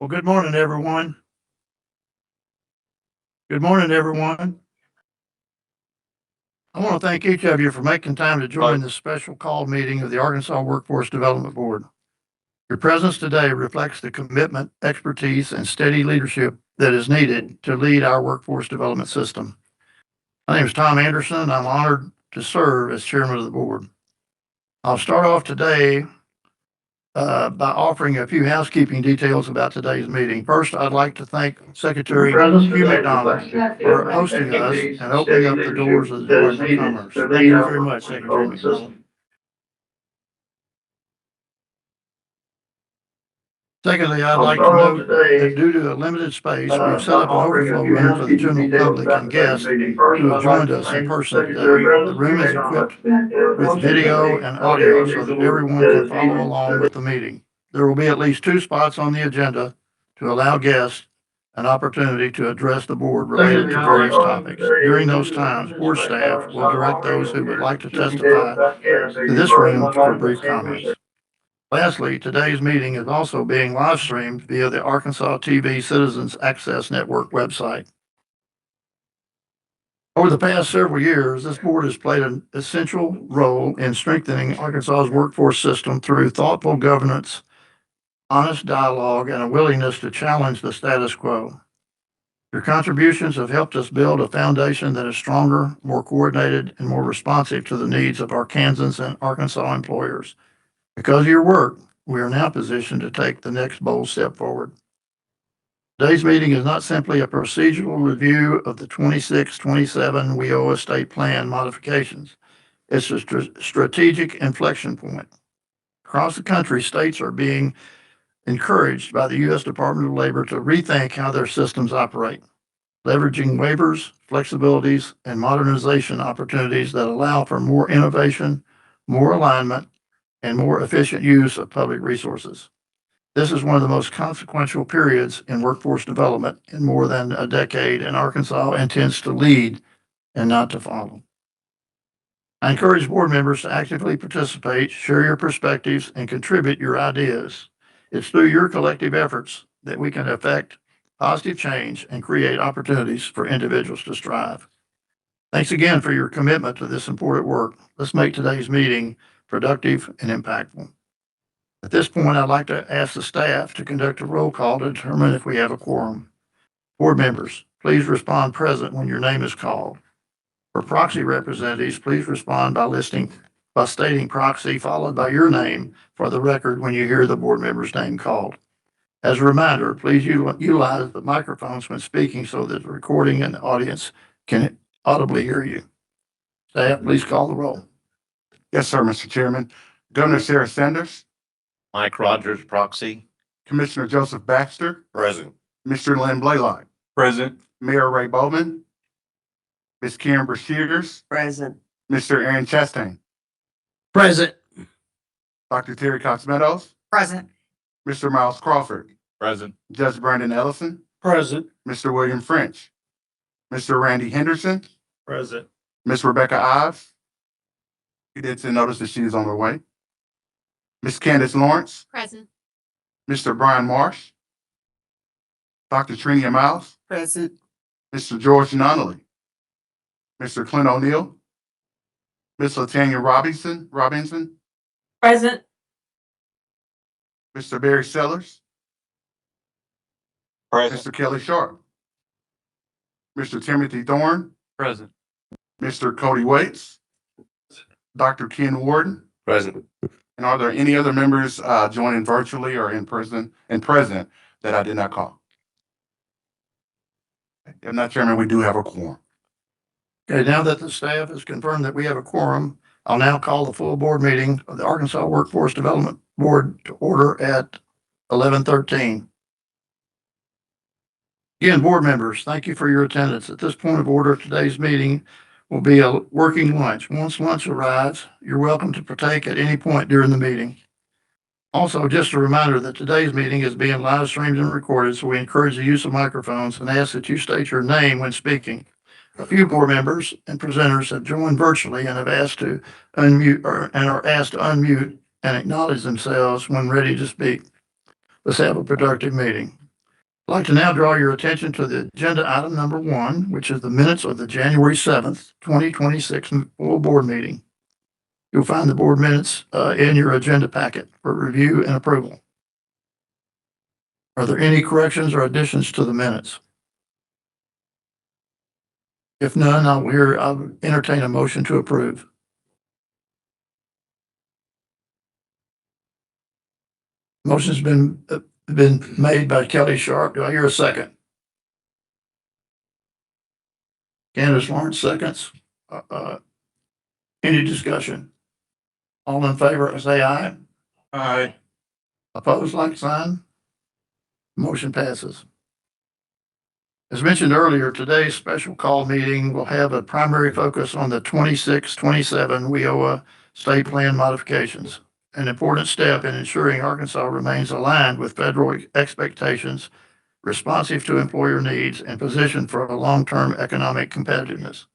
Well, good morning, everyone. Good morning, everyone. I want to thank each of you for making time to join this special call meeting of the Arkansas Workforce Development Board. Your presence today reflects the commitment, expertise, and steady leadership that is needed to lead our workforce development system. My name is Tom Anderson, and I'm honored to serve as chairman of the board. I'll start off today by offering a few housekeeping details about today's meeting. First, I'd like to thank Secretary Hugh McDonald for hosting us and opening up the doors of the Department of Commerce. Thank you very much, Secretary McDonald. Secondly, I'd like to note that due to a limited space, we've set up an overflow room for the general public and guests who have joined us in person today. The room is equipped with video and audio so that everyone can follow along with the meeting. There will be at least 2 spots on the agenda to allow guests an opportunity to address the board related to various topics. During those times, board staff will direct those who would like to testify to this room for brief comments. Lastly, today's meeting is also being live streamed via the Arkansas TV Citizens Access Network website. Over the past several years, this board has played an essential role in strengthening Arkansas's workforce system through thoughtful governance, honest dialogue, and a willingness to challenge the status quo. Your contributions have helped us build a foundation that is stronger, more coordinated, and more responsive to the needs of our Kansans and Arkansas employers. Because of your work, we are now positioned to take the next bold step forward. Today's meeting is not simply a procedural review of the 26-27 WIOA state plan modifications. It's a strategic inflection point. Across the country, states are being encouraged by the U.S. Department of Labor to rethink how their systems operate, leveraging waivers, flexibilities, and modernization opportunities that allow for more innovation, more alignment, and more efficient use of public resources. This is one of the most consequential periods in workforce development in more than a decade, and Arkansas intends to lead and not to follow. I encourage board members to actively participate, share your perspectives, and contribute your ideas. It's through your collective efforts that we can effect positive change and create opportunities for individuals to strive. Thanks again for your commitment to this important work. Let's make today's meeting productive and impactful. At this point, I'd like to ask the staff to conduct a roll call to determine if we have a quorum. Board members, please respond present when your name is called. For proxy representatives, please respond by stating proxy followed by your name for the record when you hear the board member's name called. As a reminder, please utilize the microphones when speaking so that the recording and the audience can audibly hear you. Staff, please call the roll. Yes, sir, Mr. Chairman. Governor Sarah Sanders, Mike Rogers, proxy. Commissioner Joseph Baxter, Present. Mr. Lynn Blaylock, Present. Mayor Ray Bowman, Ms. Karen Shears, Present. Mr. Aaron Chastain, Present. Dr. Terry Cox Meadows, Present. Mr. Miles Crawford, Present. Judge Brandon Ellison, Present. Mr. William French, Mr. Randy Henderson, Present. Ms. Rebecca Ives. You did send notice that she is on her way. Ms. Candace Lawrence, Present. Mr. Brian Marsh, Dr. Trinia Miles, Present. Mr. George Nonnelly, Mr. Clint O'Neill, Ms. Latanya Robinson, Present. Mr. Barry Sellers, Present. Mr. Kelly Sharp, Mr. Timothy Thorne, Present. Mr. Cody Waits, Dr. Ken Warden. Present. And are there any other members joining virtually or in person and present that I did not call? If not, Chairman, we do have a quorum. Okay, now that the staff has confirmed that we have a quorum, I'll now call the full board meeting of the Arkansas Workforce Development Board to order at 11:13. Again, board members, thank you for your attendance. At this point of order, today's meeting will be a working lunch. Once lunch arrives, you're welcome to partake at any point during the meeting. Also, just a reminder that today's meeting is being live streamed and recorded, so we encourage the use of microphones and ask that you state your name when speaking. A few board members and presenters have joined virtually and have asked to unmute and are asked to unmute and acknowledge themselves when ready to speak. Let's have a productive meeting. I'd like to now draw your attention to the agenda item number 1, which is the minutes of the January 7th, 2026 full board meeting. You'll find the board minutes in your agenda packet for review and approval. Are there any corrections or additions to the minutes? If none, I'll entertain a motion to approve. Motion's been made by Kelly Sharp. Do I hear a second? Candace Lawrence seconds. Any discussion? All in favor, say aye. Aye. Opposed, like sign. Motion passes. As mentioned earlier, today's special call meeting will have a primary focus on the 26-27 WIOA state plan modifications, an important step in ensuring Arkansas remains aligned with federal expectations, responsive to employer needs, and positioned for a long-term economic competitiveness.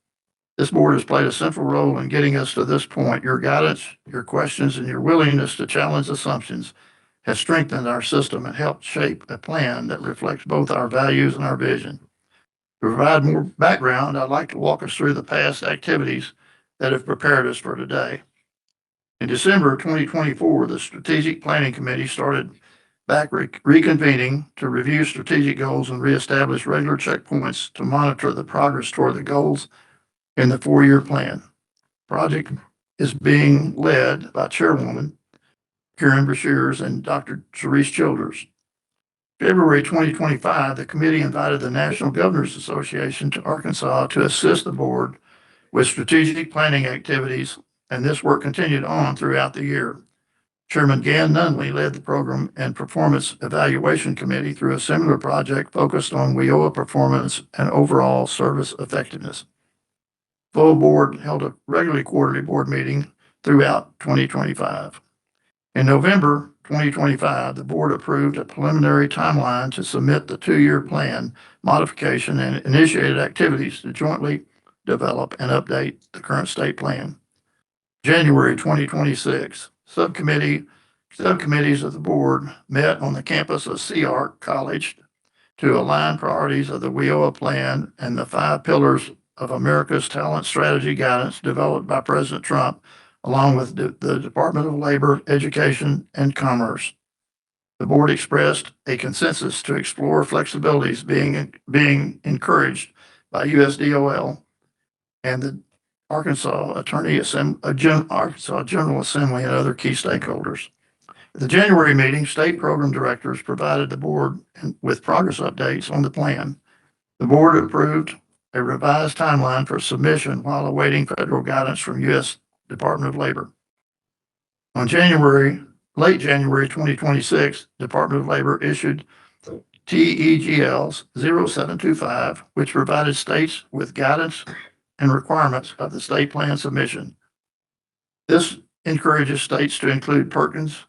This board has played a central role in getting us to this point. Your guidance, your questions, and your willingness to challenge assumptions has strengthened our system and helped shape a plan that reflects both our values and our vision. To provide more background, I'd like to walk us through the past activities that have prepared us for today. In December 2024, the Strategic Planning Committee started back reconvening to review strategic goals and reestablish regular checkpoints to monitor the progress toward the goals in the 4-year plan. Project is being led by Chairwoman Karen Beshears and Dr. Therese Childers. February 2025, the committee invited the National Governors Association to Arkansas to assist the board with strategic planning activities, and this work continued on throughout the year. Chairman Gan Nunley led the program and performance evaluation committee through a similar project focused on WIOA performance and overall service effectiveness. Full board held a regularly quarterly board meeting throughout 2025. In November 2025, the board approved a preliminary timeline to submit the 2-year plan modification and initiated activities to jointly develop and update the current state plan. January 2026, subcommittees of the board met on the campus of CR College to align priorities of the WIOA plan and the 5 pillars of America's talent strategy guidance developed by President Trump, along with the Department of Labor, Education, and Commerce. The board expressed a consensus to explore flexibilities being encouraged by USDOL and the Arkansas Arkansas General Assembly and other key stakeholders. At the January meeting, state program directors provided the board with progress updates on the plan. The board approved a revised timeline for submission while awaiting federal guidance from U.S. Department of Labor. On late January 2026, Department of Labor issued TEGLs 0725, which provided states with guidance and requirements of the state plan submission. This encourages states to include Perkins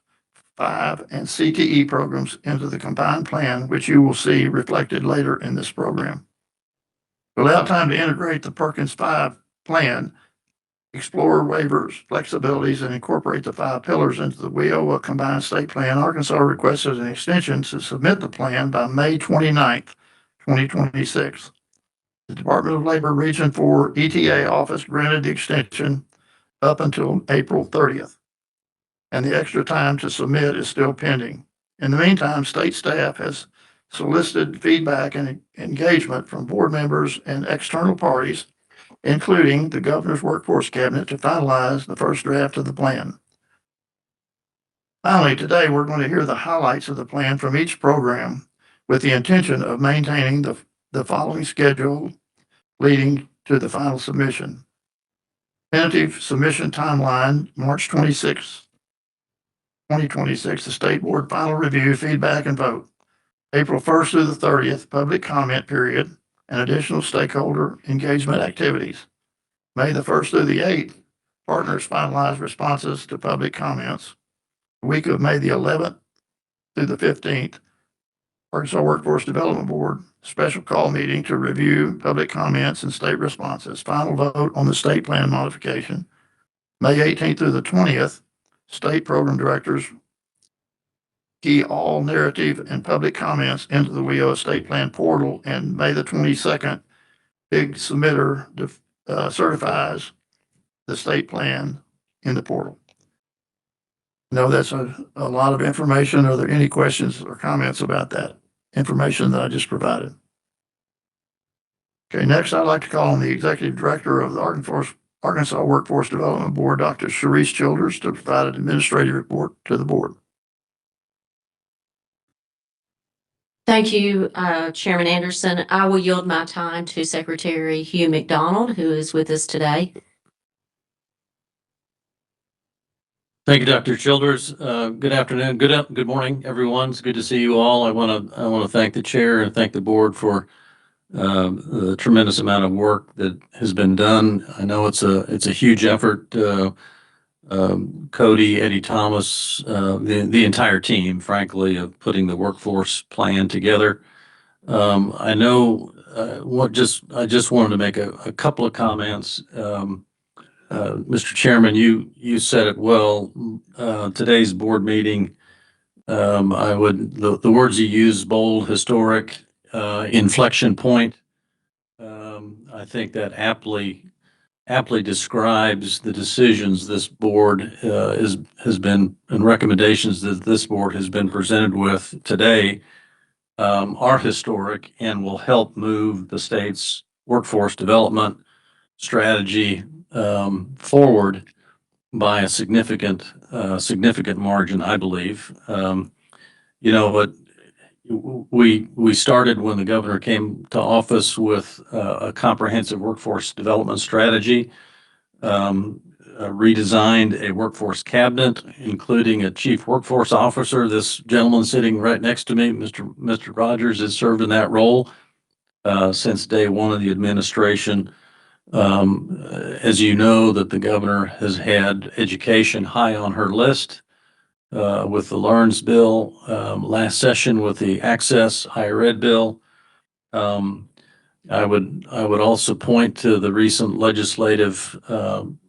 5 and CTE programs into the combined plan, which you will see reflected later in this program. To allow time to integrate the Perkins 5 plan, explore waivers, flexibilities, and incorporate the 5 pillars into the WIOA combined state plan, Arkansas requested an extension to submit the plan by May 29th, 2026. The Department of Labor Region 4 ETA office granted the extension up until April 30th, and the extra time to submit is still pending. In the meantime, state staff has solicited feedback and engagement from board members and external parties, including the Governor's Workforce Cabinet, to finalize the first draft of the plan. Finally, today we're going to hear the highlights of the plan from each program with the intention of maintaining the following schedule leading to the final submission. Tentative submission timeline, March 26, 2026, the state board final review, feedback, and vote. April 1st through the 30th, public comment period and additional stakeholder engagement activities. May the 1st through the 8th, partners finalize responses to public comments. The week of May the 11th through the 15th, Arkansas Workforce Development Board special call meeting to review public comments and state responses. Final vote on the state plan modification. May 18th through the 20th, state program directors key all narrative and public comments into the WIO estate plan portal, and May the 22nd, big submitter certifies the estate plan in the portal. No, that's a lot of information. Are there any questions or comments about that information that I just provided? Okay, next I'd like to call on the Executive Director of the Arkansas Workforce Development Board, Dr. Sharice Childers, to provide an administrative report to the board. Thank you, Chairman Anderson. I will yield my time to Secretary Hugh McDonald, who is with us today. Thank you, Dr. Childers. Good afternoon. Good morning, everyone. It's good to see you all. I want to thank the chair and thank the board for the tremendous amount of work that has been done. I know it's a huge effort. Cody, Eddie Thomas, the entire team, frankly, of putting the workforce plan together. I know I just wanted to make a couple of comments. Mr. Chairman, you said it well. Today's board meeting, the words you used, bold, historic, inflection point. I think that aptly describes the decisions this board has been, and recommendations that this board has been presented with today are historic and will help move the state's workforce development strategy forward by a significant margin, I believe. But we started when the governor came to office with a comprehensive workforce development strategy, redesigned a workforce cabinet, including a chief workforce officer. This gentleman sitting right next to me, Mr. Rogers, has served in that role since day one of the administration. As you know, that the governor has had education high on her list with the LEARNS bill, last session with the Access Higher Ed bill. I would also point to the recent legislative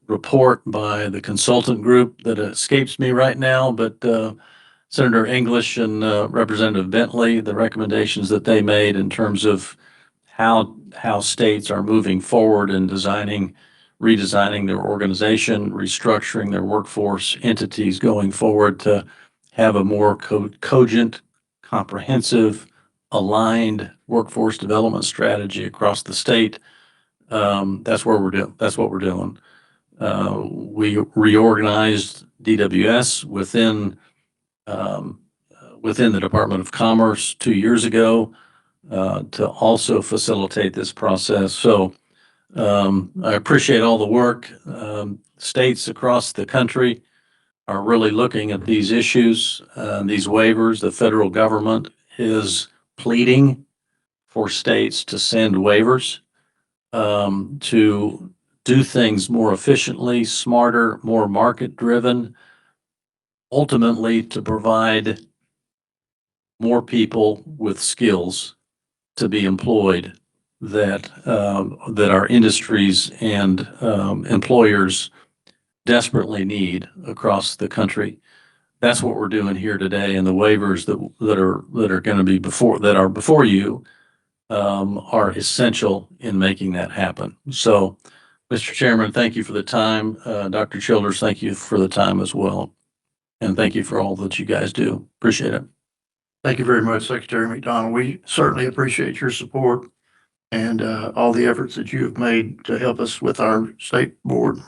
report by the consultant group that escapes me right now, but Senator English and Representative Bentley, the recommendations that they made in terms of how states are moving forward in redesigning their organization, restructuring their workforce entities going forward to have a more cogent, comprehensive, aligned workforce development strategy across the state. That's what we're doing. We reorganized DWS within the Department of Commerce 2 years ago to also facilitate this process. So I appreciate all the work. States across the country are really looking at these issues, these waivers. The federal government is pleading for states to send waivers to do things more efficiently, smarter, more market-driven, ultimately to provide more people with skills to be employed that our industries and employers desperately need across the country. That's what we're doing here today, and the waivers that are going to be before you are essential in making that happen. So, Mr. Chairman, thank you for the time. Dr. Childers, thank you for the time as well, and thank you for all that you guys do. Appreciate it. Thank you very much, Secretary McDonald. We certainly appreciate your support and all the efforts that you have made to help us with our state board.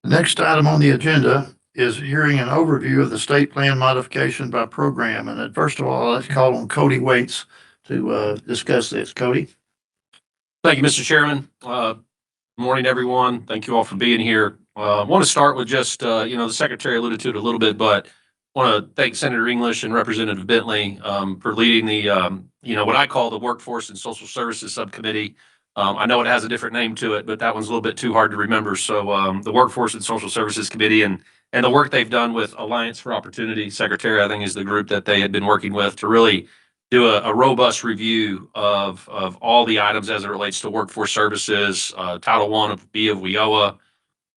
The next item on the agenda is hearing an overview of the state plan modification by program. And first of all, let's call on Cody Waits to discuss this. Cody. Thank you, Mr. Chairman. Good morning, everyone. Thank you all for being here. I want to start with just, the Secretary alluded to it a little bit, but I want to thank Senator English and Representative Bentley for leading the, what I call the Workforce and Social Services Subcommittee. I know it has a different name to it, but that one's a little bit too hard to remember. So the Workforce and Social Services Committee and the work they've done with Alliance for Opportunity, Secretary, I think is the group that they had been working with to really do a robust review of all the items as it relates to workforce services, Title I B of WIOA,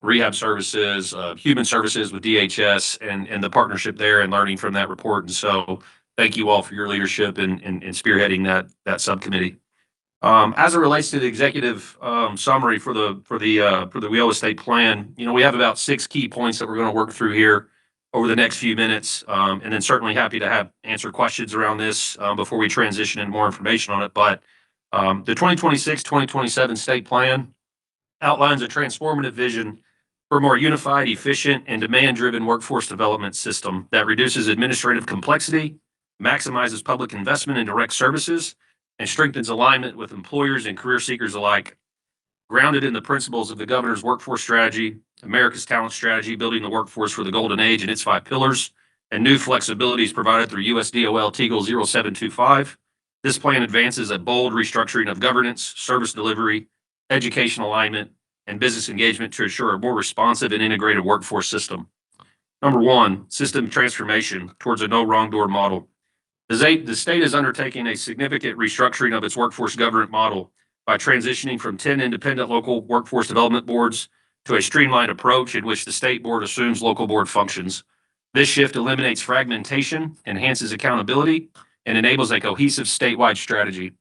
rehab services, human services with DHS and the partnership there and learning from that report. And so thank you all for your leadership in spearheading that subcommittee. As it relates to the executive summary for the WIOA state plan, we have about 6 key points that we're going to work through here over the next few minutes, and then certainly happy to answer questions around this before we transition into more information on it. But the 2026-2027 state plan outlines a transformative vision for a more unified, efficient, and demand-driven workforce development system that reduces administrative complexity, maximizes public investment in direct services, and strengthens alignment with employers and career seekers alike. Grounded in the principles of the governor's workforce strategy, America's talent strategy, building the workforce for the golden age and its 5 pillars, and new flexibilities provided through USDOL TEGL 0725, this plan advances a bold restructuring of governance, service delivery, education alignment, and business engagement to ensure a more responsive and integrated workforce system. Number 1, system transformation towards a no wrong door model. The state is undertaking a significant restructuring of its workforce governance model by transitioning from 10 independent local workforce development boards to a streamlined approach in which the state board assumes local board functions. This shift eliminates fragmentation, enhances accountability, and enables a cohesive statewide strategy.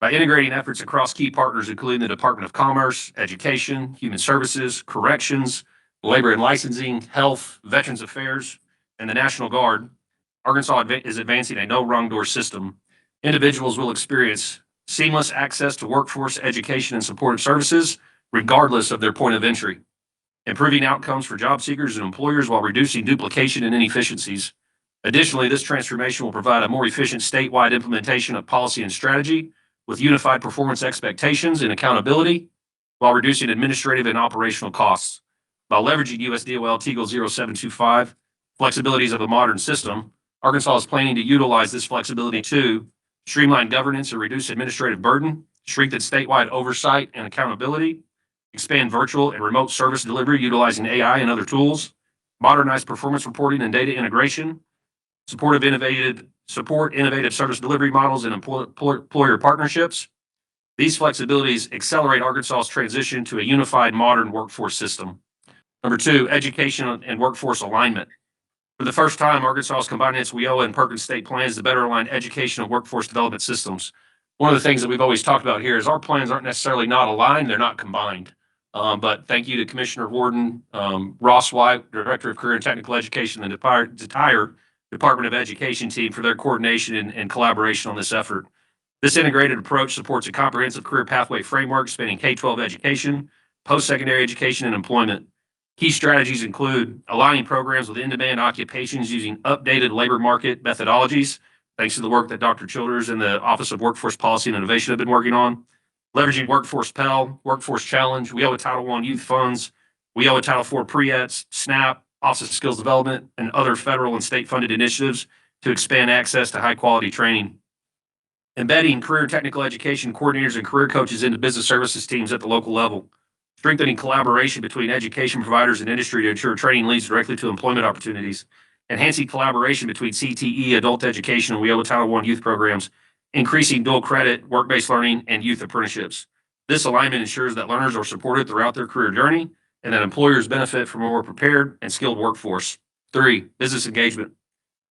By integrating efforts across key partners, including the Department of Commerce, Education, Human Services, Corrections, Labor and Licensing, Health, Veterans Affairs, and the National Guard, Arkansas is advancing a no wrong door system. Individuals will experience seamless access to workforce, education, and supportive services, regardless of their point of entry, improving outcomes for job seekers and employers while reducing duplication and inefficiencies. Additionally, this transformation will provide a more efficient statewide implementation of policy and strategy with unified performance expectations and accountability while reducing administrative and operational costs. By leveraging USDOL TEGL 0725 flexibilities of a modern system, Arkansas is planning to utilize this flexibility to streamline governance and reduce administrative burden, strengthen statewide oversight and accountability, expand virtual and remote service delivery utilizing AI and other tools, modernize performance reporting and data integration, support innovative service delivery models and employer partnerships. These flexibilities accelerate Arkansas's transition to a unified modern workforce system. Number 2, education and workforce alignment. For the first time, Arkansas is combining its WIOA and Perkins state plans to better align education and workforce development systems. One of the things that we've always talked about here is our plans aren't necessarily not aligned, they're not combined. But thank you to Commissioner Warden, Ross White, Director of Career and Technical Education, and the entire Department of Education team for their coordination and collaboration on this effort. This integrated approach supports a comprehensive career pathway framework spanning K-12 education, post-secondary education, and employment. Key strategies include aligning programs with in-demand occupations using updated labor market methodologies, thanks to the work that Dr. Childers and the Office of Workforce Policy and Innovation have been working on, leveraging Workforce Pell, Workforce Challenge, WIOA Title I youth funds, WIOA Title IV pre-ETs, SNAP, Office of Skills Development, and other federal and state-funded initiatives to expand access to high-quality training. Embedding career and technical education coordinators and career coaches into business services teams at the local level. Strengthening collaboration between education providers and industry to ensure training leads directly to employment opportunities. Enhancing collaboration between CTE, adult education, and WIOA Title I youth programs. Increasing dual credit, work-based learning, and youth apprenticeships. This alignment ensures that learners are supported throughout their career journey and that employers benefit from a more prepared and skilled workforce. 3, business engagement.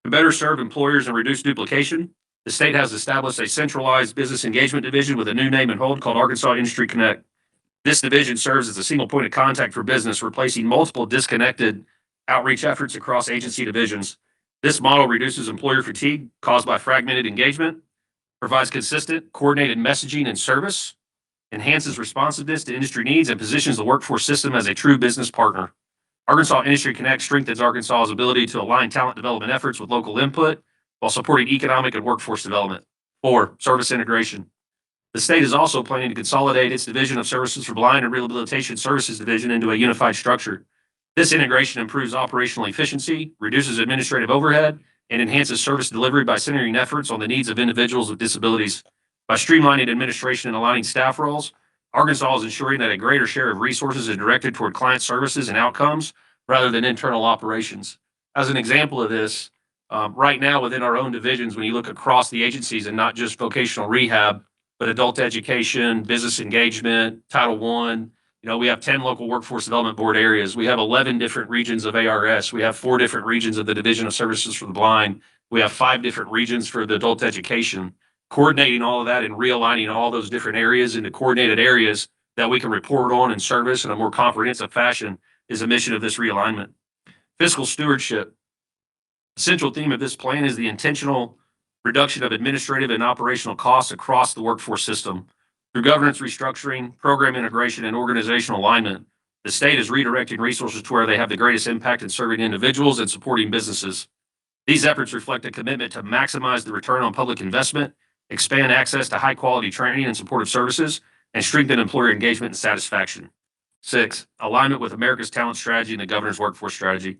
To better serve employers and reduce duplication, the state has established a centralized business engagement division with a new name and hold called Arkansas Industry Connect. This division serves as a single point of contact for business, replacing multiple disconnected outreach efforts across agency divisions. This model reduces employer fatigue caused by fragmented engagement, provides consistent, coordinated messaging and service, enhances responsiveness to industry needs, and positions the workforce system as a true business partner. Arkansas Industry Connect strengthens Arkansas's ability to align talent development efforts with local input while supporting economic and workforce development. 4, service integration. The state is also planning to consolidate its Division of Services for Blind and Rehabilitation Services Division into a unified structure. This integration improves operational efficiency, reduces administrative overhead, and enhances service delivery by centering efforts on the needs of individuals with disabilities. By streamlining administration and aligning staff roles, Arkansas is ensuring that a greater share of resources is directed toward client services and outcomes rather than internal operations. As an example of this, right now within our own divisions, when you look across the agencies and not just vocational rehab, but adult education, business engagement, Title I, You know, we have 10 local workforce development board areas. We have 11 different regions of ARS. We have 4 different regions of the Division of Services for the Blind. We have 5 different regions for the adult education. Coordinating all of that and realigning all those different areas into coordinated areas that we can report on and service in a more comprehensive fashion is a mission of this realignment. Fiscal stewardship. The central theme of this plan is the intentional reduction of administrative and operational costs across the workforce system. Through governance restructuring, program integration, and organizational alignment, the state is redirecting resources to where they have the greatest impact in serving individuals and supporting businesses. These efforts reflect a commitment to maximize the return on public investment, expand access to high-quality training and supportive services, and strengthen employer engagement and satisfaction. 6, alignment with America's talent strategy and the governor's workforce strategy.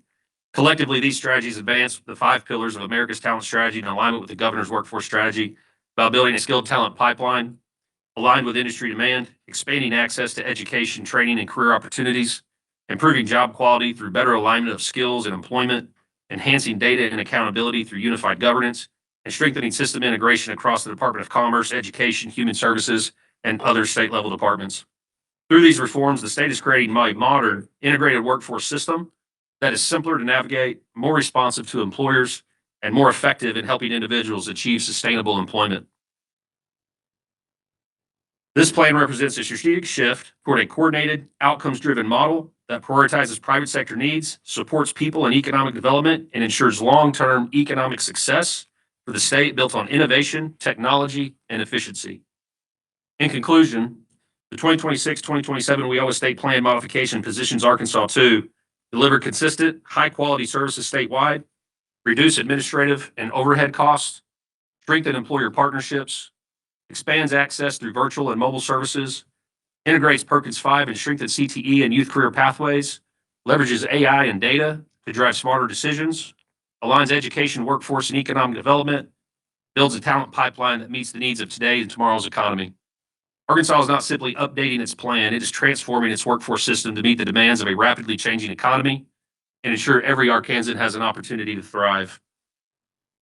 Collectively, these strategies advance the 5 pillars of America's talent strategy in alignment with the governor's workforce strategy about building a skilled talent pipeline, aligned with industry demand, expanding access to education, training, and career opportunities, improving job quality through better alignment of skills and employment, enhancing data and accountability through unified governance, and strengthening system integration across the Department of Commerce, Education, Human Services, and other state-level departments. Through these reforms, the state is creating a modern, integrated workforce system that is simpler to navigate, more responsive to employers, and more effective in helping individuals achieve sustainable employment. This plan represents a strategic shift toward a coordinated, outcomes-driven model that prioritizes private sector needs, supports people and economic development, and ensures long-term economic success for the state built on innovation, technology, and efficiency. In conclusion, the 2026-2027 WIOA State Plan modification positions Arkansas to deliver consistent, high-quality services statewide, reduce administrative and overhead costs, strengthen employer partnerships, expands access through virtual and mobile services, integrates Perkins 5 and strengthens CTE and youth career pathways, leverages AI and data to drive smarter decisions, aligns education, workforce, and economic development, builds a talent pipeline that meets the needs of today and tomorrow's economy. Arkansas is not simply updating its plan, it is transforming its workforce system to meet the demands of a rapidly changing economy and ensure every Arkansan has an opportunity to thrive.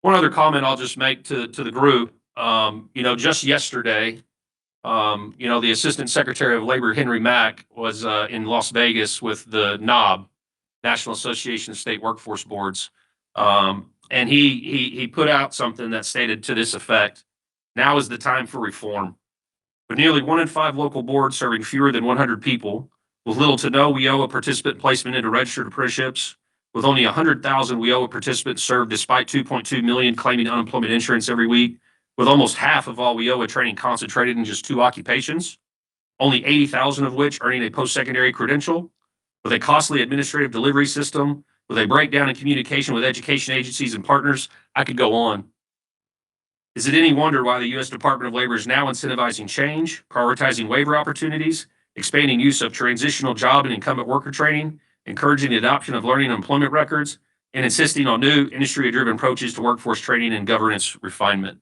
One other comment I'll just make to the group, just yesterday, the Assistant Secretary of Labor, Henry Mack, was in Las Vegas with the NAB, National Association of State Workforce Boards. And he put out something that stated to this effect: now is the time for reform. With nearly 1 in 5 local boards serving fewer than 100 people, with little to no WIOA participant placement into registered apprenticeships, with only 100,000 WIOA participants served despite 2.2 million claiming unemployment insurance every week, with almost half of all WIOA training concentrated in just 2 occupations, only 80,000 of which earning a post-secondary credential, with a costly administrative delivery system, with a breakdown in communication with education agencies and partners. I could go on. Is it any wonder why the U.S. Department of Labor is now incentivizing change, prioritizing waiver opportunities, expanding use of transitional job and incumbent worker training, encouraging the adoption of learning and employment records, and insisting on new industry-driven approaches to workforce training and governance refinement?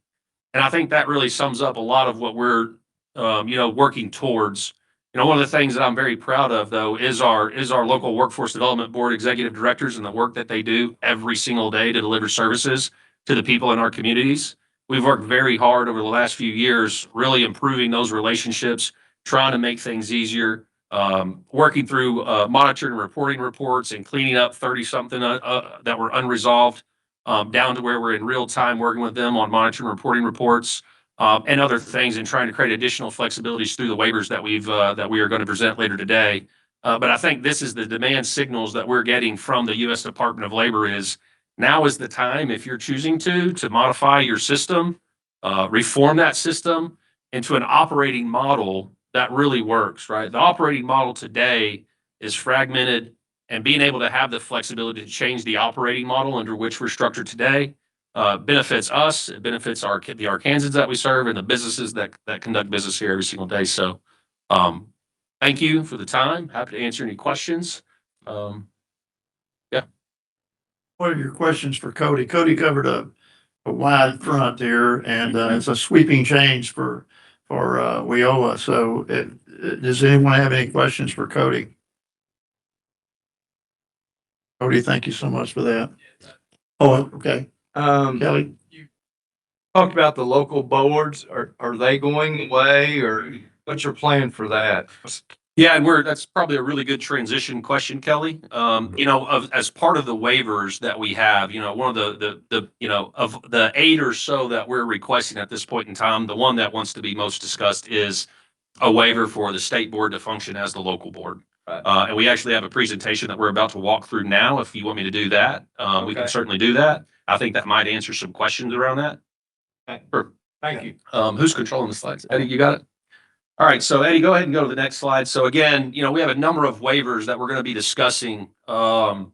And I think that really sums up a lot of what we're, working towards. One of the things that I'm very proud of, though, is our local workforce development board executive directors and the work that they do every single day to deliver services to the people in our communities. We've worked very hard over the last few years, really improving those relationships, trying to make things easier, working through monitoring and reporting reports and cleaning up 30-something that were unresolved, down to where we're in real time working with them on monitoring and reporting reports and other things, and trying to create additional flexibilities through the waivers that we are going to present later today. But I think this is the demand signals that we're getting from the U.S. Department of Labor is now is the time, if you're choosing to modify your system, reform that system into an operating model that really works, right? The operating model today is fragmented, and being able to have the flexibility to change the operating model under which we're structured today benefits us, it benefits the Arkansans that we serve and the businesses that conduct business here every single day. So thank you for the time. Happy to answer any questions. What are your questions for Cody? Cody covered a wide front there, and it's a sweeping change for WIOA. So does anyone have any questions for Cody? Cody, thank you so much for that. Oh, okay. Kelly? You talked about the local boards. Are they going away, or what's your plan for that? Yeah, and that's probably a really good transition question, Kelly. As part of the waivers that we have, one of of the 8 or so that we're requesting at this point in time, the one that wants to be most discussed is a waiver for the state board to function as the local board. Right. And we actually have a presentation that we're about to walk through now. If you want me to do that, we can Okay. certainly do that. I think that might answer some questions around that. Okay. Sure. Thank you. Who's controlling the slides? Eddie, you got it? All right, so Eddie, go ahead and go to the next slide. So again, we have a number of waivers that we're going to be discussing over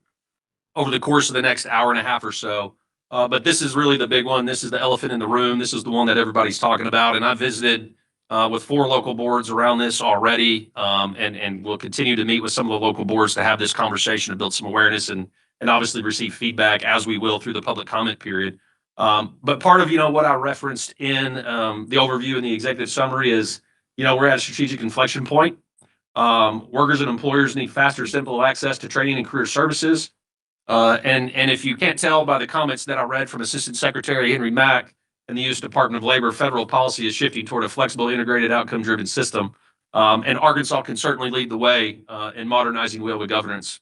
the course of the next hour and a half or so. But this is really the big one. This is the elephant in the room. This is the one that everybody's talking about. And I visited with 4 local boards around this already, and we'll continue to meet with some of the local boards to have this conversation and build some awareness and obviously receive feedback as we will through the public comment period. But part of what I referenced in the overview and the executive summary is we're at a strategic inflection point. Workers and employers need faster, simple access to training and career services. And if you can't tell by the comments that I read from Assistant Secretary Henry Mack and the U.S. Department of Labor, federal policy is shifting toward a flexible, integrated, outcome-driven system. And Arkansas can certainly lead the way in modernizing WIOA governance.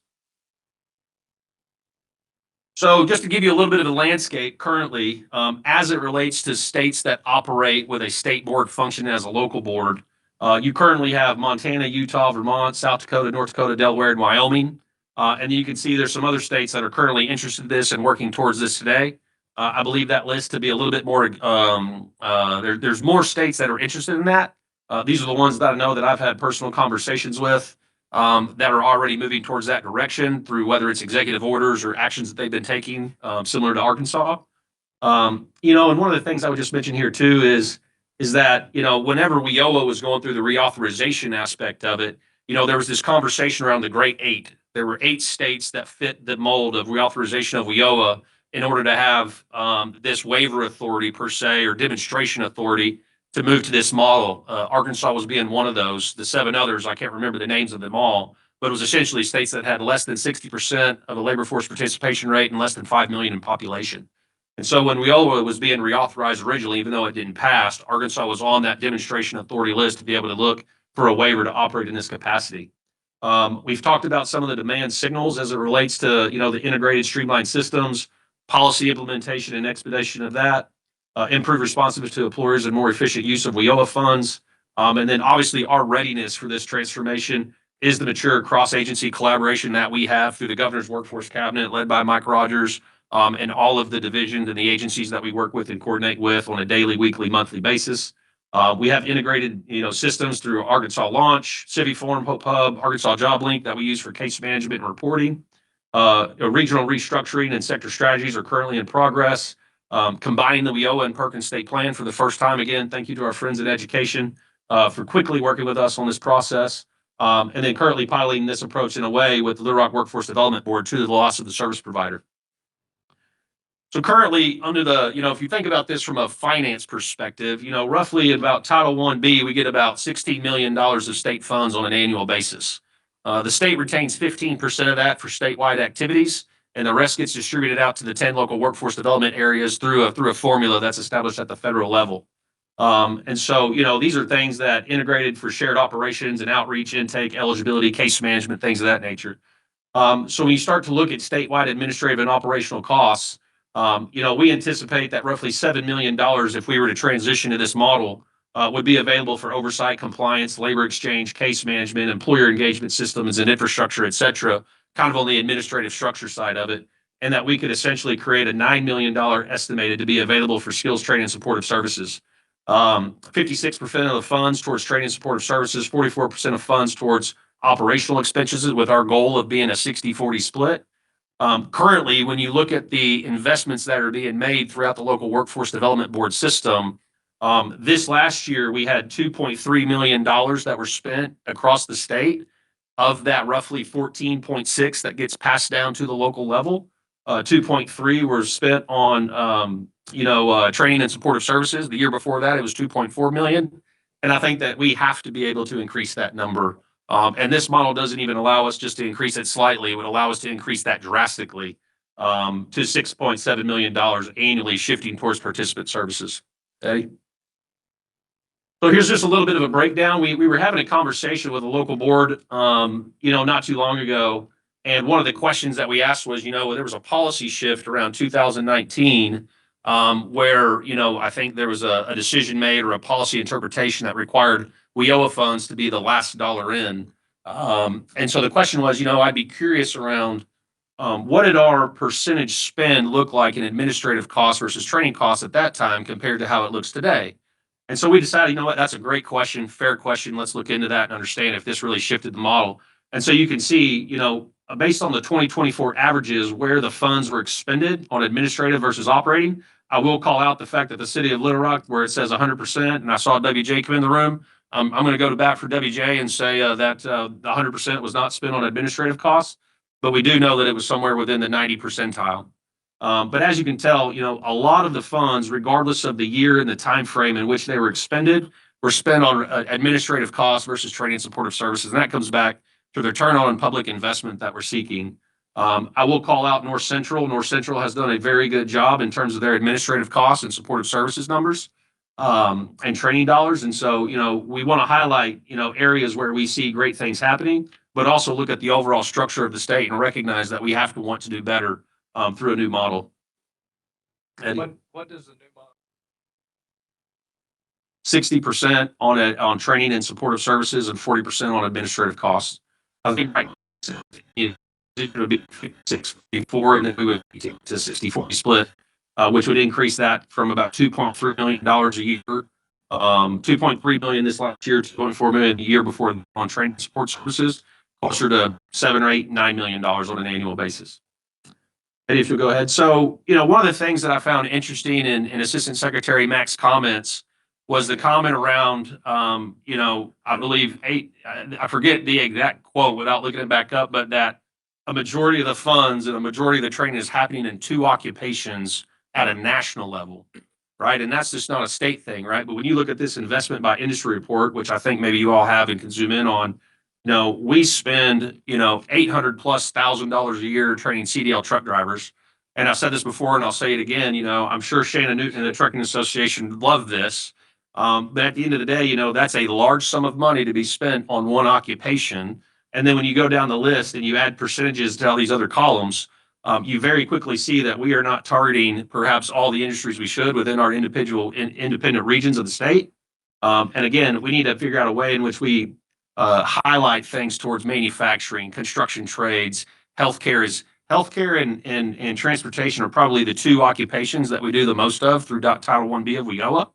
So just to give you a little bit of a landscape currently, as it relates to states that operate with a state board functioning as a local board, you currently have Montana, Utah, Vermont, South Dakota, North Dakota, Delaware, and Wyoming. And you can see there's some other states that are currently interested in this and working towards this today. I believe that list to be a little bit more, there's more states that are interested in that. These are the ones that I know that I've had personal conversations with that are already moving towards that direction through whether it's executive orders or actions that they've been taking, similar to Arkansas. And one of the things I would just mention here too is that, whenever WIOA was going through the reauthorization aspect of it, there was this conversation around the Great 8. There were 8 states that fit the mold of reauthorization of WIOA in order to have this waiver authority per se, or demonstration authority to move to this model. Arkansas was being one of those. The 7 others, I can't remember the names of them all, but it was essentially states that had less than 60% of the labor force participation rate and less than 5 million in population. And so when WIOA was being reauthorized originally, even though it didn't pass, Arkansas was on that demonstration authority list to be able to look for a waiver to operate in this capacity. We've talked about some of the demand signals as it relates to, the integrated streamlined systems, policy implementation and expedition of that, improve responsiveness to employers and more efficient use of WIOA funds. And then obviously our readiness for this transformation is the mature cross-agency collaboration that we have through the Governor's Workforce Cabinet led by Mike Rogers, and all of the divisions and the agencies that we work with and coordinate with on a daily, weekly, monthly basis. We have integrated, systems through Arkansas Launch, CiviForm, Hope Hub, Arkansas Job Link that we use for case management and reporting. Regional restructuring and sector strategies are currently in progress. Combining the WIOA and Perkins State Plan for the first time. Again, thank you to our friends in education for quickly working with us on this process. And then currently piloting this approach in a way with the Little Rock Workforce Development Board to the loss of the service provider. So currently under the, if you think about this from a finance perspective, roughly about Title 1B, we get about $16 million of state funds on an annual basis. The state retains 15% of that for statewide activities, and the rest gets distributed out to the 10 local workforce development areas through a formula that's established at the federal level. And so, these are things that integrated for shared operations and outreach, intake, eligibility, case management, things of that nature. So when you start to look at statewide administrative and operational costs, we anticipate that roughly $7 million, if we were to transition to this model, would be available for oversight, compliance, labor exchange, case management, employer engagement systems and infrastructure, et cetera, kind of on the administrative structure side of it. And that we could essentially create a $9 million estimated to be available for skills training and supportive services. 56% of the funds towards training and supportive services, 44% of funds towards operational expenses, with our goal of being a 60-40 split. Currently, when you look at the investments that are being made throughout the local workforce development board system, this last year we had $2.3 million that were spent across the state. Of that, roughly 14.6 that gets passed down to the local level. 2.3 were spent on, training and supportive services. The year before that, it was 2.4 million. And I think that we have to be able to increase that number. And this model doesn't even allow us just to increase it slightly. It would allow us to increase that drastically to $6.7 million annually, shifting towards participant services. Eddie? So here's just a little bit of a breakdown. We were having a conversation with a local board, not too long ago. And one of the questions that we asked was, there was a policy shift around 2019, where, I think there was a decision made or a policy interpretation that required WIOA funds to be the last dollar in. And so the question was, I'd be curious around, what did our percentage spend look like in administrative costs versus training costs at that time compared to how it looks today? And so we decided, that's a great question, fair question. Let's look into that and understand if this really shifted the model. And so you can see, based on the 2024 averages where the funds were expended on administrative versus operating, I will call out the fact that the city of Little Rock, where it says 100%, and I saw WJ come in the room, I'm going to go to bat for WJ and say that the 100% was not spent on administrative costs, but we do know that it was somewhere within the 90 percentile. But as you can tell, a lot of the funds, regardless of the year and the time frame in which they were expended, were spent on administrative costs versus training and supportive services. And that comes back to the return on public investment that we're seeking. I will call out North Central. North Central has done a very good job in terms of their administrative costs and supportive services numbers and training dollars. And so, we want to highlight, areas where we see great things happening, but also look at the overall structure of the state and recognize that we have to want to do better through a new model. Eddie? What does the new model? 60% on training and supportive services and 40% on administrative costs. I think it would be 64, and then we would take to 60-40 split, which would increase that from about $2.3 million a year, $2.3 million this last year, $2.4 million a year before on training and support services, closer to $7 or $8, $9 million on an annual basis. Eddie, if you'll go ahead. So, one of the things that I found interesting in Assistant Secretary Mack's comments was the comment around, I believe I forget the exact quote without looking it back up, but that a majority of the funds and a majority of the training is happening in 2 occupations at a national level, right? And that's just not a state thing, right? But when you look at this investment by industry report, which I think maybe you all have and can zoom in on, we spend, $800,000+ a year training CDL truck drivers. And I've said this before and I'll say it again, I'm sure Shannon Newton and the Trucking Association love this. But at the end of the day, that's a large sum of money to be spent on one occupation. And then when you go down the list and you add percentages to all these other columns, you very quickly see that we are not targeting perhaps all the industries we should within our independent regions of the state. And again, we need to figure out a way in which we highlight things towards manufacturing, construction trades, healthcare and transportation are probably the 2 occupations that we do the most of through Title I-B of WIOA.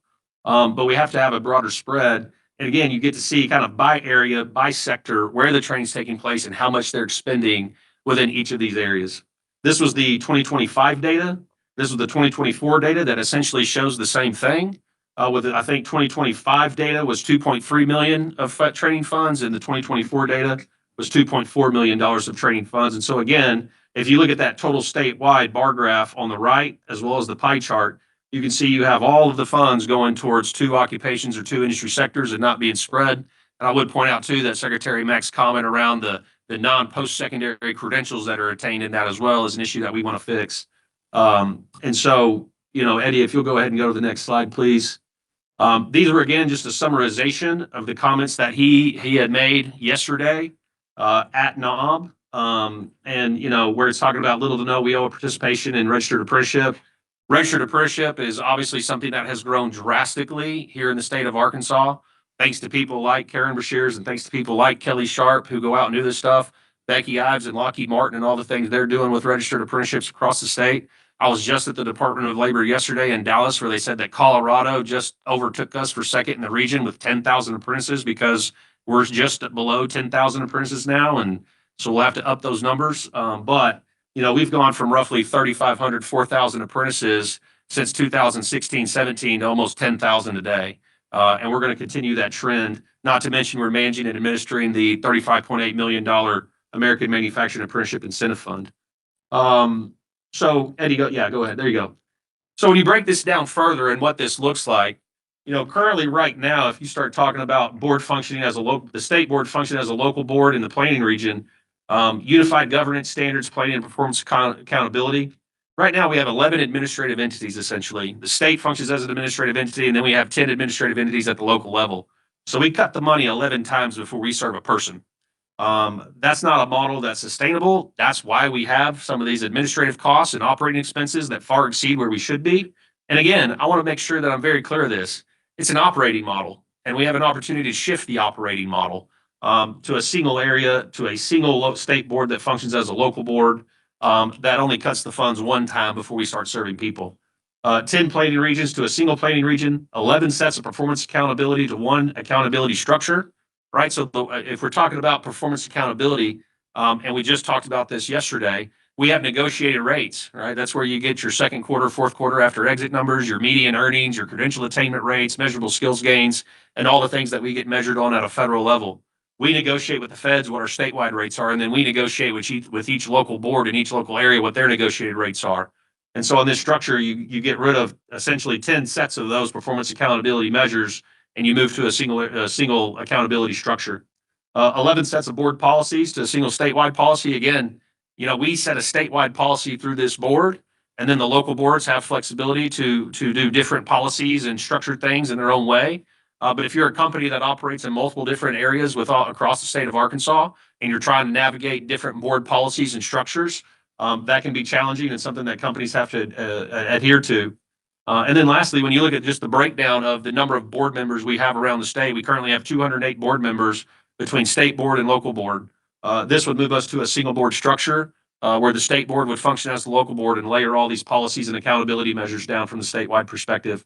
But we have to have a broader spread. And again, you get to see kind of by area, by sector, where the training's taking place and how much they're expending within each of these areas. This was the 2025 data. This was the 2024 data that essentially shows the same thing. I think 2025 data was 2.3 million of training funds, and the 2024 data was $2.4 million of training funds. And so again, if you look at that total statewide bar graph on the right, as well as the pie chart, you can see you have all of the funds going towards 2 occupations or 2 industry sectors and not being spread. And I would point out too that Secretary Mack's comment around the non-post-secondary credentials that are attained in that as well is an issue that we want to fix. And so, Eddie, if you'll go ahead and go to the next slide, please. These were again just a summarization of the comments that he had made yesterday at NAB, and where it's talking about little to no WIOA participation in registered apprenticeship. Registered apprenticeship is obviously something that has grown drastically here in the state of Arkansas, thanks to people like Karen Bashirs and thanks to people like Kelly Sharp who go out and do this stuff, Becky Ives and Lockheed Martin and all the things they're doing with registered apprenticeships across the state. I was just at the Department of Labor yesterday in Dallas where they said that Colorado just overtook us for second in the region with 10,000 apprentices because we're just below 10,000 apprentices now. And so we'll have to up those numbers. But we've gone from roughly 3,500, 4,000 apprentices since 2016-17 to almost 10,000 today. And we're going to continue that trend, not to mention we're managing and administering the $35.8 million American Manufacturing Apprenticeship Incentive Fund. So Eddie, go ahead. There you go. So when you break this down further and what this looks like, currently right now, if you start talking about board functioning as the state board functioning as a local board in the planning region, unified governance standards, planning and performance accountability. Right now, we have 11 administrative entities, essentially. The state functions as an administrative entity, and then we have 10 administrative entities at the local level. So we cut the money 11 times before we serve a person. That's not a model that's sustainable. That's why we have some of these administrative costs and operating expenses that far exceed where we should be. And again, I want to make sure that I'm very clear of this. It's an operating model, and we have an opportunity to shift the operating model to a single area, to a single state board that functions as a local board that only cuts the funds one time before we start serving people. 10 planning regions to a single planning region, 11 sets of performance accountability to one accountability structure, right? So if we're talking about performance accountability, and we just talked about this yesterday, we have negotiated rates, right? That's where you get your second quarter, fourth quarter after exit numbers, your median earnings, your credential attainment rates, measurable skills gains, and all the things that we get measured on at a federal level. We negotiate with the feds what our statewide rates are, and then we negotiate with each local board in each local area what their negotiated rates are. And so in this structure, you get rid of essentially 10 sets of those performance accountability measures, and you move to a single accountability structure. 11 sets of board policies to a single statewide policy. Again, we set a statewide policy through this board, and then the local boards have flexibility to do different policies and structure things in their own way. But if you're a company that operates in multiple different areas across the state of Arkansas, and you're trying to navigate different board policies and structures, that can be challenging and something that companies have to adhere to. And then lastly, when you look at just the breakdown of the number of board members we have around the state, we currently have 208 board members between state board and local board. This would move us to a single board structure where the state board would function as the local board and layer all these policies and accountability measures down from the statewide perspective.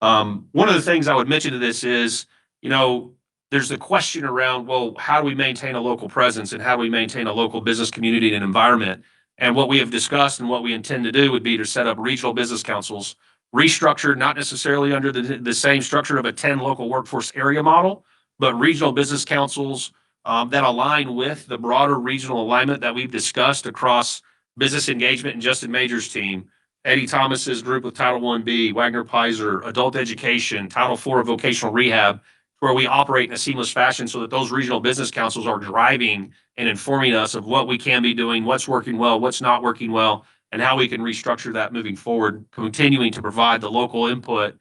One of the things I would mention to this is, there's the question around, well, how do we maintain a local presence and how do we maintain a local business community and environment? And what we have discussed and what we intend to do would be to set up regional business councils, restructured, not necessarily under the same structure of a 10 local workforce area model, but regional business councils that align with the broader regional alignment that we've discussed across business engagement and Justin Major's team, Eddie Thomas's group with Title 1B, Wagner Pizer, adult education, Title 4 vocational rehab, where we operate in a seamless fashion so that those regional business councils are driving and informing us of what we can be doing, what's working well, what's not working well, and how we can restructure that moving forward, continuing to provide the local input.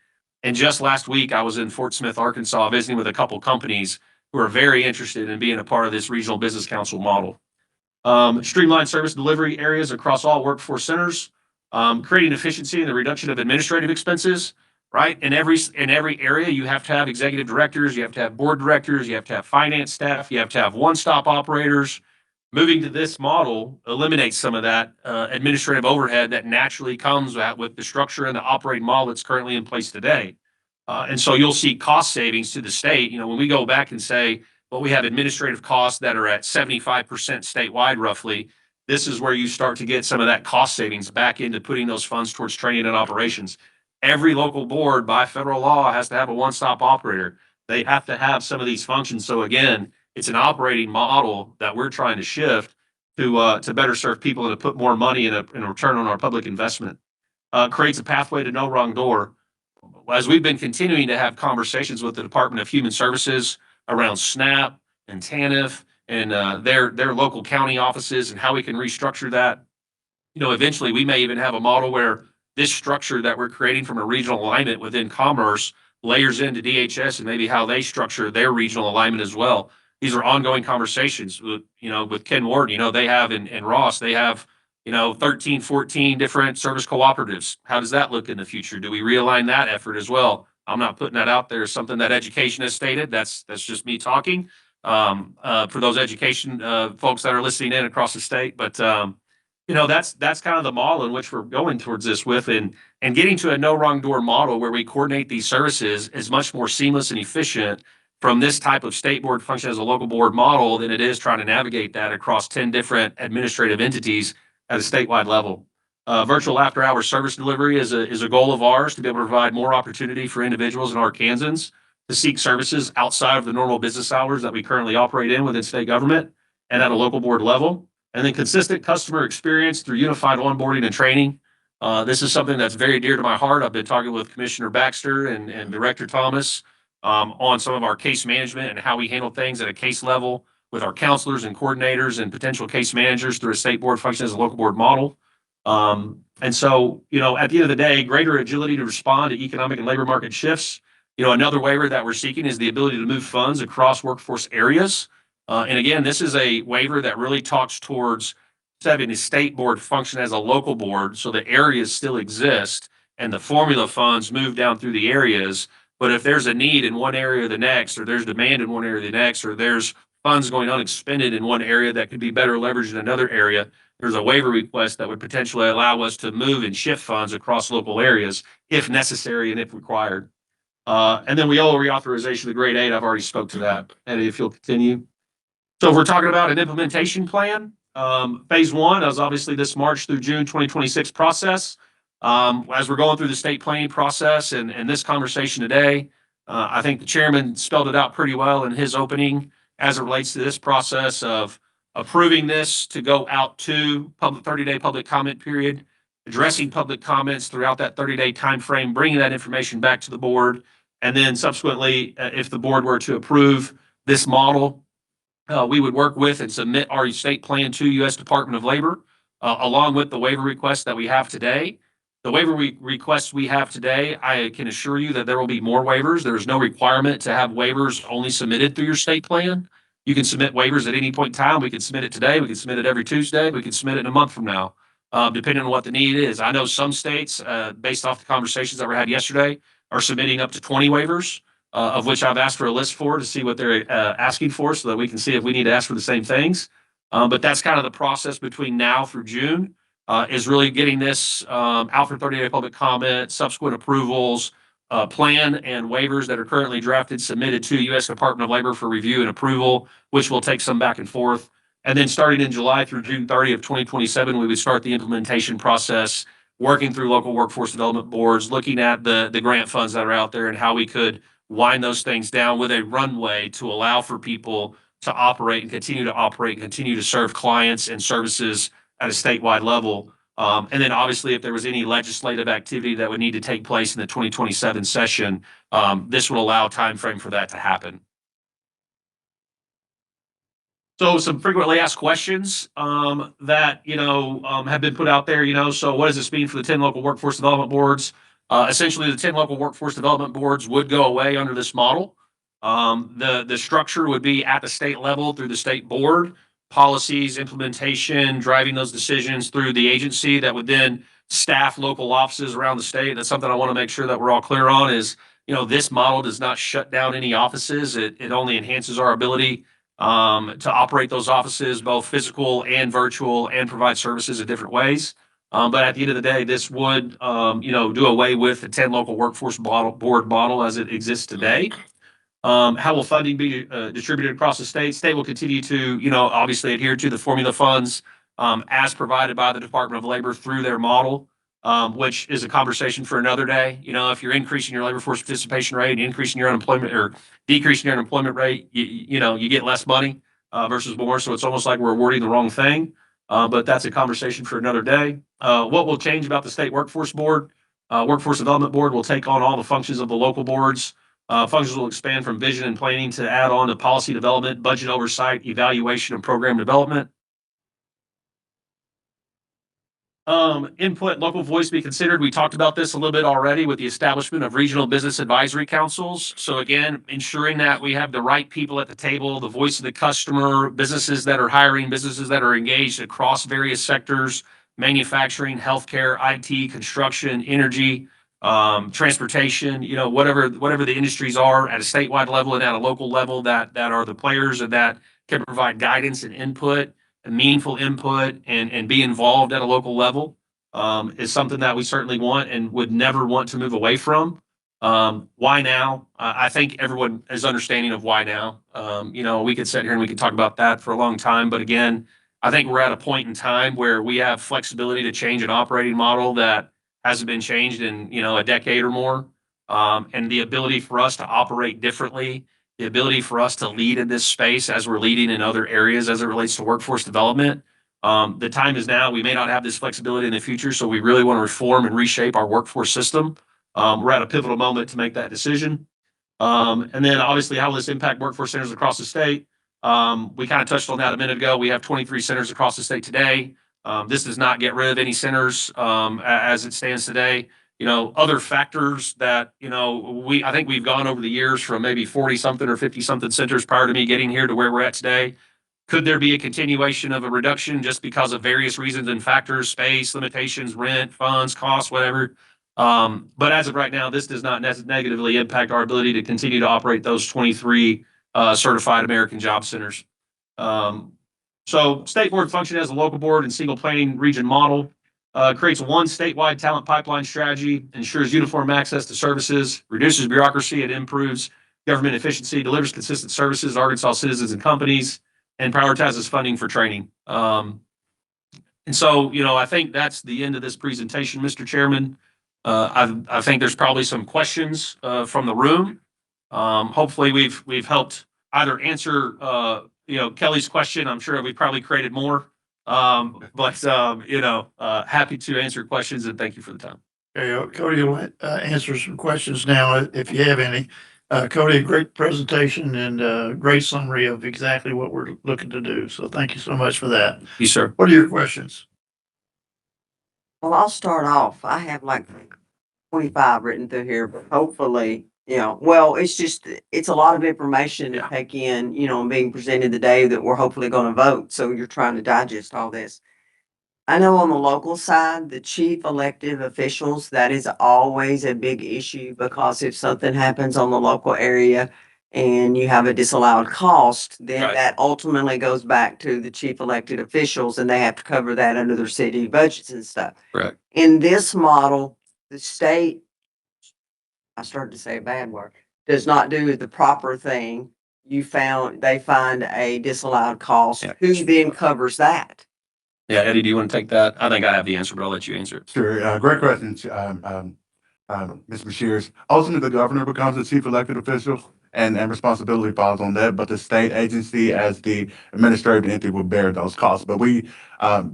And just last week, I was in Fort Smith, Arkansas, visiting with a couple companies who are very interested in being a part of this regional business council model. Streamlined service delivery areas across all workforce centers, creating efficiency and the reduction of administrative expenses, right? In every area, you have to have executive directors, you have to have board directors, you have to have finance staff, you have to have one-stop operators. Moving to this model eliminates some of that administrative overhead that naturally comes with the structure and the operating model that's currently in place today. And so you'll see cost savings to the state. When we go back and say, well, we have administrative costs that are at 75% statewide roughly, this is where you start to get some of that cost savings back into putting those funds towards training and operations. Every local board by federal law has to have a one-stop operator. They have to have some of these functions. So again, it's an operating model that we're trying to shift to better serve people and to put more money in a return on our public investment. Creates a pathway to no wrong door. As we've been continuing to have conversations with the Department of Human Services around SNAP and TANF and their local county offices and how we can restructure that, eventually we may even have a model where this structure that we're creating from a regional alignment within Commerce layers into DHS and maybe how they structure their regional alignment as well. These are ongoing conversations with Ken Ward. They have and Ross, they have 13, 14 different service cooperatives. How does that look in the future? Do we realign that effort as well? I'm not putting that out there as something that education has stated. That's just me talking for those education folks that are listening in across the state. But that's kind of the model in which we're going towards this with, and getting to a no wrong door model where we coordinate these services is much more seamless and efficient from this type of state board function as a local board model than it is trying to navigate that across 10 different administrative entities at a statewide level. Virtual after-hours service delivery is a goal of ours to be able to provide more opportunity for individuals and Arkansans to seek services outside of the normal business hours that we currently operate in within state government and at a local board level. And then consistent customer experience through unified onboarding and training. This is something that's very dear to my heart. I've been talking with Commissioner Baxter and Director Thomas on some of our case management and how we handle things at a case level with our counselors and coordinators and potential case managers through a state board function as a local board model. And so, at the end of the day, greater agility to respond to economic and labor market shifts. Another waiver that we're seeking is the ability to move funds across workforce areas. And again, this is a waiver that really talks towards having the state board function as a local board, so the areas still exist and the formula funds move down through the areas. But if there's a need in one area or the next, or there's demand in one area or the next, or there's funds going unexpended in one area that could be better leveraged in another area, there's a waiver request that would potentially allow us to move and shift funds across local areas if necessary and if required. And then WIOLA reauthorization of grade 8, I've already spoke to that. Eddie, if you'll continue. So if we're talking about an implementation plan, phase 1 is obviously this March through June 2026 process. As we're going through the state planning process and this conversation today, I think the chairman spelled it out pretty well in his opening as it relates to this process of approving this to go out to 30-day public comment period, addressing public comments throughout that 30-day time frame, bringing that information back to the board, and then subsequently, if the board were to approve this model, we would work with and submit our state plan to U.S. Department of Labor, along with the waiver request that we have today. The waiver requests we have today, I can assure you that there will be more waivers. There is no requirement to have waivers only submitted through your state plan. You can submit waivers at any point in time. We can submit it today. We can submit it every Tuesday. We can submit it in a month from now, depending on what the need is. I know some states, based off the conversations that were had yesterday, are submitting up to 20 waivers, of which I've asked for a list for to see what they're asking for so that we can see if we need to ask for the same things. But that's kind of the process between now through June, is really getting this out for 30-day public comment, subsequent approvals, plan and waivers that are currently drafted, submitted to U.S. Department of Labor for review and approval, which will take some back and forth. And then starting in July through June 30 of 2027, we would start the implementation process, working through local workforce development boards, looking at the grant funds that are out there and how we could wind those things down with a runway to allow for people to operate and continue to serve clients and services at a statewide level. And then obviously, if there was any legislative activity that would need to take place in the 2027 session, this would allow time frame for that to happen. So some frequently asked questions that have been put out there. So what does this mean for the 10 local workforce development boards? Essentially, the 10 local workforce development boards would go away under this model. The structure would be at the state level through the state board, policies, implementation, driving those decisions through the agency that would then staff local offices around the state. That's something I want to make sure that we're all clear on is, this model does not shut down any offices. It only enhances our ability to operate those offices, both physical and virtual, and provide services in different ways. But at the end of the day, this would, do away with the 10 local workforce board model as it exists today. How will funding be distributed across the state? State will continue to, obviously adhere to the formula funds as provided by the Department of Labor through their model, which is a conversation for another day. If you're increasing your labor force participation rate, increasing your unemployment or decreasing your unemployment rate, you get less money versus more. So it's almost like we're awarding the wrong thing. But that's a conversation for another day. What will change about the state workforce board? Workforce development board will take on all the functions of the local boards. Functions will expand from vision and planning to add on to policy development, budget oversight, evaluation, and program development. Input, local voice be considered. We talked about this a little bit already with the establishment of regional business advisory councils. So again, ensuring that we have the right people at the table, the voice of the customer, businesses that are hiring, businesses that are engaged across various sectors, manufacturing, healthcare, IT, construction, energy, transportation, whatever the industries are at a statewide level and at a local level that are the players and that can provide guidance and input and meaningful input and be involved at a local level is something that we certainly want and would never want to move away from. Why now? I think everyone is understanding of why now. We could sit here and we could talk about that for a long time, but again, I think we're at a point in time where we have flexibility to change an operating model that hasn't been changed in, a decade or more. And the ability for us to operate differently, the ability for us to lead in this space as we're leading in other areas as it relates to workforce development. The time is now. We may not have this flexibility in the future, so we really want to reform and reshape our workforce system. We're at a pivotal moment to make that decision. And then obviously, how will this impact workforce centers across the state? We kind of touched on that a minute ago. We have 23 centers across the state today. This does not get rid of any centers, as it stands today. You know, other factors that, you know, I think we've gone over the years from maybe 40 something or 50 something centers prior to me getting here to where we're at today. Could there be a continuation of a reduction just because of various reasons and factors, space, limitations, rent, funds, costs, whatever? But as of right now, this does not negatively impact our ability to continue to operate those 23 certified American Job Centers. So state board function as a local board and single planning region model, creates one statewide talent pipeline strategy, ensures uniform access to services, reduces bureaucracy, and improves government efficiency, delivers consistent services to Arkansas citizens and companies, and prioritizes funding for training. And so, you know, I think that's the end of this presentation, Mr. Chairman. I think there's probably some questions from the room. Hopefully we've helped either answer you know, Kelly's question. I'm sure we probably created more. But you know, happy to answer questions and thank you for the time. Okay, Cody will answer some questions now if you have any. Cody, great presentation and great summary of exactly what we're looking to do. So thank you so much for that. Yes, sir. What are your questions? Well, I'll start off. I have like 25 written through here, but hopefully, you know, well, it's a lot of information to Yeah. take in, you know, and being presented the day that we're hopefully going to vote. So you're trying to digest all this. I know on the local side, the chief elected officials, that is always a big issue because if something happens on the local area and you have a disallowed cost, then Right. that ultimately goes back to the chief elected officials and they have to cover that under their city budgets and stuff. Correct. In this model, the state, I started to say a bad word, does not do the proper thing. They find a disallowed cost. Yeah. Who then covers that? Yeah, Eddie, do you want to take that? I think I have the answer, but I'll let you answer it. Sure, great question, Ms. Bashirs. Ultimately, the governor becomes the chief elected official and responsibility falls on that, but the state agency as the administrative entity will bear those costs. But we,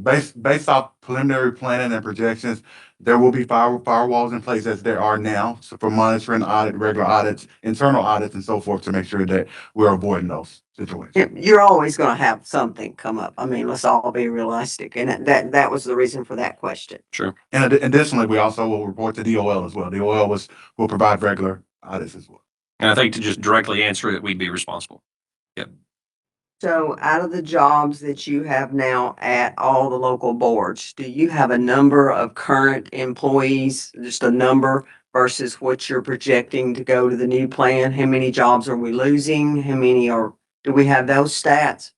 based off preliminary planning and projections, there will be firewalls in place as there are now. So for monitoring, regular audits, internal audits and so forth to make sure that we're avoiding those situations. You're always going to have something come up. I mean, let's all be realistic. And that was the reason for that question. And additionally, we also will report to DOL as well. DOL will provide regular audits as well. And I think to just directly answer it, we'd be responsible. So out of the jobs that you have now at all the local boards, do you have a number of current employees, just a number versus what you're projecting to go to the new plan? How many jobs are we losing? Do we have those stats?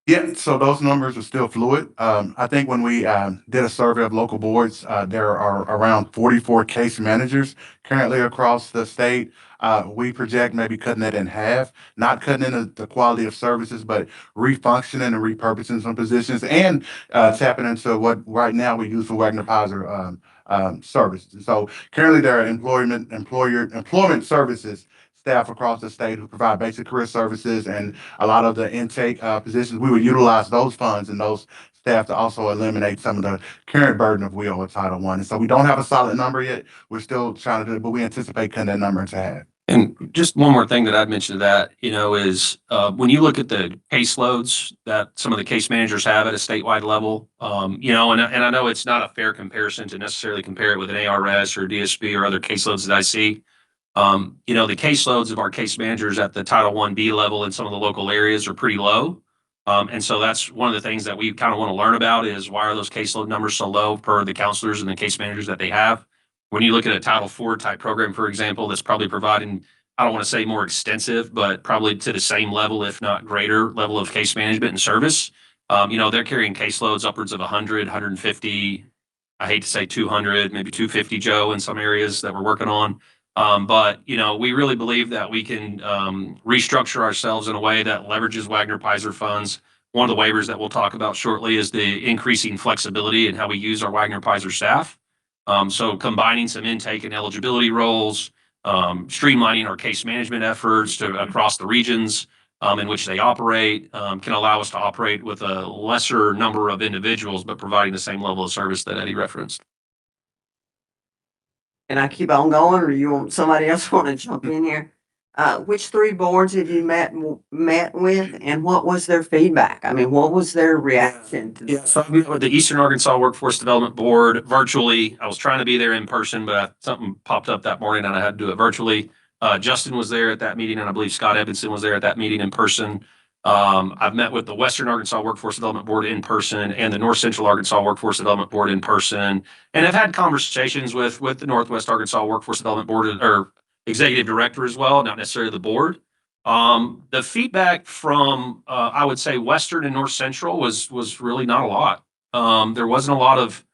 Yeah, so those numbers are still fluid. I think when we did a survey of local boards, there are around 44 case managers currently across the state. We project maybe cutting that in half, not cutting in the quality of services, but refunctioning and repurposing some positions and tapping into what right now we use for Wagner Pizer services. So currently there are employment services staff across the state who provide basic career services and a lot of the intake positions. We would utilize those funds and those staff to also eliminate some of the current burden of WIO with Title I. And so we don't have a solid number yet. We're still trying to do it, but we anticipate cutting that number into half. And just one more thing that I'd mention to that, you know, is when you look at the caseloads that some of the case managers have at a statewide level, you know, and I know it's not a fair comparison to necessarily compare it with an ARS or DSP or other caseloads that I see. You know, the caseloads of our case managers at the Title I-B level in some of the local areas are pretty low. And so that's one of the things that we kind of want to learn about is why are those caseload numbers so low per the counselors and the case managers that they have? When you look at a Title IV type program, for example, that's probably providing, I don't want to say more extensive, but probably to the same level, if not greater level of case management and service. You know, they're carrying caseloads upwards of 100, 150, I hate to say 200, maybe 250, Joe, in some areas that we're working on. But, you know, we really believe that we can restructure ourselves in a way that leverages Wagner Pizer funds. One of the waivers that we'll talk about shortly is the increasing flexibility in how we use our Wagner Pizer staff. So combining some intake and eligibility roles, streamlining our case management efforts across the regions in which they operate can allow us to operate with a lesser number of individuals, but providing the same level of service that Eddie referenced. And I keep on going, or somebody else want to jump in here? Which three boards have you met with, and what was their feedback? I mean, what was their reaction to Yeah, so I met with the Eastern Arkansas Workforce Development Board virtually. I was trying to be there in person, but something popped up that morning and I had to do it virtually. Justin was there at that meeting, and I believe Scott Evanson was there at that meeting in person. I've met with the Western Arkansas Workforce Development Board in person and the North Central Arkansas Workforce Development Board in person. And I've had conversations with the Northwest Arkansas Workforce Development Board or executive director as well, not necessarily the board. The feedback from, I would say Western and North Central was really not a lot. There wasn't a lot of,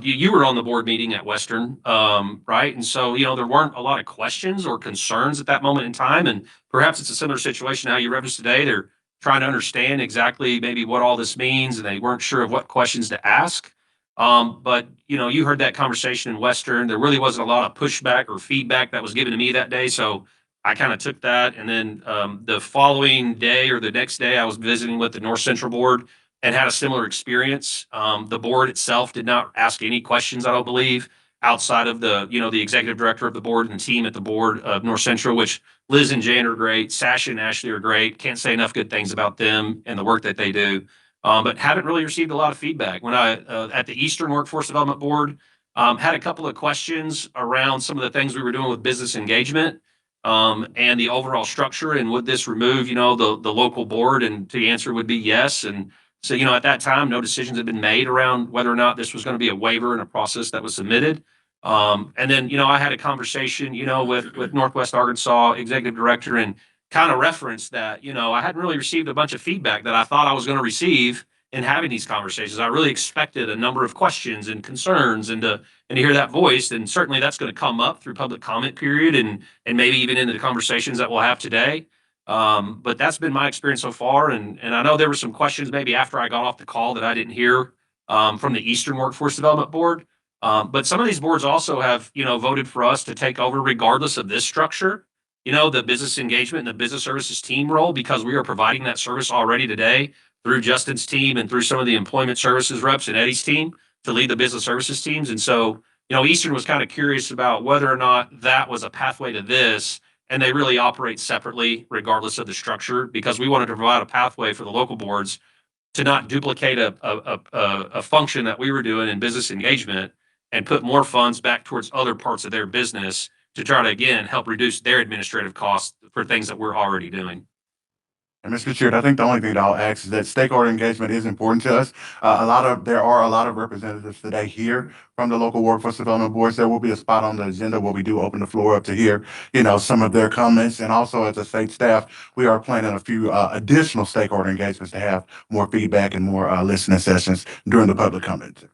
you were on the board meeting at Western, right? And so, there weren't a lot of questions or concerns at that moment in time. And perhaps it's a similar situation to how you referenced today. They're trying to understand exactly maybe what all this means, and they weren't sure of what questions to ask. But you heard that conversation in Western. There really wasn't a lot of pushback or feedback that was given to me that day. So I kind of took that, and then the following day or the next day, I was visiting with the North Central Board and had a similar experience. The board itself did not ask any questions, I don't believe, outside of the executive director of the board and the team at the board of North Central, which Liz and Jan are great. Sasha and Ashley are great. Can't say enough good things about them and the work that they do. But haven't really received a lot of feedback. When I at the Eastern Workforce Development Board, had a couple of questions around some of the things we were doing with business engagement. And the overall structure, and would this remove, the local board? And the answer would be yes. And so, at that time, no decisions had been made around whether or not this was going to be a waiver and a process that was submitted. And then, I had a conversation, with Northwest Arkansas executive director and kind of referenced that, I hadn't really received a bunch of feedback that I thought I was going to receive in having these conversations. I really expected a number of questions and concerns and to hear that voice. And certainly that's going to come up through public comment period and maybe even into the conversations that we'll have today. But that's been my experience so far. And I know there were some questions maybe after I got off the call that I didn't hear from the Eastern Workforce Development Board. But some of these boards also have, voted for us to take over regardless of this structure, the business engagement and the business services team role, because we are providing that service already today through Justin's team and through some of the employment services reps and Eddie's team to lead the business services teams. And so, Eastern was kind of curious about whether or not that was a pathway to this, and they really operate separately regardless of the structure, because we wanted to provide a pathway for the local boards to not duplicate a function that we were doing in business engagement and put more funds back towards other parts of their business to try to, again, help reduce their administrative costs for things that we're already doing. And Mr. Chair, I think the only thing that I'll add is that stakeholder engagement is important to us. There are a lot of representatives today here from the local workforce development boards. There will be a spot on the agenda where we do open the floor up to hear, some of their comments. And also as a state staff, we are planning a few additional stakeholder engagements to have more feedback and more listening sessions during the public comment.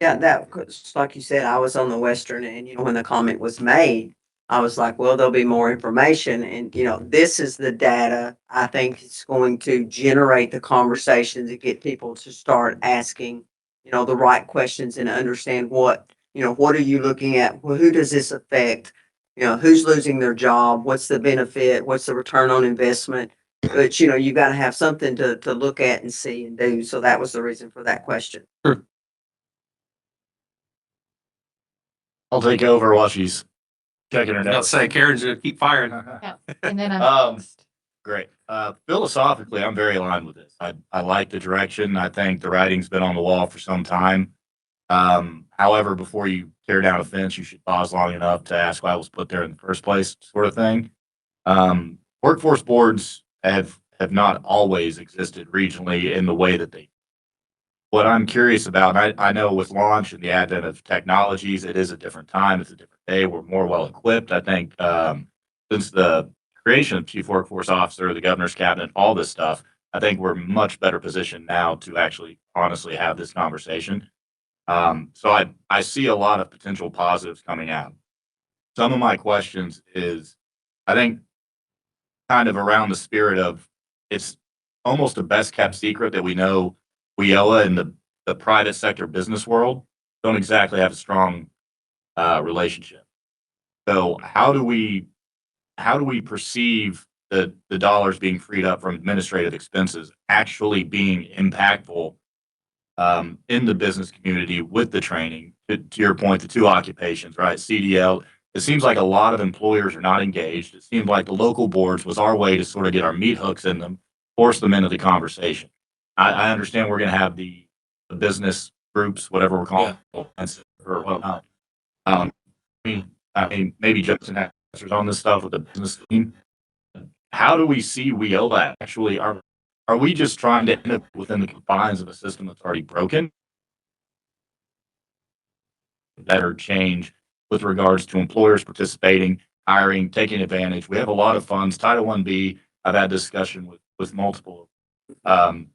Yeah, that, 'cause like you said, I was on the Western, and when the comment was made, I was like, well, there'll be more information. And, this is the data I think it's going to generate the conversation to get people to start asking, the right questions and understand what are you looking at? Well, who does this affect? Who's losing their job? What's the benefit? What's the return on investment? But, you got to have something to look at and see and do. So that was the reason for that question. I'll take over while she's checking her I'll notes. say Karen's gonna keep firing. And then Great. Philosophically, I'm very aligned with this. I like the direction. I think the writing's been on the wall for some time. However, before you tear down a fence, you should pause long enough to ask why it was put there in the first place, sort of thing. Workforce boards have not always existed regionally in the way that they. What I'm curious about, I know with launch and the advent of technologies, it is a different time. It's a different day. We're more well equipped. I think since the creation of Chief Workforce Officer, the governor's cabinet, all this stuff, I think we're much better positioned now to actually honestly have this conversation. So I see a lot of potential positives coming out. Some of my questions is, I think, kind of around the spirit of it's almost a best kept secret that we know WIOA and the private sector business world don't exactly have a strong relationship. So how do we perceive the dollars being freed up from administrative expenses actually being impactful in the business community with the training? To your point, the two occupations, right? CDL, it seems like a lot of employers are not engaged. It seemed like the local boards was our way to sort of get our meat hooks in them, force them into the conversation. I understand we're going to have the business groups, whatever we're calling them, or whatnot. I mean, maybe Justin has answers on this stuff with the business team. How do we see WIOA actually? Are we just trying to end up within the confines of a system that's already broken? Better change with regards to employers participating, hiring, taking advantage. We have a lot of funds. Title 1B, I've had discussion with multiple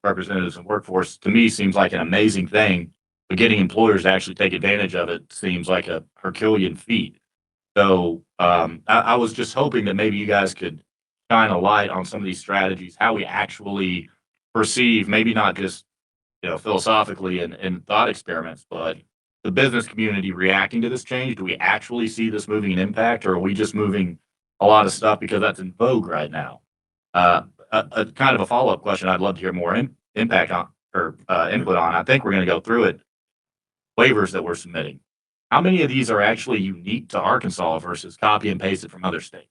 representatives in workforce. To me, seems like an amazing thing, but getting employers to actually take advantage of it seems like a Herculean feat. So I was just hoping that maybe you guys could shine a light on some of these strategies, how we actually perceive, maybe not just philosophically and thought experiments, but the business community reacting to this change. Do we actually see this moving an impact, or are we just moving a lot of stuff because that's in vogue right now? A kind of a follow-up question I'd love to hear more impact on or input on. I think we're going to go through it. Waivers that we're submitting. How many of these are actually unique to Arkansas versus copy and paste it from other states?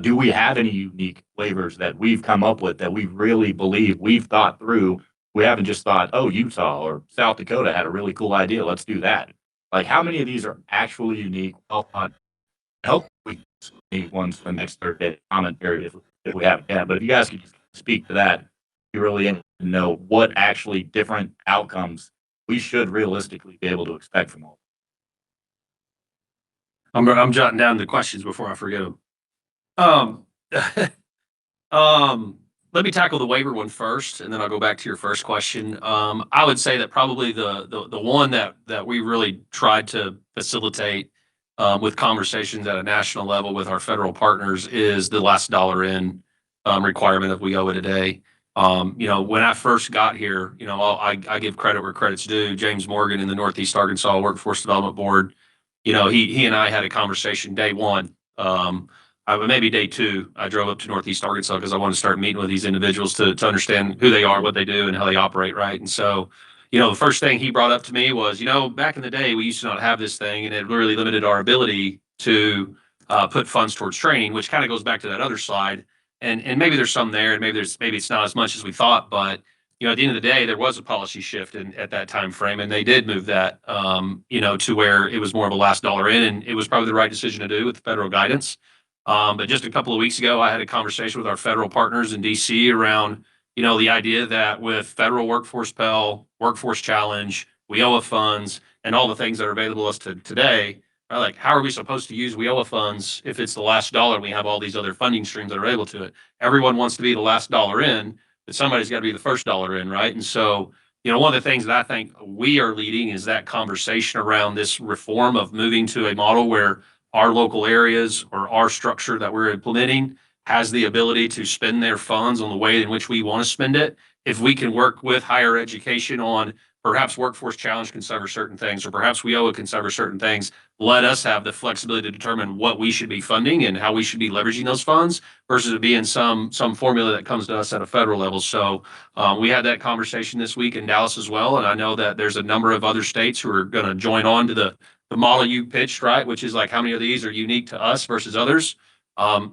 Do we have any unique waivers that we've come up with that we really believe we've thought through? We haven't just thought, oh, Utah or South Dakota had a really cool idea. Let's do that. Like, how many of these are actually unique? Well thought. I hope we need ones for the next 30-day comment period if we haven't yet. But if you guys could just speak to that, you really need to know what actually different outcomes we should realistically be able to expect from all. I'm jotting down the questions before I forget them. Let me tackle the waiver one first, and then I'll go back to your first question. I would say that probably the one that we really tried to facilitate with conversations at a national level with our federal partners is the last dollar in requirement of WIOA today. When I first got here, I give credit where credit's due. James Morgan in the Northeast Arkansas Workforce Development Board, he and I had a conversation day one. Maybe day two, I drove up to Northeast Arkansas because I wanted to start meeting with these individuals to understand who they are, what they do, and how they operate, right? And so, the first thing he brought up to me was, back in the day, we used to not have this thing, and it really limited our ability to put funds towards training, which kind of goes back to that other slide. And maybe there's some there, and maybe it's not as much as we thought, but at the end of the day, there was a policy shift at that time frame, and they did move that, to where it was more of a last dollar in, and it was probably the right decision to do with the federal guidance. But just a couple of weeks ago, I had a conversation with our federal partners in DC around, the idea that with federal Workforce Pell, Workforce Challenge, WIOA funds, and all the things that are available to us today, like, how are we supposed to use WIOA funds if it's the last dollar and we have all these other funding streams that are able to it? Everyone wants to be the last dollar in, but somebody's got to be the first dollar in, right? And so, one of the things that I think we are leading is that conversation around this reform of moving to a model where our local areas or our structure that we're implementing has the ability to spend their funds on the way in which we want to spend it. If we can work with higher education on perhaps Workforce Challenge can cover certain things, or perhaps WIOA can cover certain things, let us have the flexibility to determine what we should be funding and how we should be leveraging those funds versus it being some formula that comes to us at a federal level. So we had that conversation this week in Dallas as well. And I know that there's a number of other states who are going to join on to the model you pitched, right? Which is like, how many of these are unique to us versus others?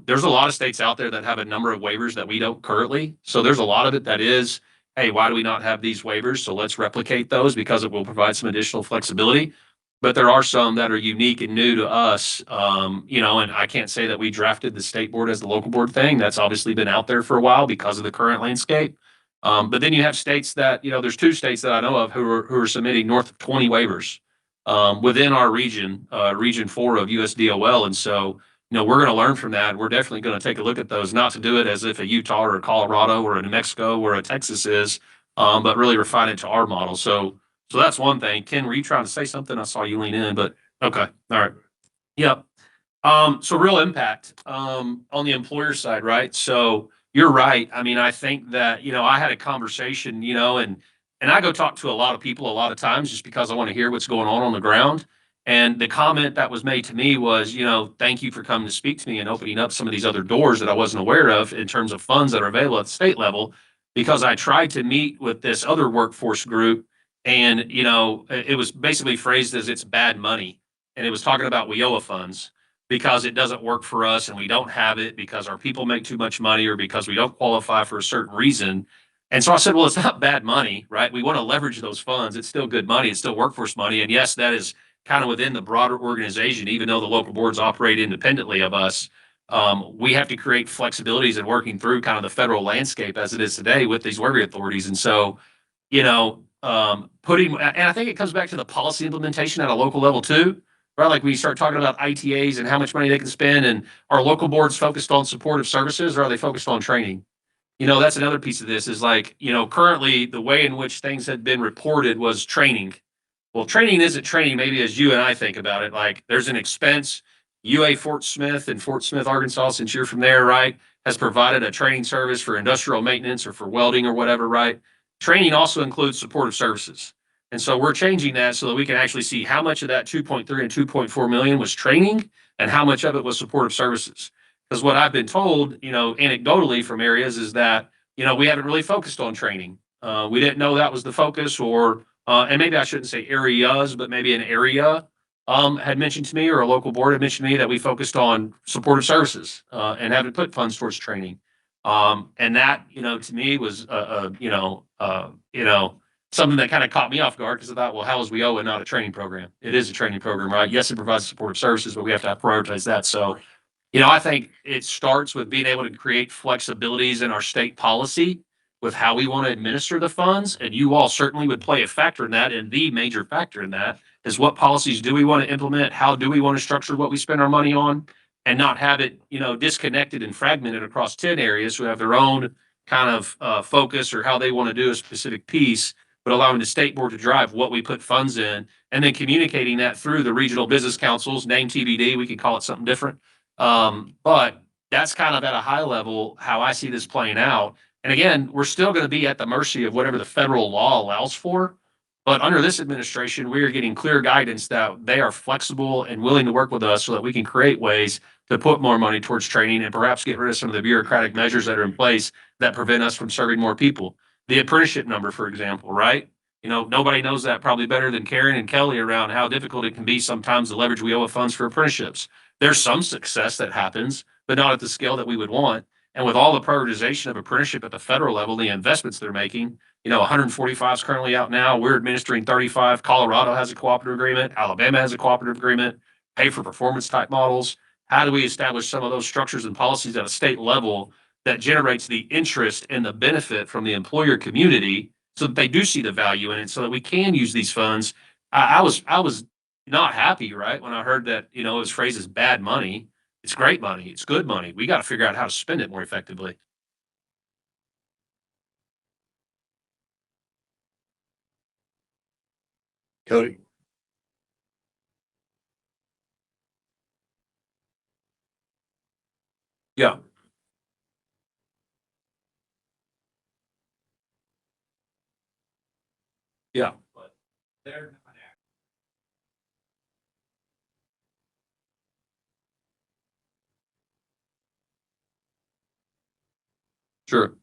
There's a lot of states out there that have a number of waivers that we don't currently. So there's a lot of it that is, hey, why do we not have these waivers? So let's replicate those because it will provide some additional flexibility. But there are some that are unique and new to us, and I can't say that we drafted the state board as the local board thing. That's obviously been out there for a while because of the current landscape. But then you have states that, there's 2 states that I know of who are submitting north of 20 waivers within our region, Region 4 of USDOL. And so, we're going to learn from that. We're definitely going to take a look at those, not to do it as if a Utah or a Colorado or a New Mexico or a Texas is, but really refine it to our model. So that's one thing. Ken, were you trying to say something? I saw you lean in, but okay. All right. Yep. So real impact on the employer side, right? So you're right. I mean, I think that, I had a conversation, and I go talk to a lot of people a lot of times just because I want to hear what's going on the ground. And the comment that was made to me was, thank you for coming to speak to me and opening up some of these other doors that I wasn't aware of in terms of funds that are available at the state level, because I tried to meet with this other workforce group and, it was basically phrased as it's bad money. And it was talking about WIOA funds. because it doesn't work for us and we don't have it because our people make too much money or because we don't qualify for a certain reason. And so I said, well, it's not bad money, right? We want to leverage those funds. It's still good money. It's still workforce money. And yes, that is kind of within the broader organization, even though the local boards operate independently of us. We have to create flexibilities in working through kind of the federal landscape as it is today with these water authorities. And so, and I think it comes back to the policy implementation at a local level too, right? Like we start talking about ITAs and how much money they can spend, and are local boards focused on supportive services or are they focused on training? That's another piece of this is like, currently the way in which things had been reported was training. Well, training isn't training, maybe as you and I think about it. Like there's an expense. UA Fort Smith in Fort Smith, Arkansas, since you're from there, right, has provided a training service for industrial maintenance or for welding or whatever, right? Training also includes supportive services. And so we're changing that so that we can actually see how much of that 2.3 and 2.4 million was training and how much of it was supportive services. Because what I've been told, anecdotally from areas is that, we haven't really focused on training. We didn't know that was the focus and maybe I shouldn't say areas, but maybe an area had mentioned to me or a local board had mentioned to me that we focused on supportive services and haven't put funds towards training. And that, to me was, something that kind of caught me off guard because I thought, well, how is WIOA not a training program? It is a training program, right? Yes, it provides supportive services, but we have to prioritize that. So, I think it starts with being able to create flexibilities in our state policy with how we want to administer the funds. And you all certainly would play a factor in that. And the major factor in that is what policies do we want to implement? How do we want to structure what we spend our money on? And not have it, disconnected and fragmented across 10 areas who have their own kind of focus or how they want to do a specific piece, but allowing the state board to drive what we put funds in and then communicating that through the regional business councils, name TBD, we can call it something different. But that's kind of at a high level how I see this playing out. And again, we're still going to be at the mercy of whatever the federal law allows for. But under this administration, we are getting clear guidance that they are flexible and willing to work with us so that we can create ways to put more money towards training and perhaps get rid of some of the bureaucratic measures that are in place that prevent us from serving more people. The apprenticeship number, for example, right? Nobody knows that probably better than Karen and Kelly around how difficult it can be sometimes to leverage WIOA funds for apprenticeships. There's some success that happens, but not at the scale that we would want. And with all the prioritization of apprenticeship at the federal level, the investments they're making, 145 is currently out now. We're administering 35. Colorado has a cooperative agreement. Alabama has a cooperative agreement. Pay for performance type models. How do we establish some of those structures and policies at a state level that generates the interest and the benefit from the employer community so that they do see the value in it so that we can use these funds? I was not happy, right, when I heard that, it was phrased as bad money. It's great money. It's good money. We got to figure out how to spend it more effectively. Cody. Yeah. Yeah. Sure.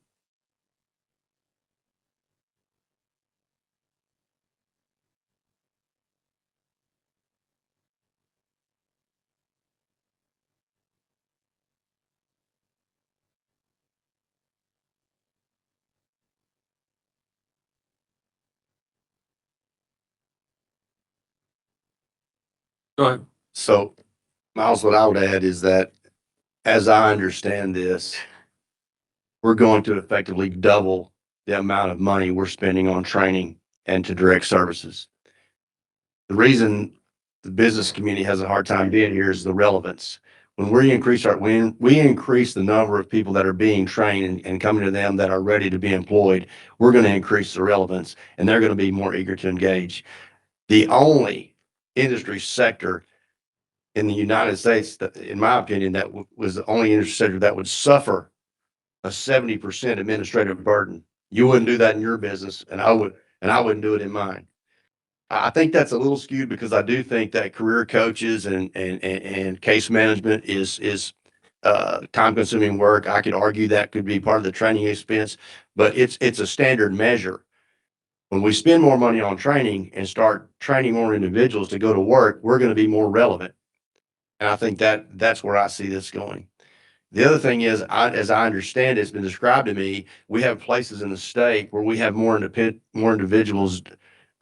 Go ahead. So, Miles, what I would add is that as I understand this, we're going to effectively double the amount of money we're spending on training and to direct services. The reason the business community has a hard time being here is the relevance. When we increase the number of people that are being trained and coming to them that are ready to be employed, we're going to increase the relevance and they're going to be more eager to engage. The only industry sector in the United States that, in my opinion, that was the only industry sector that would suffer a 70% administrative burden. You wouldn't do that in your business, and I wouldn't do it in mine. I think that's a little skewed because I do think that career coaches and case management is time consuming work. I could argue that could be part of the training expense, but it's a standard measure. When we spend more money on training and start training more individuals to go to work, we're going to be more relevant. And I think that's where I see this going. The other thing is, as I understand it, it's been described to me, we have places in the state where we have more individuals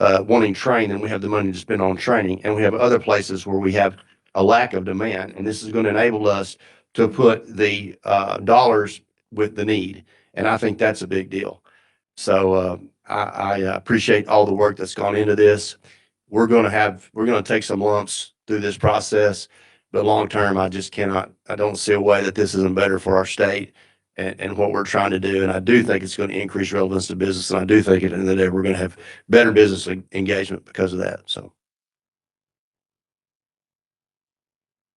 wanting trained than we have the money to spend on training. And we have other places where we have a lack of demand. And this is going to enable us to put the dollars with the need. And I think that's a big deal. So I appreciate all the work that's gone into this. We're going to take some lumps through this process, but long term, I don't see a way that this isn't better for our state and what we're trying to do. And I do think it's going to increase relevance to business. And I do think at the end of the day, we're going to have better business engagement because of that. So.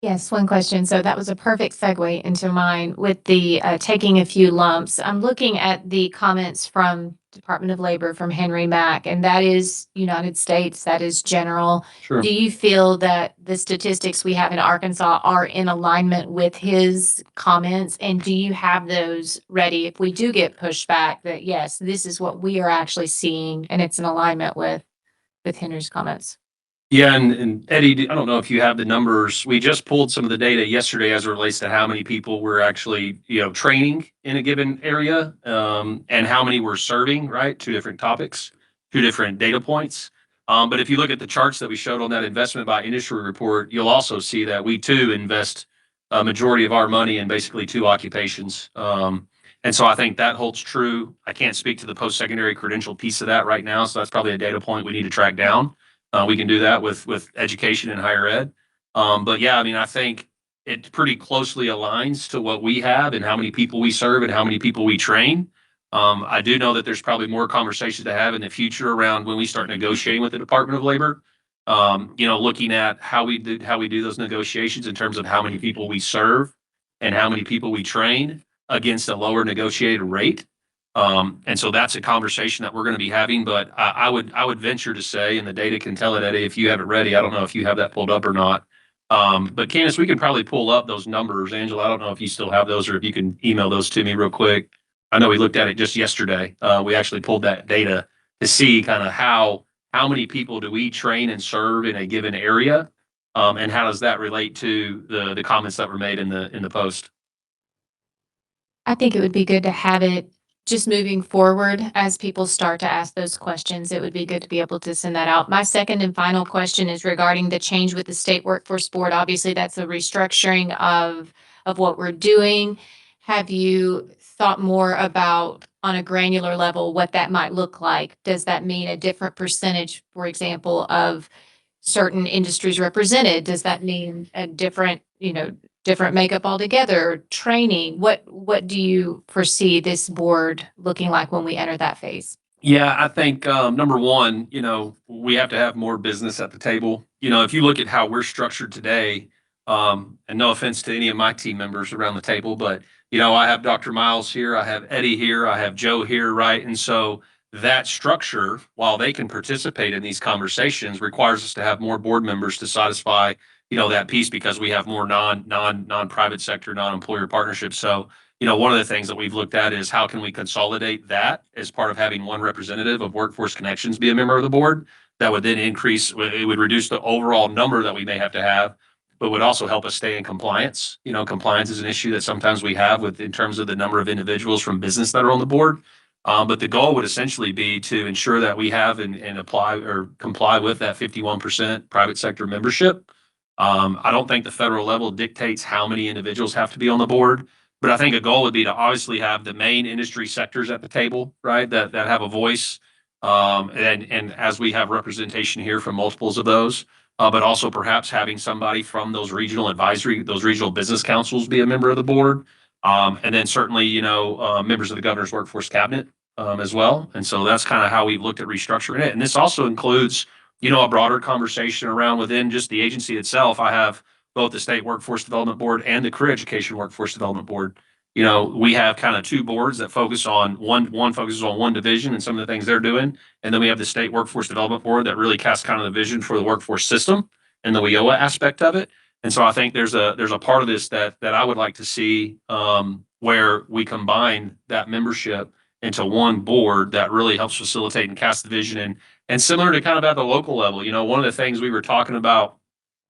Yes, one question. So that was a perfect segue into mine with the taking a few lumps. I'm looking at the comments from Department of Labor from Henry Mack, and that is United States, that is general. Sure. Do you feel that the statistics we have in Arkansas are in alignment with his comments? And do you have those ready if we do get pushback that, yes, this is what we are actually seeing and it's in alignment with Henry's comments? Yeah, and Eddie, I don't know if you have the numbers. We just pulled some of the data yesterday as it relates to how many people were actually, training in a given area, and how many were serving, right? Two different topics, two different data points. But if you look at the charts that we showed on that investment by industry report, you'll also see that we too invest a majority of our money in basically two occupations. And so I think that holds true. I can't speak to the post-secondary credential piece of that right now, so that's probably a data point we need to track down. We can do that with education and higher ed. But yeah, I mean, I think it pretty closely aligns to what we have and how many people we serve and how many people we train. I do know that there's probably more conversations to have in the future around when we start negotiating with the Department of Labor. Looking at how we do those negotiations in terms of how many people we serve and how many people we train against a lower negotiated rate. And so that's a conversation that we're going to be having, but I would venture to say, and the data can tell it, Eddie, if you have it ready. I don't know if you have that pulled up or not. But Candace, we can probably pull up those numbers. Angela, I don't know if you still have those or if you can email those to me real quick. I know we looked at it just yesterday. We actually pulled that data to see kind of how many people do we train and serve in a given area, and how does that relate to the comments that were made in the post. I think it would be good to have it just moving forward as people start to ask those questions. It would be good to be able to send that out. My second and final question is regarding the change with the State Workforce Board. Obviously, that's a restructuring of what we're doing. Have you thought more about, on a granular level, what that might look like? Does that mean a different percentage, for example, of certain industries represented? Does that mean a different makeup altogether, training? What do you foresee this board looking like when we enter that phase? Yeah, I think number one, we have to have more business at the table. If you look at how we're structured today, and no offense to any of my team members around the table, but I have Dr. Miles here, I have Eddie here, I have Joe here, right? And so that structure, while they can participate in these conversations, requires us to have more board members to satisfy that piece, because we have more non-private sector, non-employer partnerships. So, one of the things that we've looked at is how can we consolidate that as part of having one representative of Workforce Connections be a member of the board. That would then it would reduce the overall number that we may have to have, but would also help us stay in compliance. Compliance is an issue that sometimes we have in terms of the number of individuals from business that are on the board. But the goal would essentially be to ensure that we have and apply or comply with that 51% private sector membership. I don't think the federal level dictates how many individuals have to be on the board, but I think a goal would be to obviously have the main industry sectors at the table, right? That have a voice. And as we have representation here from multiples of those, but also perhaps having somebody from those regional business councils be a member of the board. And then certainly, members of the governor's workforce cabinet, as well. And so that's kind of how we've looked at restructuring it. And this also includes a broader conversation around within just the agency itself. I have both the State Workforce Development Board and the Career Education Workforce Development Board. We have kind of two boards that focus on one focuses on one division and some of the things they're doing. And then we have the State Workforce Development Board that really casts kind of the vision for the workforce system and the WIOA aspect of it. And so I think there's a part of this that I would like to see, where we combine that membership into one board that really helps facilitate and cast the vision. And similar to kind of at the local level, one of the things we were talking about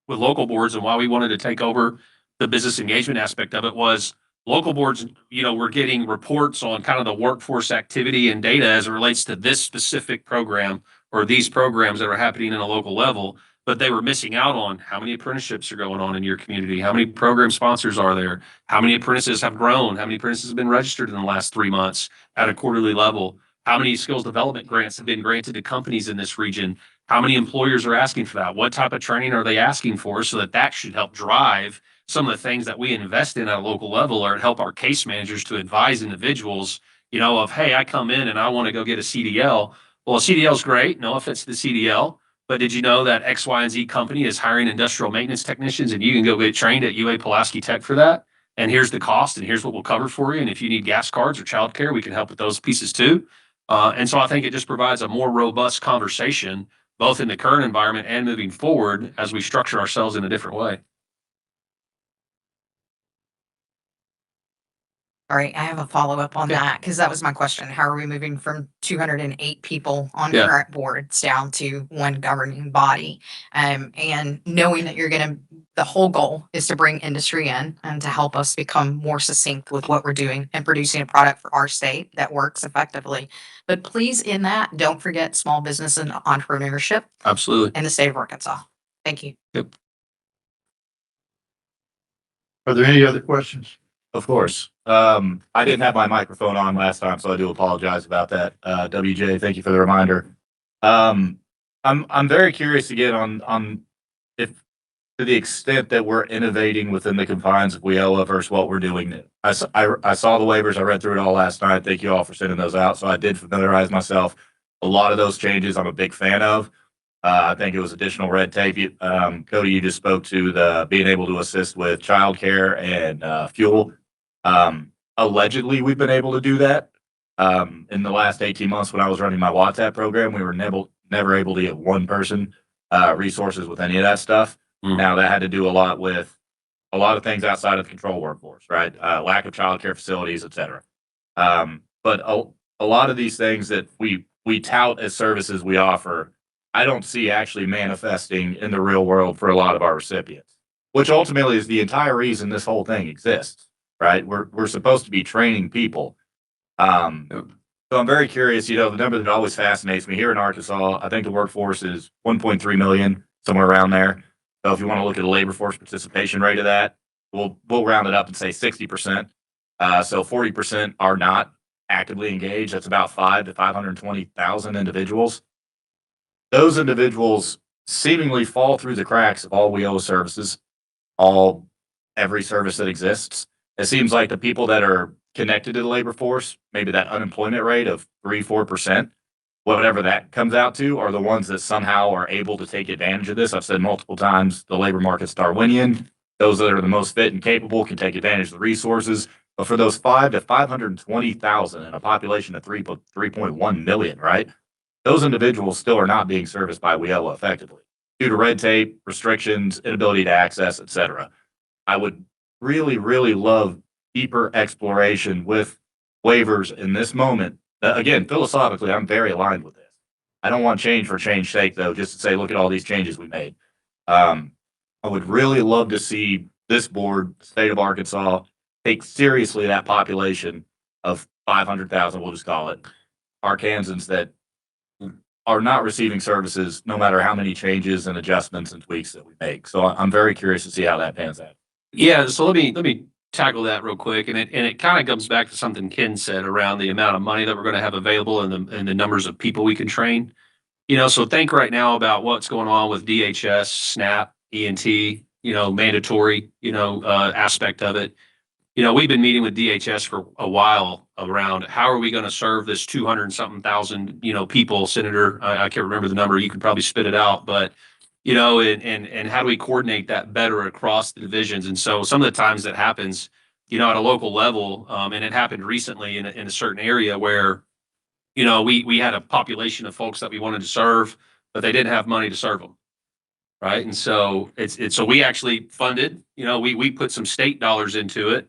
with local boards and why we wanted to take over the business engagement aspect of it was local boards, were getting reports on kind of the workforce activity and data as it relates to this specific program or these programs that are happening in a local level, but they were missing out on how many apprenticeships are going on in your community, how many program sponsors are there, how many apprentices have grown, how many apprentices have been registered in the last 3 months at a quarterly level, how many skills development grants have been granted to companies in this region, how many employers are asking for that, what type of training are they asking for, so that should help drive some of the things that we invest in at a local level, or help our case managers to advise individuals, of, hey, I come in and I want to go get a CDL. Well, a CDL is great. No offense to the CDL, but did you know that X, Y, and Z company is hiring industrial maintenance technicians and you can go get trained at UA Pulaski Tech for that? And here's the cost and here's what we'll cover for you. And if you need gas cards or childcare, we can help with those pieces too. And so I think it just provides a more robust conversation, both in the current environment and moving forward as we structure ourselves in a different way. All right, I have a follow-up on Okay. that because that was my question. How are we moving from 208 people on Yeah. current boards down to one governing body? And knowing that the whole goal is to bring industry in and to help us become more succinct with what we're doing and producing a product for our state that works effectively. But please, in that, don't forget small business and entrepreneurship Absolutely. in the state of Arkansas. Thank you. Are there any other questions? Of course. I didn't have my microphone on last time, so I do apologize about that. WJ, thank you for the reminder. I'm very curious again on if to the extent that we're innovating within the confines of WIOA versus what we're doing new. I saw the waivers. I read through it all last night. Thank you all for sending those out. So I did familiarize myself. A lot of those changes I'm a big fan of. I think it was additional red tape. Cody, you just spoke to the being able to assist with childcare and fuel. Allegedly, we've been able to do that. In the last 18 months when I was running my WhatsApp program, we were never able to get one person resources with any of that stuff. Now that had to do a lot with a lot of things outside of the control workforce, right? Lack of childcare facilities, et cetera. But a lot of these things that we tout as services we offer, I don't see actually manifesting in the real world for a lot of our recipients, which ultimately is the entire reason this whole thing exists, right? We're supposed to be training people. So I'm very curious, the number that always fascinates me here in Arkansas, I think the workforce is 1.3 million, somewhere around there. So if you want to look at a labor force participation rate of that, we'll round it up and say 60%. So 40% are not actively engaged. That's about 5 to 520,000 individuals. Those individuals seemingly fall through the cracks of all WIOA services, every service that exists. It seems like the people that are connected to the labor force, maybe that unemployment rate of 3-4%, whatever that comes out to, are the ones that somehow are able to take advantage of this. I've said multiple times, the labor market's Darwinian. Those that are the most fit and capable can take advantage of the resources. But for those 5 to 520,000 in a population of 3.1 million, right? Those individuals still are not being serviced by WIOA effectively due to red tape, restrictions, inability to access, et cetera. I would really, really love deeper exploration with waivers in this moment. Again, philosophically, I'm very aligned with this. I don't want change for change's sake, though, just to say, look at all these changes we made. I would really love to see this board, the state of Arkansas, take seriously that population of 500,000, we'll just call it, Arkansans that are not receiving services, no matter how many changes and adjustments and tweaks that we make. So I'm very curious to see how that pans out. Yeah, so let me tackle that real quick, and it kind of comes back to something Ken said around the amount of money that we're going to have available and the numbers of people we can train. So think right now about what's going on with DHS, SNAP, ENT, mandatory, aspect of it. We've been meeting with DHS for a while around how are we going to serve this 200 and something thousand, people, Senator, I can't remember the number, you could probably spit it out, but and how do we coordinate that better across the divisions? And so some of the times that happens, at a local level, and it happened recently in a certain area where, we had a population of folks that we wanted to serve, but they didn't have money to serve them. Right. And so so we actually funded, we put some state dollars into it,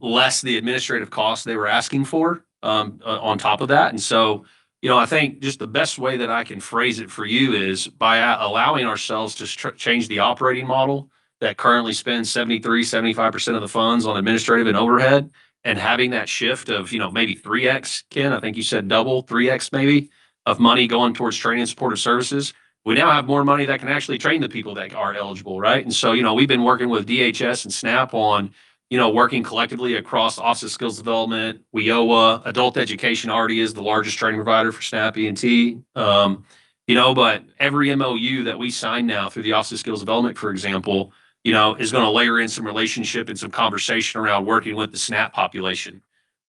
less the administrative costs they were asking for, on top of that. And so, I think just the best way that I can phrase it for you is by allowing ourselves to change the operating model that currently spends 75% of the funds on administrative and overhead, and having that shift of, maybe 3x, Ken, I think you said double, 3x maybe, of money going towards training and supportive services. We now have more money that can actually train the people that are eligible, right? And so, we've been working with DHS and SNAP on, working collectively across Office of Skills Development, WIOA. Adult Education already is the largest training provider for SNAP E&T. But every MOU that we sign now through the Office of Skills Development, for example, is going to layer in some relationship and some conversation around working with the SNAP population.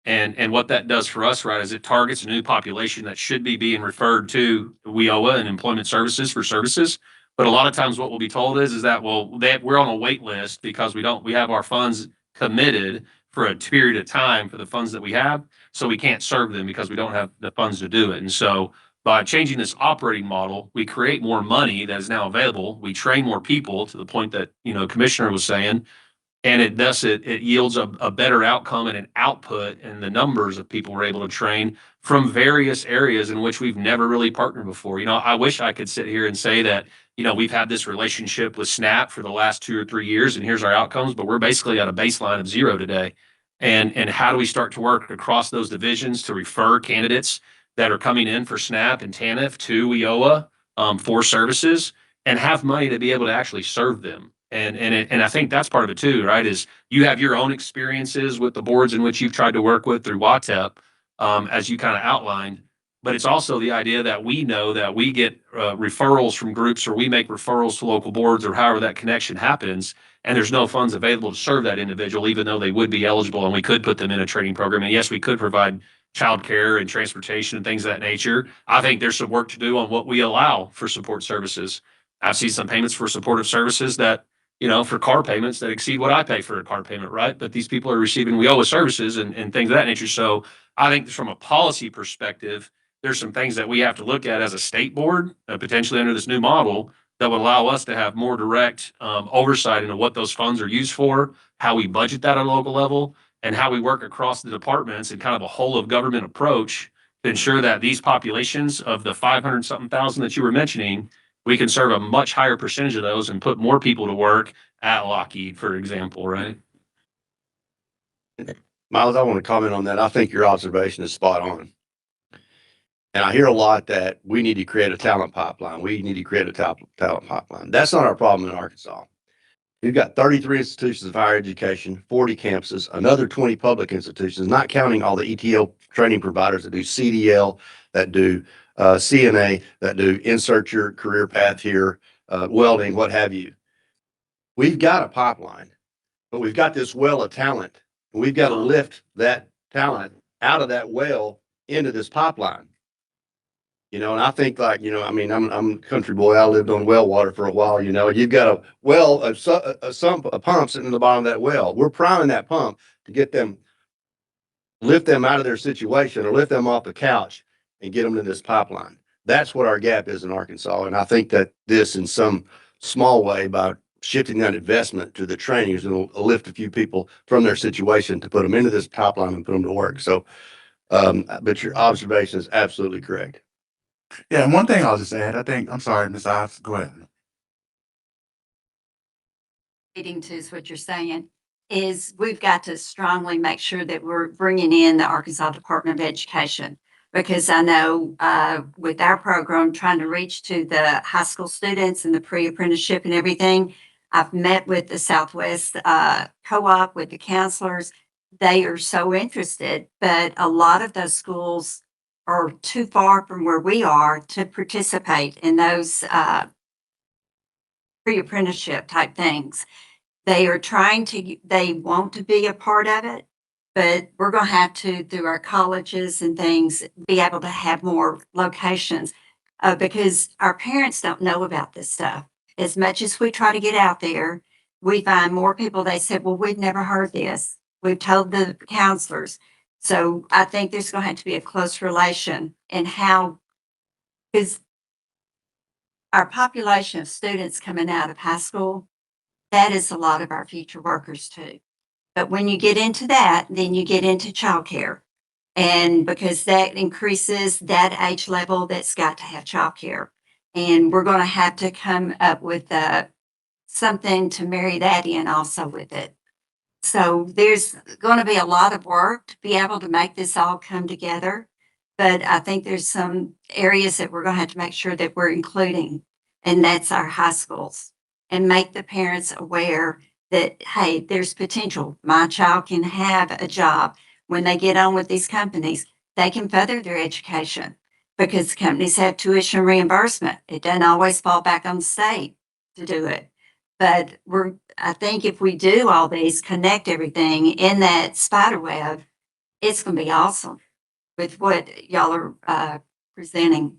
And what that does for us, right, is it targets a new population that should be being referred to WIOA and Employment Services for services. But a lot of times what we'll be told is that, we're on a wait list because we have our funds committed for a period of time for the funds that we have. So we can't serve them because we don't have the funds to do it. And so by changing this operating model, we create more money that is now available. We train more people to the point that, Commissioner was saying, and it yields a better outcome and an output in the numbers of people we're able to train from various areas in which we've never really partnered before. I wish I could sit here and say that, we've had this relationship with SNAP for the last 2 or 3 years and here's our outcomes, but we're basically at a baseline of 0 today. And how do we start to work across those divisions to refer candidates that are coming in for SNAP and TANF to WIOA for services and have money to be able to actually serve them? And I think that's part of it too, right? Is you have your own experiences with the boards in which you've tried to work with through WATEP, as you kind of outlined. But it's also the idea that we know that we get referrals from groups, or we make referrals to local boards, or however that connection happens, and there's no funds available to serve that individual, even though they would be eligible, and we could put them in a training program. And yes, we could provide childcare and transportation and things of that nature. I think there's some work to do on what we allow for support services. I've seen some payments for supportive services that, for car payments that exceed what I pay for a car payment, right? But these people are receiving WIOA services and things of that nature. So I think from a policy perspective, there's some things that we have to look at as a state board, potentially under this new model, that would allow us to have more direct oversight into what those funds are used for, how we budget that at a local level, and how we work across the departments in kind of a whole of government approach to ensure that these populations of the 500-something thousand that you were mentioning, we can serve a much higher percentage of those and put more people to work at Lockheed, for example, right? Miles, I want to comment on that. I think your observation is spot on. And I hear a lot that we need to create a talent pipeline. We need to create a talent pipeline. That's not our problem in Arkansas. We've got 33 institutions of higher education, 40 campuses, another 20 public institutions, not counting all the ETL training providers that do CDL, that do CNA, that do insert your career path here, welding, what have you. We've got a pipeline, but we've got this well of talent. And we've got to lift that talent out of that well into this pipeline. And I think I'm a country boy. I lived on well water for a while. You've got a well, a pump sitting in the bottom of that well. We're priming that pump to get them, lift them out of their situation or lift them off the couch and get them to this pipeline. That's what our gap is in Arkansas. And I think that this, in some small way, by shifting that investment to the training, is going to lift a few people from their situation to put them into this pipeline and put them to work. So, but your observation is absolutely correct. Yeah, and one thing I'll just add, I'm sorry, Ms. Ives, go ahead. Leading to is what you're saying is we've got to strongly make sure that we're bringing in the Arkansas Department of Education, because I know with our program trying to reach to the high school students and the pre-apprenticeship and everything, I've met with the Southwest Co-op, with the counselors. They are so interested, but a lot of those schools are too far from where we are to participate in those pre-apprenticeship type things. They want to be a part of it, but we're going to have to, through our colleges and things, be able to have more locations because our parents don't know about this stuff. As much as we try to get out there, we find more people, they said, well, we've never heard this. We've told the counselors. So I think there's going to have to be a close relation in how, because our population of students coming out of high school, that is a lot of our future workers too. But when you get into that, then you get into childcare. And because that increases that age level that's got to have childcare. And we're going to have to come up with something to marry that in also with it. So there's going to be a lot of work to be able to make this all come together. But I think there's some areas that we're going to have to make sure that we're including, and that's our high schools, and make the parents aware that, hey, there's potential. My child can have a job. When they get on with these companies, they can further their education because companies have tuition reimbursement. It doesn't always fall back on the state to do it. But I think if we do all these, connect everything in that spider web, it's going to be awesome with what y'all are presenting.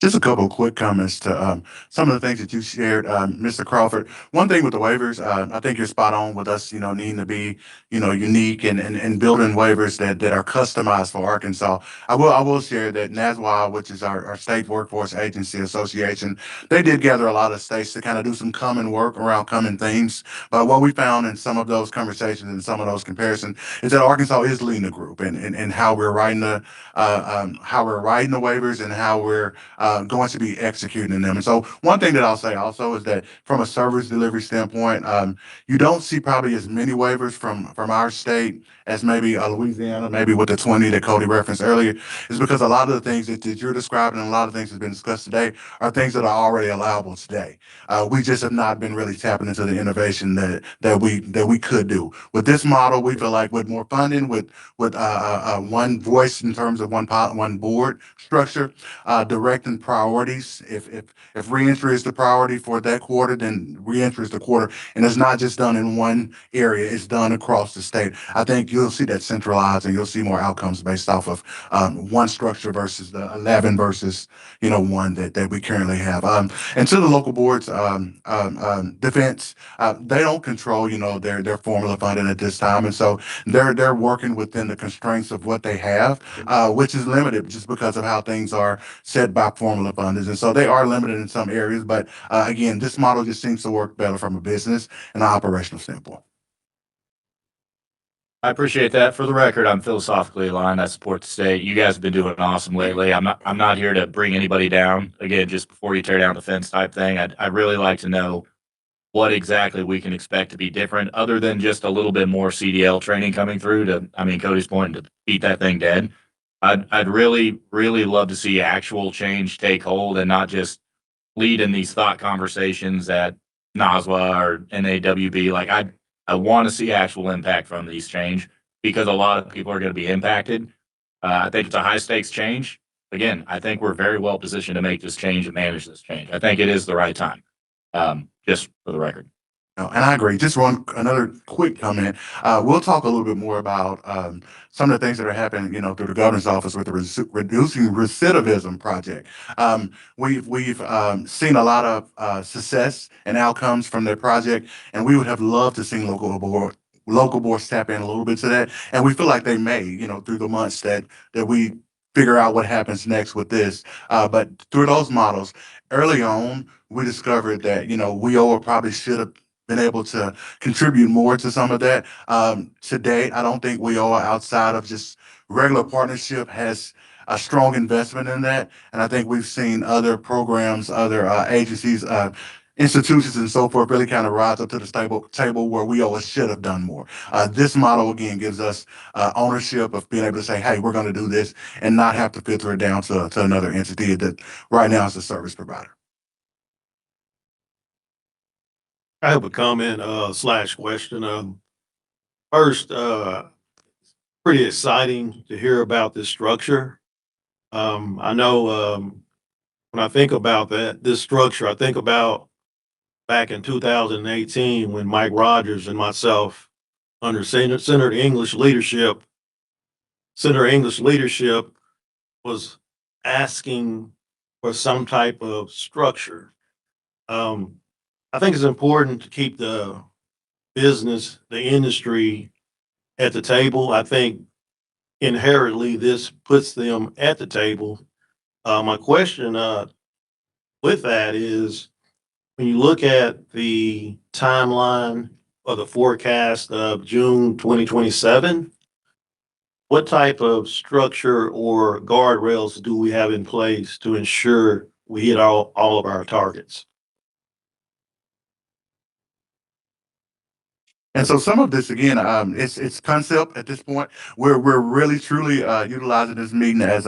Just a couple of quick comments to some of the things that you shared, Mr. Crawford. One thing with the waivers, I think you're spot on with us, needing to be, unique and building waivers that are customized for Arkansas. I will share that NASWA, which is our state workforce agency association, they did gather a lot of states to kind of do some common work around common themes. But what we found in some of those conversations and some of those comparisons is that Arkansas is leading the group and how we're writing the waivers and how we're going to be executing them. And so one thing that I'll say also is that from a service delivery standpoint, you don't see probably as many waivers from our state as maybe Louisiana, maybe with the 20 that Cody referenced earlier, is because a lot of the things that you're describing and a lot of things that have been discussed today are things that are already allowable today. We just have not been really tapping into the innovation that we could do. With this model, we feel like with more funding, with one voice in terms of one board structure, directing priorities. If reentry is the priority for that quarter, then reentry is the quarter, and it's not just done in one area; it's done across the state. I think you'll see that centralized, and you'll see more outcomes based off of one structure versus the 11 versus one that we currently have. And to the local boards, defense, they don't control their formula funding at this time, and so they're working within the constraints of what they have, which is limited just because of how things are set by formula funders. And so they are limited in some areas, but again, this model just seems to work better from a business and an operational standpoint. I appreciate that. For the record, I'm philosophically aligned. I support the state. You guys have been doing awesome lately. I'm not here to bring anybody down. Again, just before you tear down the fence type thing, I'd really like to know what exactly we can expect to be different other than just a little bit more CDL training coming through Cody's point, to beat that thing dead. I'd really, really love to see actual change take hold and not just lead in these thought conversations at NASWA or NAWB. Like I want to see actual impact from these change because a lot of people are going to be impacted. I think it's a high stakes change. Again, I think we're very well positioned to make this change and manage this change. I think it is the right time. Just for the record. No, and I agree. Just another quick comment. We'll talk a little bit more about some of the things that are happening, through the governor's office with the reducing recidivism project. We've seen a lot of success and outcomes from that project, and we would have loved to see local boards tap in a little bit to that. And we feel like they may, through the months that we figure out what happens next with this. But through those models, early on, we discovered that, WIOA probably should have been able to contribute more to some of that. To date, I don't think WIOA, outside of just regular partnership, has a strong investment in that. And I think we've seen other programs, other agencies, institutions and so forth really kind of rise up to the table where we always should have done more. This model, again, gives us ownership of being able to say, hey, we're going to do this and not have to filter it down to another entity that right now is a service provider. I have a comment / question. First, pretty exciting to hear about this structure. I know when I think about this structure, I think about back in 2018 when Mike Rogers and myself, under Center English Leadership, was asking for some type of structure. I think it's important to keep the business, the industry at the table. I think inherently this puts them at the table. My question with that is, when you look at the timeline of the forecast of June 2027, what type of structure or guardrails do we have in place to ensure we hit all of our targets? And so some of this, again, it's concept at this point. We're really truly utilizing this meeting as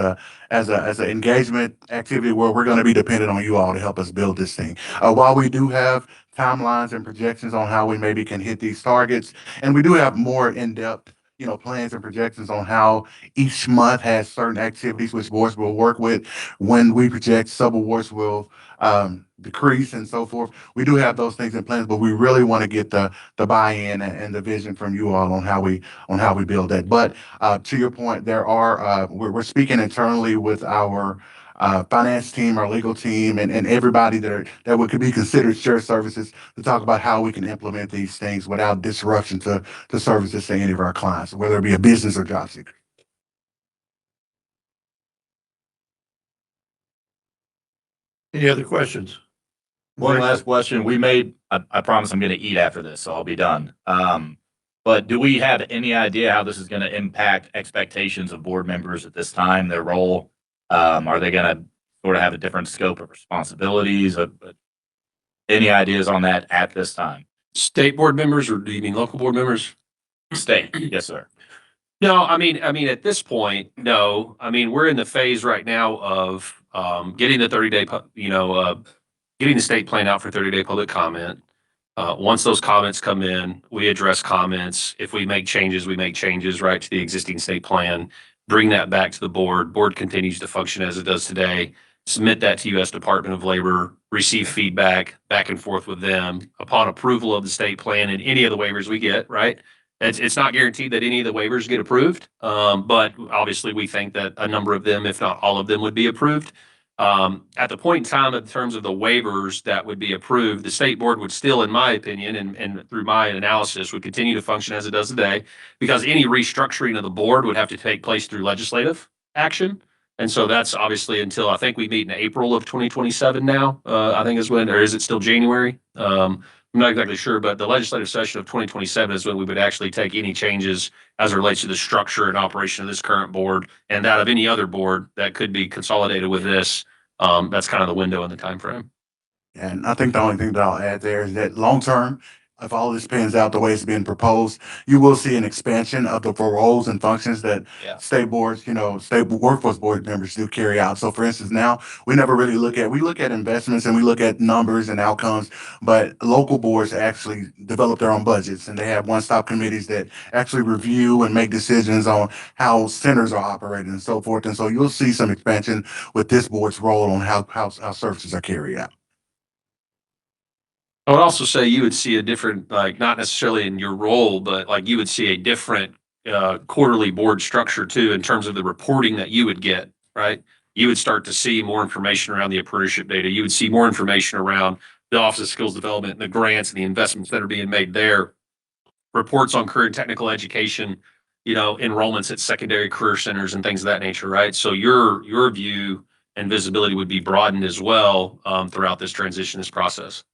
as an engagement activity where we're going to be dependent on you all to help us build this thing. While we do have timelines and projections on how we maybe can hit these targets, and we do have more in-depth, plans and projections on how each month has certain activities which boards will work with. When we project, subawards will decrease and so forth. We do have those things in place, but we really want to get the buy-in and the vision from you all on how we build that. But to your point, we're speaking internally with our finance team, our legal team, and everybody that could be considered shared services to talk about how we can implement these things without disruption to services to any of our clients, whether it be a business or job seeker. Any other questions? One last question. I promise I'm going to eat after this, so I'll be done. But do we have any idea how this is going to impact expectations of board members at this time, their role? Are they going to sort of have a different scope of responsibilities? Any ideas on that at this time? State board members, or do you mean local board members? State, yes, sir. No, I mean, at this point, no. I mean, we're in the phase right now of getting the 30-day, getting the state plan out for 30-day public comment. Once those comments come in, we address comments. If we make changes, we make changes right to the existing state plan. Bring that back to the board. Board continues to function as it does today. Submit that to U.S. Department of Labor. Receive feedback back and forth with them. Upon approval of the state plan and any of the waivers we get, right? It's not guaranteed that any of the waivers get approved, but obviously we think that a number of them, if not all of them, would be approved. At the point in time, in terms of the waivers that would be approved, the state board would still, in my opinion, and through my analysis, would continue to function as it does today, because any restructuring of the board would have to take place through legislative action. And so that's obviously until I think we meet in April of 2027 now, I think is when, or is it still January? I'm not exactly sure, but the legislative session of 2027 is when we would actually take any changes as it relates to the structure and operation of this current board and that of any other board that could be consolidated with this. That's kind of the window and the time frame. And I think the only thing that I'll add there is that long term, if all this pans out the way it's being proposed, you will see an expansion of the roles and functions that Yeah. state boards, state workforce board members do carry out. So for instance, now we never really we look at investments and we look at numbers and outcomes, but local boards actually develop their own budgets and they have one-stop committees that actually review and make decisions on how centers are operating and so forth. And so you'll see some expansion with this board's role on how services are carried out. I would also say you would see a different, like, not necessarily in your role, but like you would see a different quarterly board structure too, in terms of the reporting that you would get, right? You would start to see more information around the apprenticeship data. You would see more information around the Office of Skills Development and the grants and the investments that are being made there. Reports on career and technical education, enrollments at secondary career centers and things of that nature, right? So your view and visibility would be broadened as well throughout this transition, this process.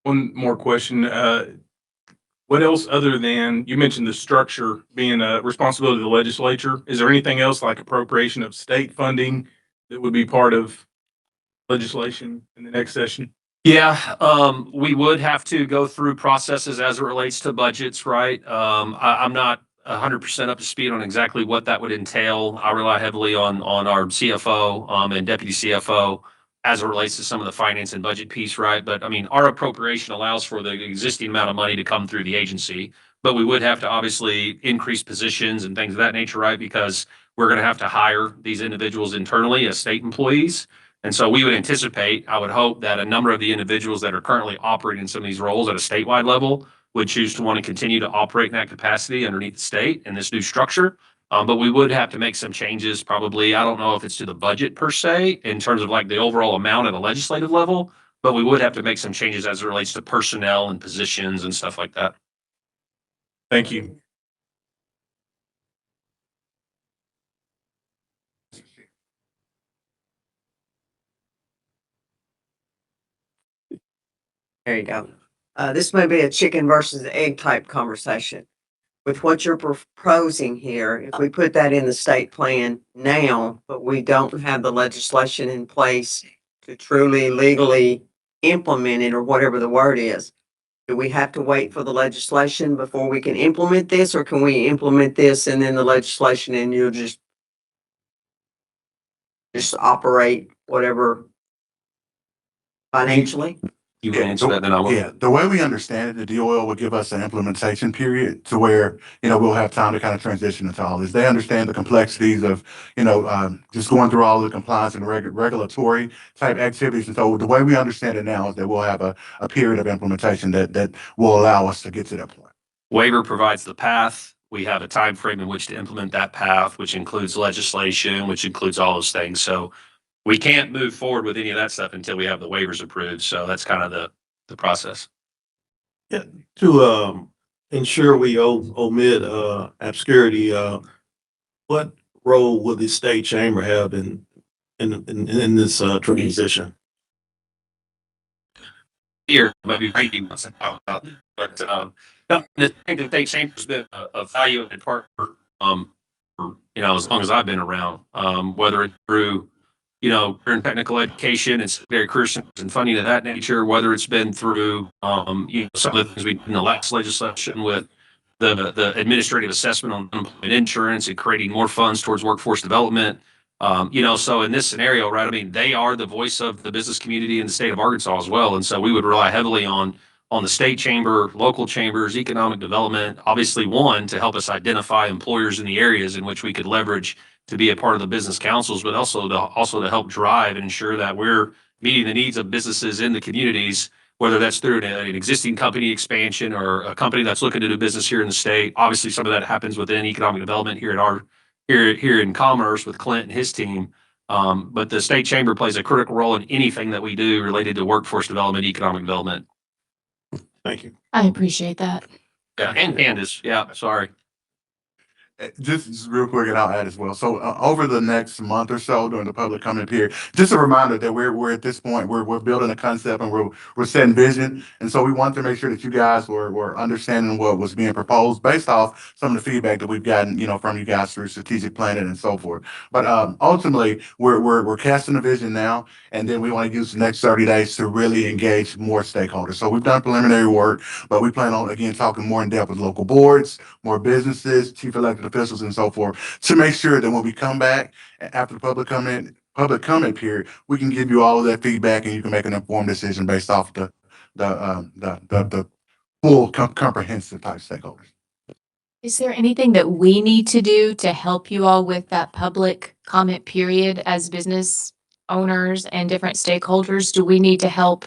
One more question. What else other than, you mentioned the structure being a responsibility of the legislature? Is there anything else like appropriation of state funding that would be part of legislation in the next session? Yeah, we would have to go through processes as it relates to budgets, right? I'm not 100% up to speed on exactly what that would entail. I rely heavily on our CFO and deputy CFO as it relates to some of the finance and budget piece, right? But I mean, our appropriation allows for the existing amount of money to come through the agency, but we would have to obviously increase positions and things of that nature, right? Because we're going to have to hire these individuals internally as state employees. And so we would anticipate, I would hope that a number of the individuals that are currently operating some of these roles at a statewide level would choose to want to continue to operate in that capacity underneath the state and this new structure. But we would have to make some changes probably. I don't know if it's to the budget per se in terms of like the overall amount at a legislative level, but we would have to make some changes as it relates to personnel and positions and stuff like that. Thank you. There you go. This may be a chicken versus egg type conversation. with what you're proposing here, if we put that in the state plan now, but we don't have the legislation in place to truly legally implement it or whatever the word is, do we have to wait for the legislation before we can implement this, or can we implement this and then the legislation and you'll just operate whatever financially? You can answer that, then I will. Yeah, the way we understand it, the DOL will give us an implementation period to where, we'll have time to kind of transition into all this. They understand the complexities of, just going through all the compliance and regulatory type activities. And so the way we understand it now is that we'll have a period of implementation that will allow us to get to that point. Waiver provides the path. We have a time frame in which to implement that path, which includes legislation, which includes all those things. So we can't move forward with any of that stuff until we have the waivers approved. So that's kind of the process. To ensure we omit obscurity, what role would the state chamber have in this transition? Here, maybe reading wants to talk about, but the thing that state chamber's been a valuable partner, for, as long as I've been around, whether it's through career and technical education and secondary career centers and funding of that nature, whether it's been through, some of the things we did in the last legislation with the administrative assessment on unemployment insurance and creating more funds towards workforce development. So in this scenario, right, I mean, they are the voice of the business community in the state of Arkansas as well. And so we would rely heavily on the state chamber, local chambers, economic development, obviously one, to help us identify employers in the areas in which we could leverage to be a part of the business councils, but also to help drive and ensure that we're meeting the needs of businesses in the communities, whether that's through an existing company expansion or a company that's looking to do business here in the state. Obviously, some of that happens within economic development here in Commerce with Clint and his team. But the state chamber plays a critical role in anything that we do related to workforce development, economic development. Thank you. I appreciate that. Yeah, and Candace, yeah, sorry. Just real quick, and I'll add as well. So over the next month or so during the public comment period, just a reminder that we're at this point, we're building a concept and we're setting vision. And so we want to make sure that you guys were understanding what was being proposed based off some of the feedback that we've gotten, from you guys through strategic planning and so forth. But ultimately, we're casting a vision now, and then we want to use the next 30 days to really engage more stakeholders. So we've done preliminary work, but we plan on, again, talking more in depth with local boards, more businesses, chief elected officials and so forth, to make sure that when we come back after the public comment period, we can give you all of that feedback and you can make an informed decision based off the full comprehensive type stakeholders. Is there anything that we need to do to help you all with that public comment period as business owners and different stakeholders? Do we need to help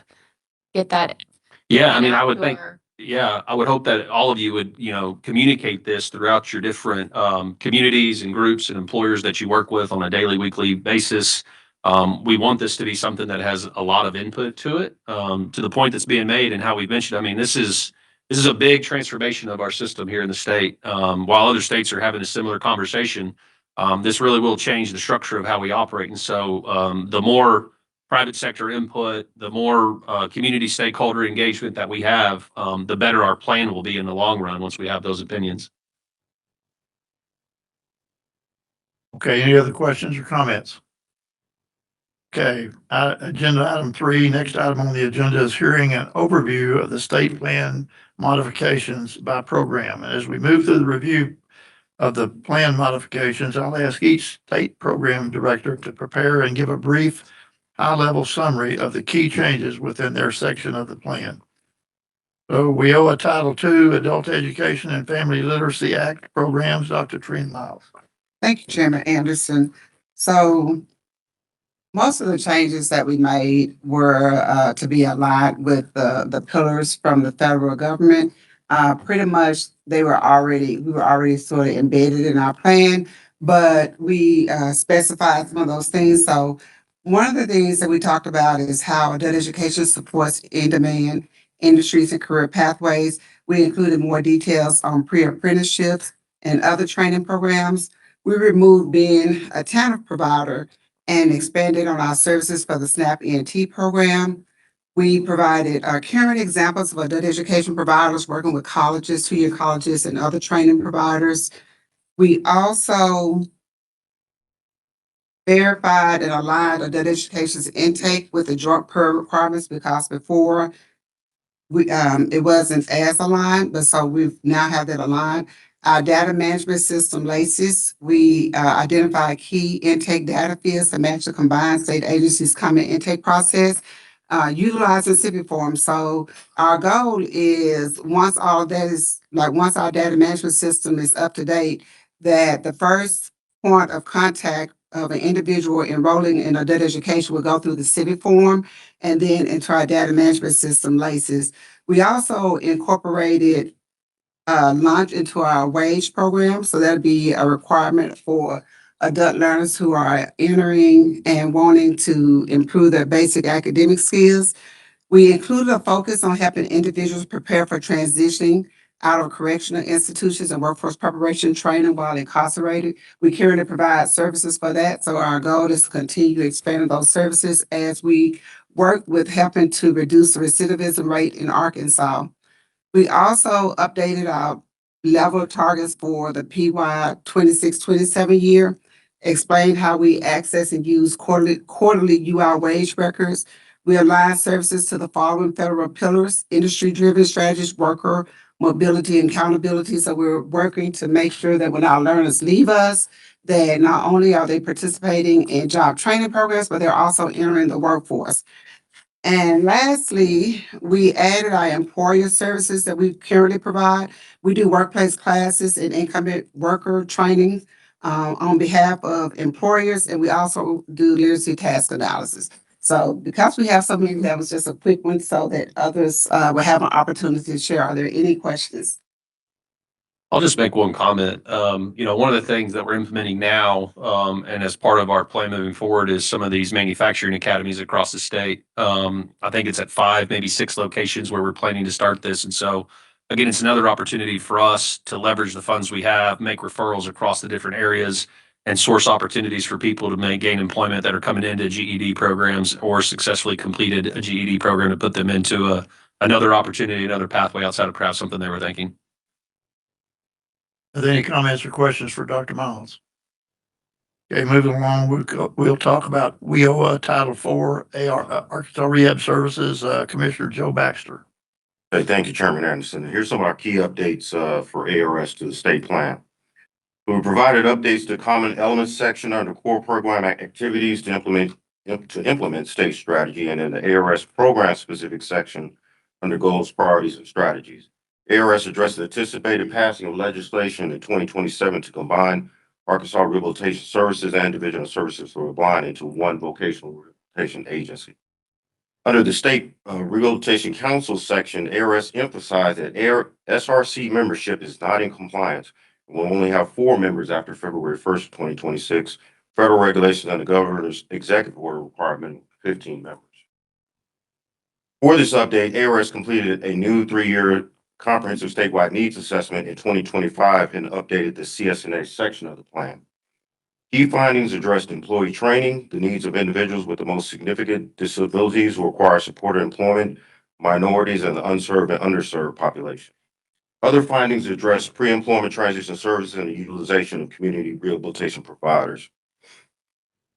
get that? Yeah, I mean, I would think, or- I would hope that all of you would, communicate this throughout your different communities and groups and employers that you work with on a daily, weekly basis. We want this to be something that has a lot of input to it, to the point that's being made and how we mentioned. I mean, this is a big transformation of our system here in the state. While other states are having a similar conversation, this really will change the structure of how we operate. And so the more private sector input, the more community stakeholder engagement that we have, the better our plan will be in the long run once we have those opinions. Okay, any other questions or comments? Okay, agenda item 3, next item on the agenda is hearing an overview of the state plan modifications by program. And as we move through the review of the plan modifications, I'll ask each state program director to prepare and give a brief high-level summary of the key changes within their section of the plan. So we owe a Title II Adult Education and Family Literacy Act programs, Dr. Trina Miles. Thank you, Chairman Anderson. So most of the changes that we made were to be aligned with the pillars from the federal government. Pretty much we were already sort of embedded in our plan, but we specified some of those things. So one of the things that we talked about is how adult education supports in-demand industries and career pathways. We included more details on pre-apprenticeships and other training programs. We removed being a TANF provider and expanded on our services for the SNAP ENT program. We provided current examples of adult education providers working with colleges, two-year colleges, and other training providers. We also verified and aligned adult education's intake with the joint per requirements because before it wasn't as aligned, but so we now have that aligned. Our data management system, LACES, we identify key intake data fields to match the combined state agencies' common intake process, utilizing Civic Form. So our goal is once all of that is, like, once our data management system is up to date, that the first point of contact of an individual enrolling in adult education will go through the Civic Form and then into our data management system, LACES. We also incorporated launch into our wage program. So that'd be a requirement for adult learners who are entering and wanting to improve their basic academic skills. We included a focus on helping individuals prepare for transitioning out of correctional institutions and workforce preparation training while incarcerated. We currently provide services for that. So our goal is to continue expanding those services as we work with helping to reduce the recidivism rate in Arkansas. We also updated our level targets for the PY 26-27 year, explained how we access and use quarterly UI wage records. We align services to the following federal pillars: industry-driven strategies, worker mobility and accountability. So we're working to make sure that when our learners leave us, that not only are they participating in job training programs, but they're also entering the workforce. And lastly, we added our employer services that we currently provide. We do workplace classes and incumbent worker training on behalf of employers, and we also do literacy task analysis. So because we have so many, that was just a quick one so that others will have an opportunity to share. Are there any questions? I'll just make one comment. One of the things that we're implementing now, and as part of our plan moving forward, is some of these manufacturing academies across the state. I think it's at 5, maybe 6 locations where we're planning to start this. And so, again, it's another opportunity for us to leverage the funds we have, make referrals across the different areas, and source opportunities for people to gain employment that are coming into GED programs or successfully completed a GED program to put them into another opportunity, another pathway outside of perhaps something they were thinking. Are there any comments or questions for Dr. Miles? Okay, moving along, we'll talk about WIOA Title IV, Arkansas Rehab Services, Commissioner Joe Baxter. Hey, thank you, Chairman Anderson. Here's some of our key updates for ARS to the state plan. We provided updates to common elements section under core program activities to implement state strategy, and in the ARS program specific section under goals, priorities, and strategies. ARS addressed the anticipated passing of legislation in 2027 to combine Arkansas Rehabilitation Services and Division of Services for the Blind into one vocational rehabilitation agency. Under the State Rehabilitation Council section, ARS emphasized that SRC membership is not in compliance and will only have 4 members after February 1st, 2026. Federal regulations and the governor's executive order requirement 15 members. For this update, ARS completed a new 3-year comprehensive statewide needs assessment in 2025 and updated the CSNA section of the plan. Key findings addressed employee training, the needs of individuals with the most significant disabilities who require supported employment, minorities, and the unserved and underserved population. Other findings addressed pre-employment transition services and the utilization of community rehabilitation providers.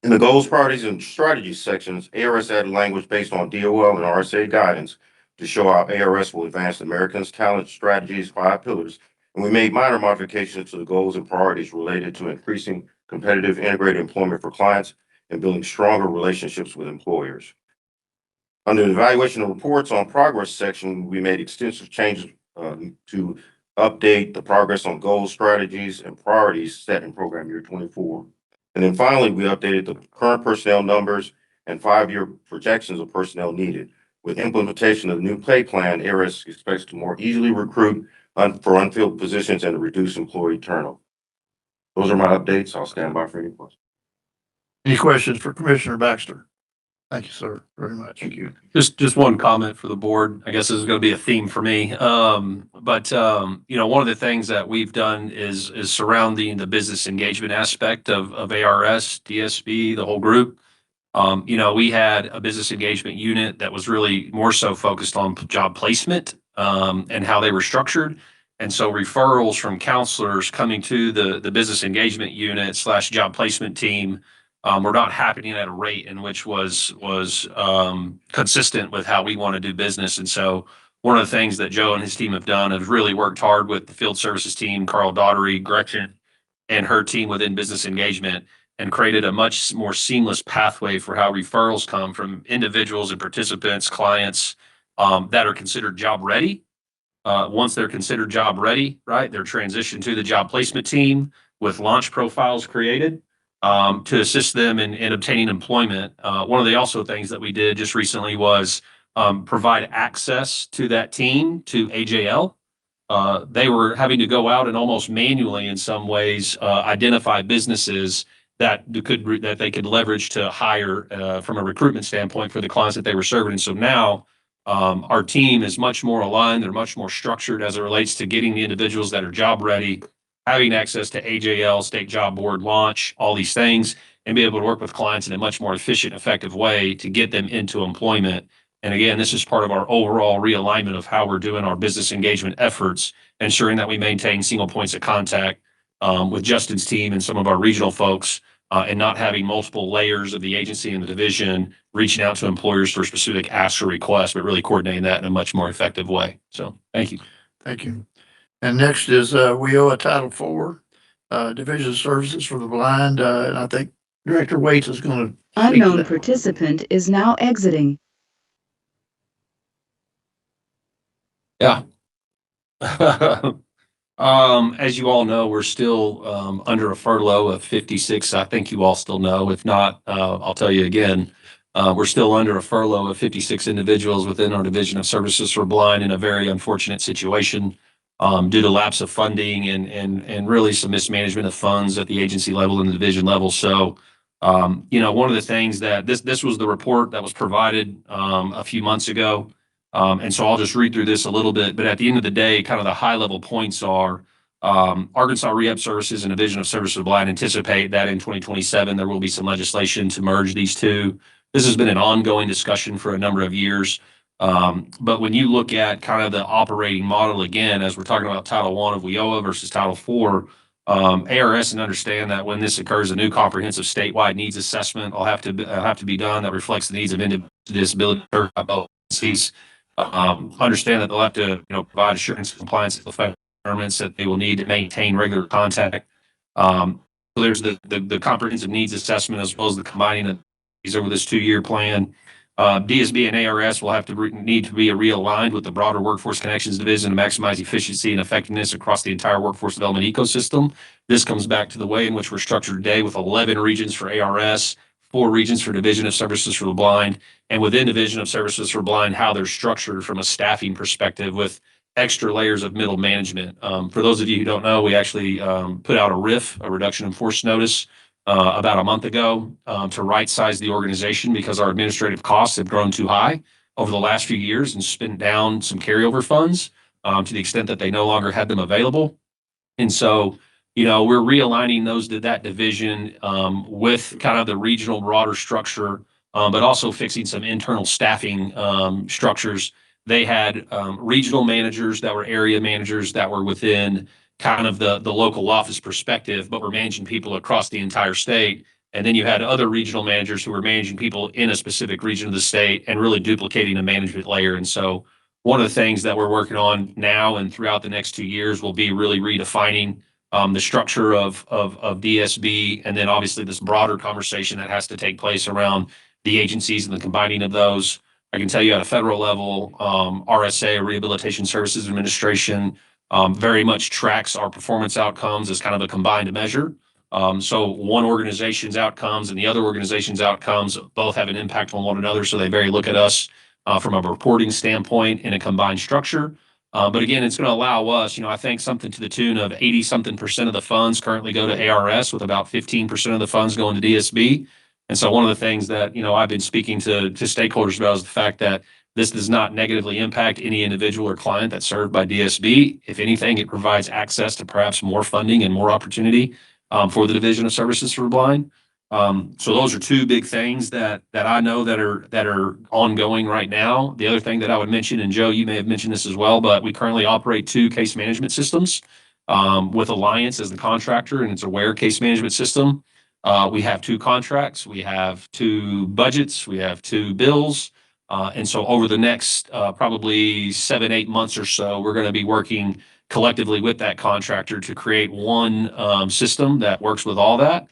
In the goals, priorities, and strategies sections, ARS added language based on DOL and RSA guidance to show how ARS will advance Americans' talent strategies 5 pillars, and we made minor modifications to the goals and priorities related to increasing competitive integrated employment for clients and building stronger relationships with employers. Under the evaluation of reports on progress section, we made extensive changes to update the progress on goals, strategies, and priorities set in program year 24. And then finally, we updated the current personnel numbers and 5-year projections of personnel needed. With implementation of the new pay plan, ARS expects to more easily recruit for unfilled positions and to reduce employee turnover. Those are my updates. I'll stand by for any questions. Any questions for Commissioner Baxter? Thank you, sir, very much. Thank you. Just one comment for the board. I guess this is going to be a theme for me. One of the things that we've done is surrounding the business engagement aspect of ARS, DSB, the whole group. We had a business engagement unit that was really more so focused on job placement, and how they were structured. And so referrals from counselors coming to the business engagement unit / job placement team were not happening at a rate in which was consistent with how we want to do business. And so one of the things that Joe and his team have done is really worked hard with the field services team, Carl Daughtery, Gretchen, and her team within business engagement, and created a much more seamless pathway for how referrals come from individuals and participants, clients that are considered job ready. Once they're considered job ready, right, they're transitioned to the job placement team with launch profiles created to assist them in obtaining employment. One of the also things that we did just recently was provide access to that team to AJL. They were having to go out and almost manually, in some ways, identify businesses that they could leverage to hire from a recruitment standpoint for the clients that they were serving. And so now our team is much more aligned. They're much more structured as it relates to getting the individuals that are job ready, having access to AJL, State Job Board launch, all these things, and be able to work with clients in a much more efficient, effective way to get them into employment. And again, this is part of our overall realignment of how we're doing our business engagement efforts, ensuring that we maintain single points of contact with Justin's team and some of our regional folks, and not having multiple layers of the agency and the division reaching out to employers for specific asks or requests, but really coordinating that in a much more effective way. So thank you. Thank you. And next is, WIOA Title IV, Division of Services for the Blind. And I think Director Waits is going to. Unknown participant is now exiting. Yeah. As you all know, we're still under a furlough of 56. I think you all still know. If not, I'll tell you again. We're still under a furlough of 56 individuals within our Division of Services for Blind in a very unfortunate situation due to lapse of funding and really some mismanagement of funds at the agency level and the division level. So, one of the things that this was the report that was provided a few months ago. And so I'll just read through this a little bit, but at the end of the day, kind of the high level points are Arkansas Rehab Services and Division of Services for the Blind anticipate that in 2027, there will be some legislation to merge these two. This has been an ongoing discussion for a number of years. But when you look at kind of the operating model, again, as we're talking about Title I of WIOA versus Title IV, ARS and understand that when this occurs, a new comprehensive statewide needs assessment will have to be done that reflects the needs of individuals with disability agencies. Understand that they'll have to, provide assurance compliance with the federal requirements that they will need to maintain regular contact. So there's the comprehensive needs assessment as well as the combining of these over this 2-year plan. DSB and ARS will have to need to be realigned with the broader Workforce Connections Division to maximize efficiency and effectiveness across the entire workforce development ecosystem. This comes back to the way in which we're structured today with 11 regions for ARS, 4 regions for Division of Services for the Blind, and within Division of Services for Blind, how they're structured from a staffing perspective with extra layers of middle management. For those of you who don't know, we actually put out a RIF, a reduction in force notice, about a month ago to right size the organization because our administrative costs have grown too high over the last few years and spent down some carryover funds to the extent that they no longer had them available. And so, we're realigning that division with kind of the regional broader structure, but also fixing some internal staffing structures. They had regional managers that were area managers that were within kind of the local office perspective, but were managing people across the entire state. And then you had other regional managers who were managing people in a specific region of the state and really duplicating a management layer. And so one of the things that we're working on now and throughout the next 2 years will be really redefining the structure of DSB, and then obviously this broader conversation that has to take place around the agencies and the combining of those. I can tell you at a federal level, RSA, Rehabilitation Services Administration, very much tracks our performance outcomes as kind of a combined measure. So one organization's outcomes and the other organization's outcomes both have an impact on one another. So they very look at us from a reporting standpoint in a combined structure. But again, it's going to allow us, I think something to the tune of 80-something% of the funds currently go to ARS, with about 15% of the funds going to DSB. And so one of the things that, I've been speaking to stakeholders about is the fact that this does not negatively impact any individual or client that's served by DSB. If anything, it provides access to perhaps more funding and more opportunity for the Division of Services for the Blind. So those are two big things that I know that are ongoing right now. The other thing that I would mention, and Joe, you may have mentioned this as well, but we currently operate 2 case management systems with Alliance as the contractor, and it's a Ware case management system. We have 2 contracts, we have 2 budgets, we have 2 bills. And so over the next probably 7, 8 months or so, we're going to be working collectively with that contractor to create one system that works with all that.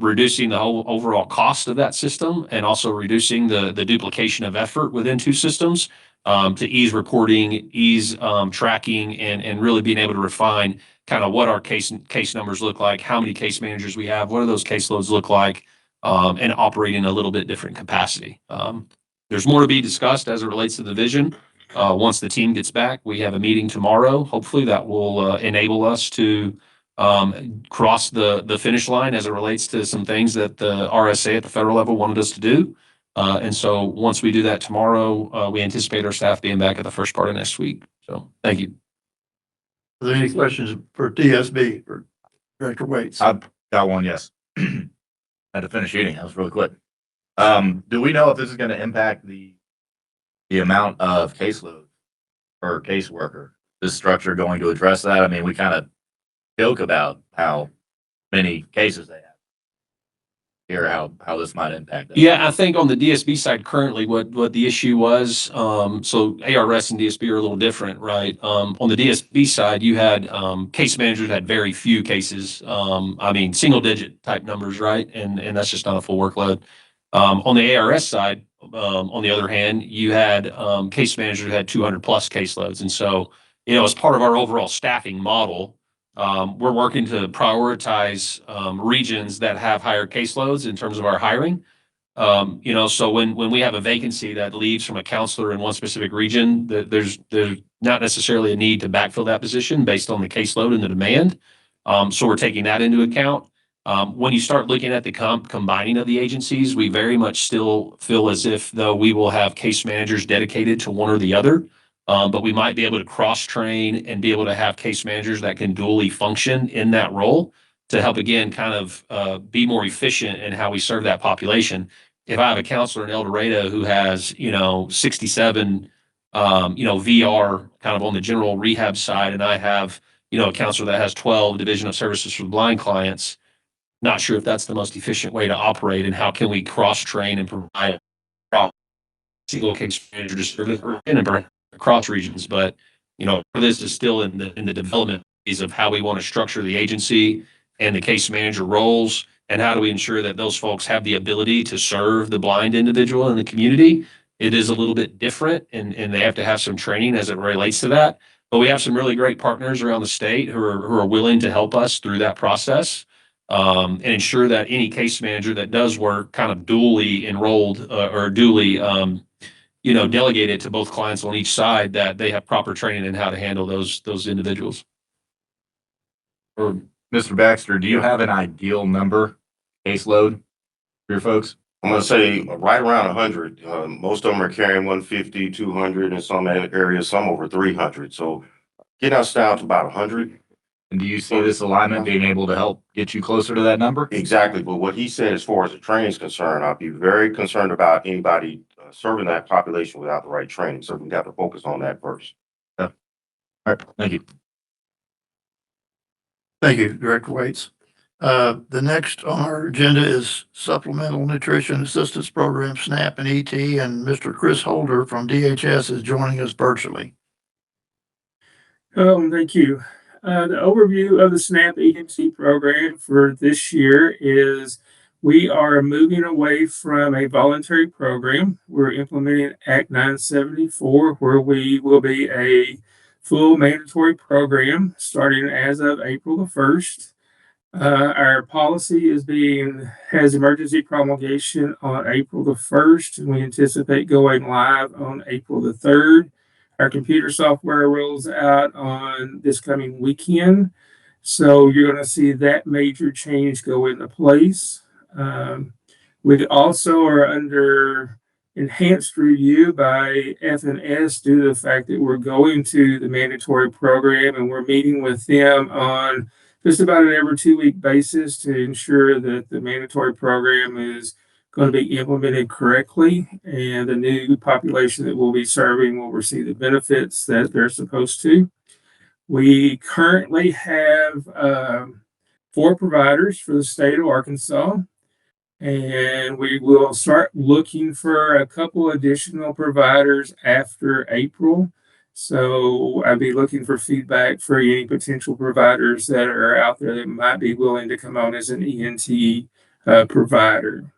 Reducing the whole overall cost of that system and also reducing the duplication of effort within 2 systems to ease reporting, ease tracking, and really being able to refine kind of what our case numbers look like, how many case managers we have, what do those caseloads look like, and operate in a little bit different capacity. There's more to be discussed as it relates to the vision. Once the team gets back, we have a meeting tomorrow. Hopefully that will enable us to cross the finish line as it relates to some things that the RSA at the federal level wanted us to do. And so once we do that tomorrow, we anticipate our staff being back at the first part of next week. So thank you. Are there any questions for DSB or Director Waits? I've got one, yes. Had to finish eating. That was really quick. Do we know if this is going to impact the amount of caseload per caseworker? This structure going to address that? I mean, we kind of joke about how many cases they have. Hear how this might impact them. Yeah, I think on the DSB side currently, what the issue was, so ARS and DSB are a little different, right? On the DSB side, you had case managers had very few cases. I mean, single digit type numbers, right? And that's just not a full workload. On the ARS side, on the other hand, you had case managers who had 200 plus caseloads. And so, as part of our overall staffing model, we're working to prioritize regions that have higher caseloads in terms of our hiring. So when we have a vacancy that leaves from a counselor in one specific region, there's not necessarily a need to backfill that position based on the caseload and the demand. So we're taking that into account. When you start looking at the combining of the agencies, we very much still feel as if though we will have case managers dedicated to one or the other. But we might be able to cross-train and be able to have case managers that can dually function in that role to help, again, kind of be more efficient in how we serve that population. If I have a counselor in El Dorado who has, 67, VR kind of on the general rehab side, and I have, a counselor that has 12 Division of Services for the Blind clients, not sure if that's the most efficient way to operate and how can we cross-train and provide a single case manager to serve it across regions. But this is still in the development phase of how we want to structure the agency and the case manager roles, and how do we ensure that those folks have the ability to serve the blind individual in the community. It is a little bit different, and they have to have some training as it relates to that. But we have some really great partners around the state who are willing to help us through that process and ensure that any case manager that does work kind of dually enrolled or dually delegated to both clients on each side, that they have proper training in how to handle those individuals. Or Mr. Baxter, do you have an ideal number caseload for your folks? I'm gonna say right around 100. Most of them are carrying 150, 200 in some areas, some over 300. So getting us down to about 100. And do you see this alignment being able to help get you closer to that number? Exactly. But what he said, as far as the training is concerned, I'll be very concerned about anybody serving that population without the right training. So we got to focus on that first. Yeah. All right. Thank you. Thank you, Director Waits. The next on our agenda is Supplemental Nutrition Assistance Program, SNAP and ET, and Mr. Chris Holder from DHS is joining us virtually. Thank you. The overview of the SNAP agency program for this year is we are moving away from a voluntary program. We're implementing Act 974, where we will be a full mandatory program starting as of April the 1st. Our policy has emergency promulgation on April the 1st, and we anticipate going live on April the 3rd. Our computer software rolls out on this coming weekend. So you're going to see that major change go into place. We also are under enhanced review by FNS due to the fact that we're going to the mandatory program, and we're meeting with them on just about an every 2 week basis to ensure that the mandatory program is going to be implemented correctly and the new population that we'll be serving will receive the benefits that they're supposed to. We currently have 4 providers for the state of Arkansas, and we will start looking for a couple additional providers after April. So I'd be looking for feedback for any potential providers that are out there that might be willing to come on as an ENT provider.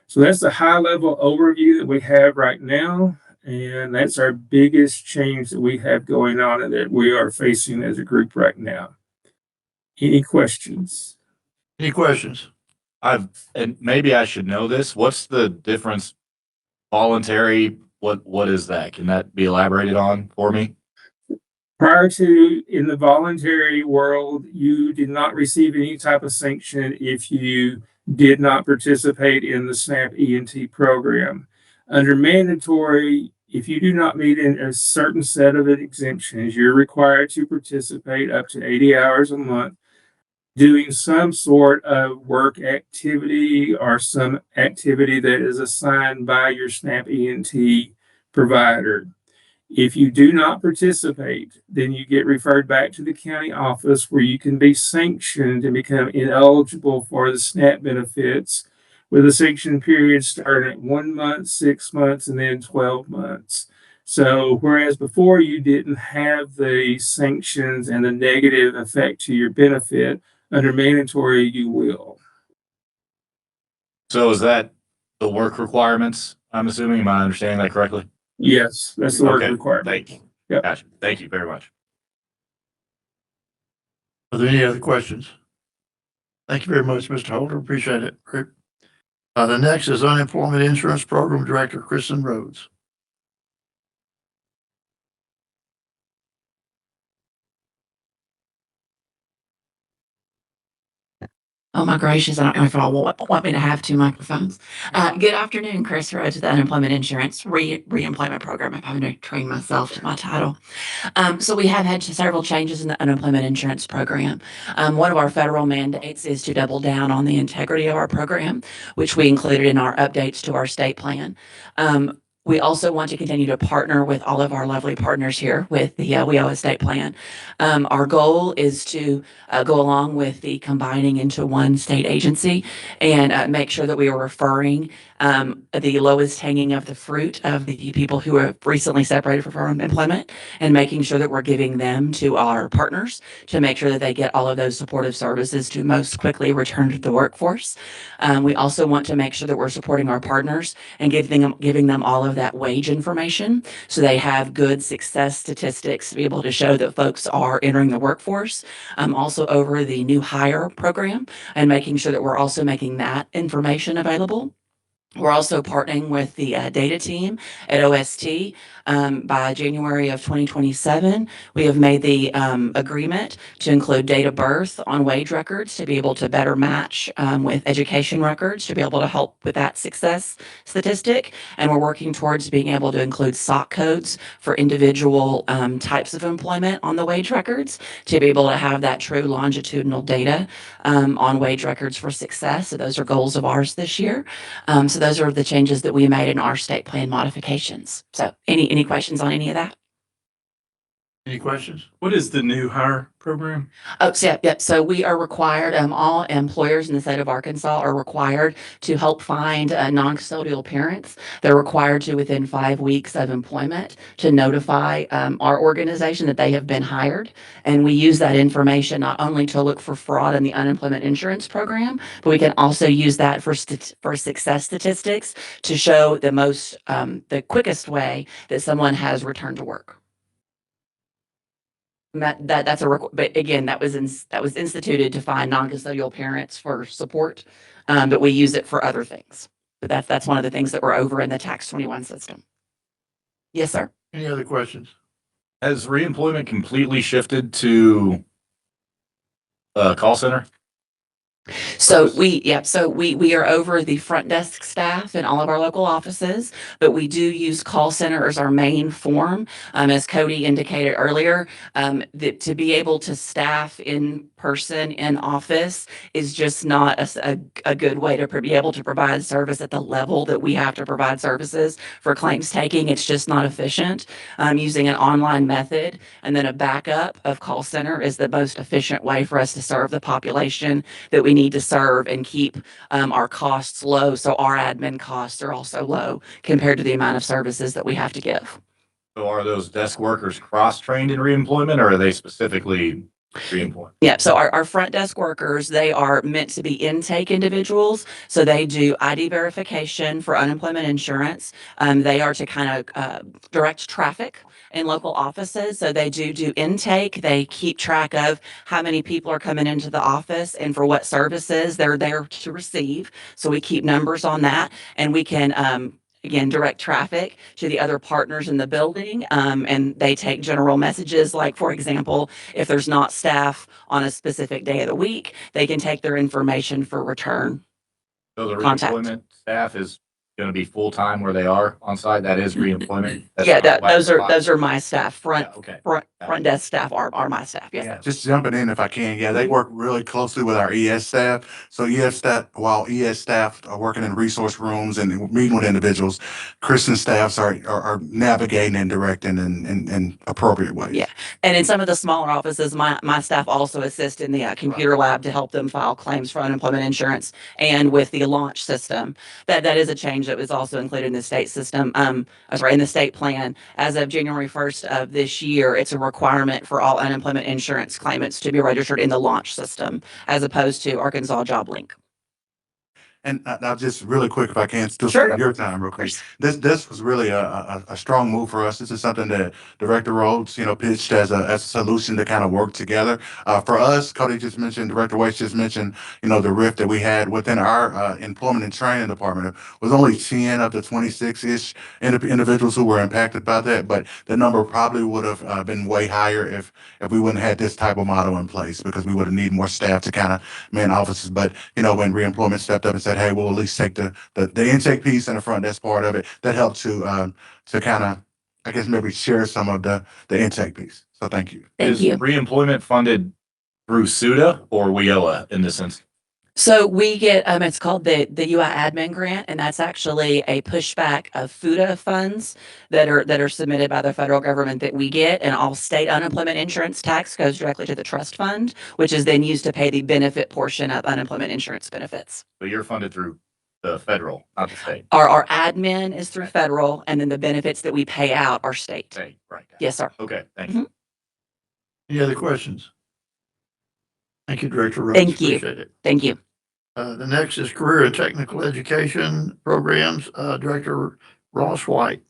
So that's the high level overview that we have right now. And that's our biggest change that we have going on and that we are facing as a group right now. Any questions? Any questions? And maybe I should know this. What's the difference? Voluntary, what is that? Can that be elaborated on for me? Prior to, in the voluntary world, you did not receive any type of sanction if you did not participate in the SNAP ENT program. Under mandatory, if you do not meet in a certain set of exemptions, you're required to participate up to 80 hours a month doing some sort of work activity or some activity that is assigned by your SNAP ENT provider. If you do not participate, then you get referred back to the county office where you can be sanctioned and become ineligible for the SNAP benefits, with a sanction period starting at 1 month, 6 months, and then 12 months. So whereas before you didn't have the sanctions and the negative effect to your benefit, under mandatory you will. So is that the work requirements? I'm assuming, am I understanding that correctly? Yes, that's the work Okay, requirement. thank you. Yep. Gotcha. Thank you very much. Are there any other questions? Thank you very much, Mr. Holder. Appreciate it. Great. The next is Unemployment Insurance Program Director, Kristen Rhodes. Oh my gracious, I don't know if y'all want me to have 2 microphones. Good afternoon, Chris Rhodes with the Unemployment Insurance Reemployment Program. I'm having to train myself to my title. So we have had several changes in the unemployment insurance program. One of our federal mandates is to double down on the integrity of our program, which we included in our updates to our state plan. We also want to continue to partner with all of our lovely partners here with the WEO Estate Plan. Our goal is to go along with the combining into one state agency and make sure that we are referring the lowest hanging of the fruit of the people who have recently separated from employment and making sure that we're giving them to our partners to make sure that they get all of those supportive services to most quickly return to the workforce. We also want to make sure that we're supporting our partners and giving them all of that wage information so they have good success statistics to be able to show that folks are entering the workforce. Also over the new hire program and making sure that we're also making that information available. We're also partnering with the data team at OST. By January of 2027, we have made the agreement to include date of birth on wage records to be able to better match with education records to be able to help with that success statistic. And we're working towards being able to include SOC codes for individual types of employment on the wage records to be able to have that true longitudinal data on wage records for success. So those are goals of ours this year. So those are the changes that we made in our state plan modifications. So any questions on any of that? Any questions? What is the new hire program? Oh, so, yep. So we are required, all employers in the state of Arkansas are required to help find non-custodial parents. They're required to, within 5 weeks of employment, to notify our organization that they have been hired. And we use that information not only to look for fraud in the unemployment insurance program, but we can also use that for success statistics to show the quickest way that someone has returned to work. That's but again, that was instituted to find non-custodial parents for support, but we use it for other things. But that's one of the things that we're over in the Tax 21 system. Yes, sir. Any other questions? Has reemployment completely shifted to call center? So we are over the front desk staff in all of our local offices, but we do use call center as our main form. As Cody indicated earlier, to be able to staff in person in office is just not a good way to be able to provide service at the level that we have to provide services for claims taking. It's just not efficient. Using an online method and then a backup of call center is the most efficient way for us to serve the population that we need to serve and keep our costs low. So our admin costs are also low compared to the amount of services that we have to give. So are those desk workers cross-trained in reemployment or are they specifically reemployment? Yeah, so our front desk workers, they are meant to be intake individuals. So they do ID verification for unemployment insurance. They are to kind of direct traffic in local offices. So they do intake. They keep track of how many people are coming into the office and for what services they're there to receive. So we keep numbers on that, and we can again, direct traffic to the other partners in the building. And they take general messages, like, for example, if there's not staff on a specific day of the week, they can take their information for return. So the Contact. reemployment staff is going to be full-time where they are on site? That is reemployment? That's Yeah, not like those are my staff. Front okay. front desk staff are my staff. Yes. Yeah, just jumping in if I can. Yeah, they work really closely with our ES staff. So ES staff, while ES staff are working in resource rooms and meeting with individuals, Christian staffs are navigating and directing in appropriate ways. Yeah. And in some of the smaller offices, my staff also assist in the computer lab to help them file claims for unemployment insurance and with the launch system. That is a change that was also included in the state system. In the state plan. As of January 1st of this year, it's a requirement for all unemployment insurance claimants to be registered in the launch system as opposed to Arkansas Job Link. And now just really quick, if I can, still Sure. spend your time real quick. This was really a strong move for us. This is something that Director Rhodes, pitched as a solution to kind of work together. For us, Cody just mentioned, Director Waits just mentioned, the rift that we had within our employment and training department. It was only 10 of the 26-ish individuals who were impacted by that, but the number probably would have been way higher if we wouldn't have had this type of model in place, because we would have needed more staff to kind of man offices. But, when reemployment stepped up and said, hey, we'll at least take the intake piece and the front desk part of it, that helped to kind of, I guess, maybe share some of the intake piece. So thank you. Is reemployment funded through SUDA or WIOA in this instance? So we get, it's called the UI admin grant, and that's actually a pushback of FUTA funds that are submitted by the federal government that we get, and all state unemployment insurance tax goes directly to the trust fund, which is then used to pay the benefit portion of unemployment insurance benefits. So you're funded through the federal, not the state. Our admin is through federal, and then the benefits that we pay out are state. State, right. Yes, sir. Okay, thank you. Any other questions? Thank you, Director Rhodes. Thank you. Appreciate it. Thank you. The next is Career and Technical Education Programs, Director Ross White.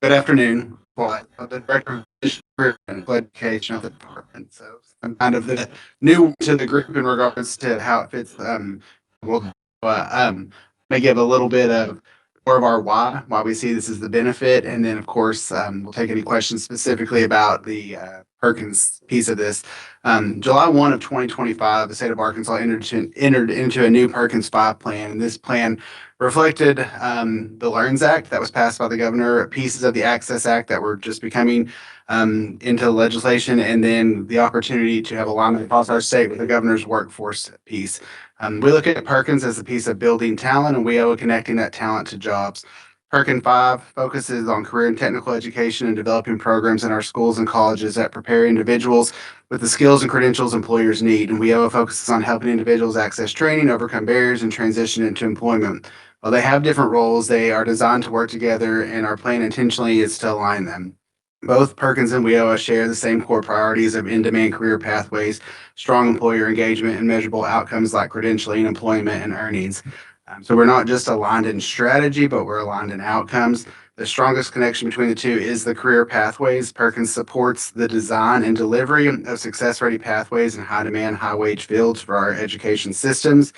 Good afternoon. Well, I'm the Director of Career and Technical Education of the department, so I'm kind of the new to the group in regards to how it fits. May give a little bit of more of our why we see this as the benefit, and then of course we'll take any questions specifically about the Perkins piece of this. July 1 of 2025, the state of Arkansas entered into a new Perkins 5 plan, and this plan reflected the LEARNS Act that was passed by the governor, pieces of the Access Act that were just becoming into legislation, and then the opportunity to have alignment across our state with the governor's workforce piece. We look at Perkins as a piece of building talent, and WIOA connecting that talent to jobs. Perkin 5 focuses on career and technical education and developing programs in our schools and colleges that prepare individuals with the skills and credentials employers need. And WIOA focuses on helping individuals access training, overcome barriers, and transition into employment. While they have different roles, they are designed to work together, and our plan intentionally is to align them. Both Perkins and WIOA share the same core priorities of in-demand career pathways, strong employer engagement, and measurable outcomes like credentialing, employment, and earnings. So we're not just aligned in strategy, but we're aligned in outcomes. The strongest connection between the two is the career pathways. Perkins supports the design and delivery of success-ready pathways in high-demand, high-wage fields for our education systems.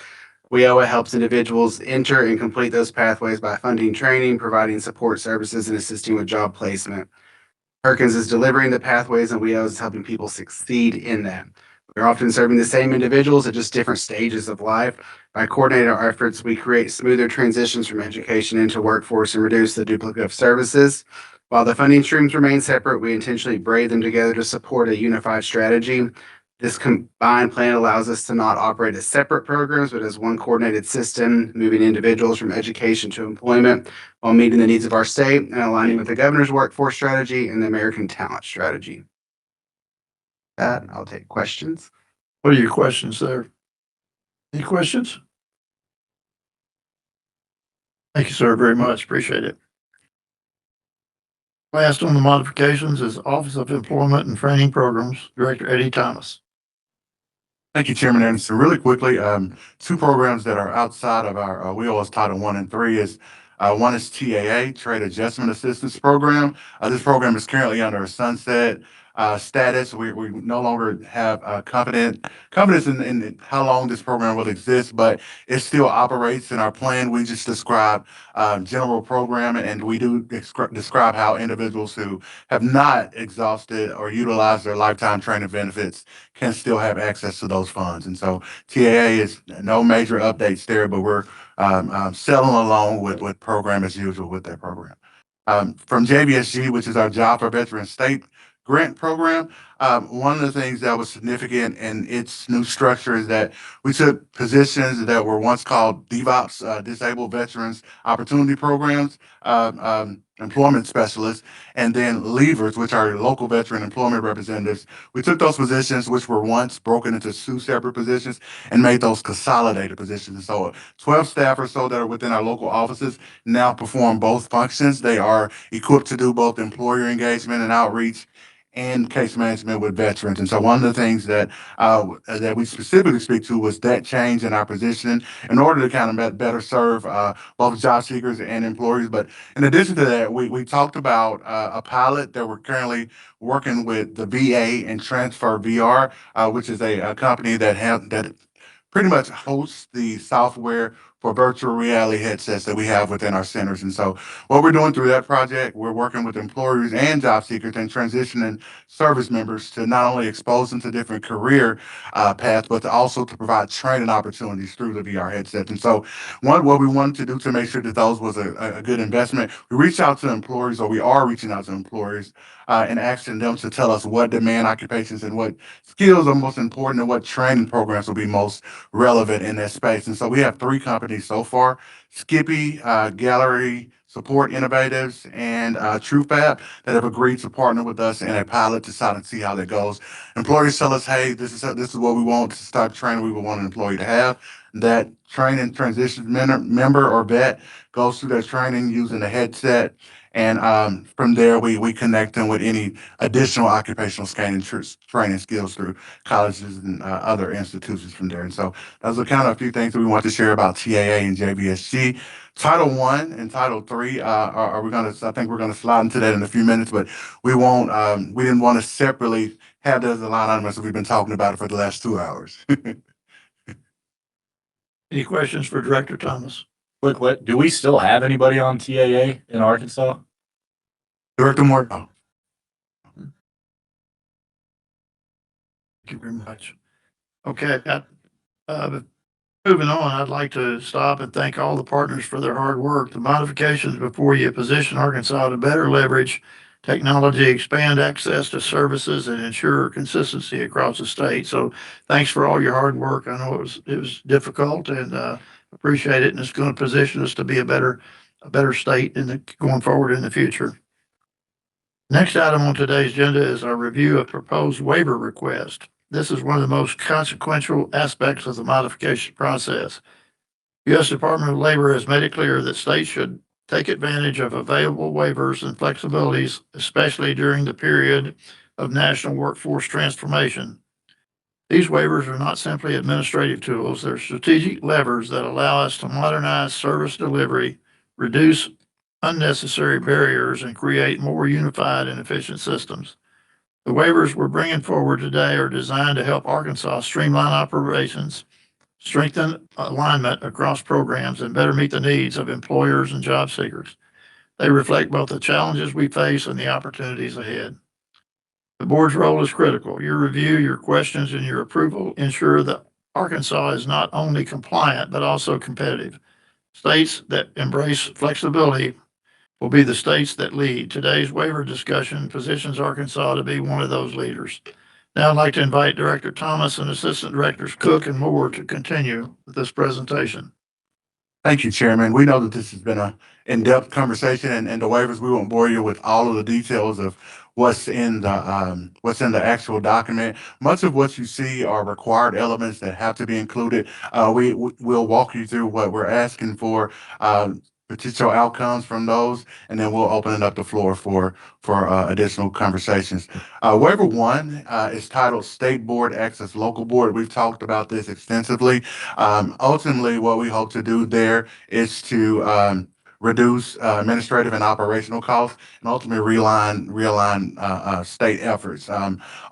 WIOA helps individuals enter and complete those pathways by funding training, providing support services, and assisting with job placement. Perkins is delivering the pathways, and WIOA is helping people succeed in them. We're often serving the same individuals at just different stages of life. By coordinating our efforts, we create smoother transitions from education into workforce and reduce the duplicative services. While the funding streams remain separate, we intentionally braid them together to support a unified strategy. This combined plan allows us to not operate as separate programs, but as one coordinated system, moving individuals from education to employment while meeting the needs of our state and aligning with the governor's workforce strategy and the American talent strategy. That I'll take questions. What are your questions there? Any questions? Thank you, sir, very much. Appreciate it. Last on the modifications is Office of Employment and Training Programs, Director Eddie Thomas. Thank you, Chairman Anderson. Really quickly, two programs that are outside of our wheelhouse Title 1 and 3 is one is TAA, Trade Adjustment Assistance Program. This program is currently under a sunset status. We no longer have confidence in how long this program will exist, but it still operates in our plan. We just describe general programming, and we do describe how individuals who have not exhausted or utilized their lifetime training benefits can still have access to those funds. And so TAA is no major updates there, but we're selling along with program as usual with that program. From JVSG, which is our Job for Veterans State Grant Program, one of the things that was significant in its new structure is that we took positions that were once called DVOPS, Disabled Veterans Opportunity Programs, employment specialists, and then leavers, which are local veteran employment representatives. We took those positions, which were once broken into two separate positions, and made those consolidated positions. And so 12 staff or so that are within our local offices now perform both functions. They are equipped to do both employer engagement and outreach and case management with veterans. And so one of the things that we specifically speak to was that change in our positioning in order to kind of better serve both job seekers and employees. But in addition to that, we talked about a pilot that we're currently working with the VA and Transfer VR, which is a company that pretty much hosts the software for virtual reality headsets that we have within our centers. And so what we're doing through that project, we're working with employers and job seekers and transitioning service members to not only expose them to different career paths, but also to provide training opportunities through the VR headset. And so what we wanted to do to make sure that those was a good investment, we reached out to employers, or we are reaching out to employers and asking them to tell us what demand occupations and what skills are most important and what training programs will be most relevant in that space. And so we have three companies so far: Skippy, Gallery Support Innovatives, and TrueFab that have agreed to partner with us in a pilot to try to see how that goes. Employers tell us, hey, this is what we want, this is the type of training we would want an employee to have. That training transition member or vet goes through their training using a headset. And from there, we connect them with any additional occupational training skills through colleges and other institutions from there. And so those are kind of a few things that we want to share about TAA and JVSG. Title I and Title III, I think we're gonna slide into that in a few minutes, but we didn't want to separately have that as a line item, so we've been talking about it for the last 2 hours. Any questions for Director Thomas? Quick, do we still have anybody on TAA in Arkansas? Director Moore? Thank you very much. Okay, moving on, I'd like to stop and thank all the partners for their hard work. The modifications before you position Arkansas to better leverage technology, expand access to services, and ensure consistency across the state. So thanks for all your hard work. I know it was difficult, and appreciate it, and it's going to position us to be a better state going forward in the future. Next item on today's agenda is our review of proposed waiver request. This is one of the most consequential aspects of the modification process. U.S. Department of Labor has made it clear that states should take advantage of available waivers and flexibilities, especially during the period of national workforce transformation. These waivers are not simply administrative tools, they're strategic levers that allow us to modernize service delivery, reduce unnecessary barriers, and create more unified and efficient systems. The waivers we're bringing forward today are designed to help Arkansas streamline operations, strengthen alignment across programs, and better meet the needs of employers and job seekers. They reflect both the challenges we face and the opportunities ahead. The board's role is critical. Your review, your questions, and your approval ensure that Arkansas is not only compliant, but also competitive. States that embrace flexibility will be the states that lead. Today's waiver discussion positions Arkansas to be one of those leaders. Now I'd like to invite Director Thomas and Assistant Directors Cook and Moore to continue with this presentation. Thank you, Chairman. We know that this has been a in-depth conversation and the waivers, we won't bore you with all of the details of what's in the actual document. Much of what you see are required elements that have to be included. We'll walk you through what we're asking for, potential outcomes from those, and then we'll open it up the floor for additional conversations. Waiver one is titled State Board Acts as Local Board. We've talked about this extensively. Ultimately, what we hope to do there is to reduce administrative and operational costs and ultimately realign state efforts.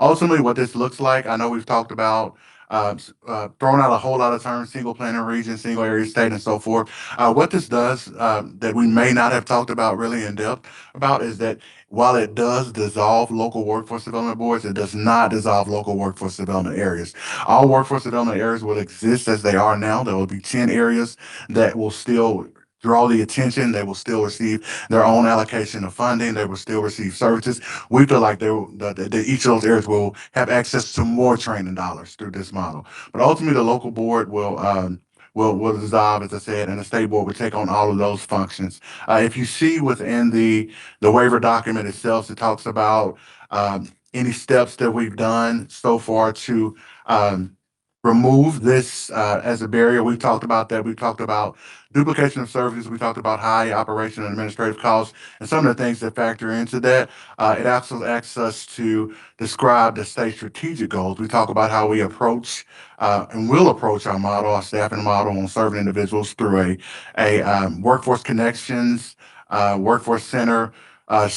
Ultimately, what this looks like, I know we've talked about throwing out a whole lot of terms, single planning region, single area state, and so forth. What this does that we may not have talked about really in depth about is that while it does dissolve local workforce development boards, it does not dissolve local workforce development areas. All workforce development areas will exist as they are now. There will be 10 areas that will still draw the attention. They will still receive their own allocation of funding. They will still receive services. We feel like each of those areas will have access to more training dollars through this model. But ultimately, the local board will dissolve, as I said, and the state board will take on all of those functions. If you see within the waiver document itself, it talks about any steps that we've done so far to remove this as a barrier. We've talked about that. We've talked about duplication of services. We talked about high operation and administrative costs and some of the things that factor into that. It also asks us to describe the state strategic goals. We talk about how we approach and will approach our model, our staffing model on serving individuals through a workforce connections, workforce center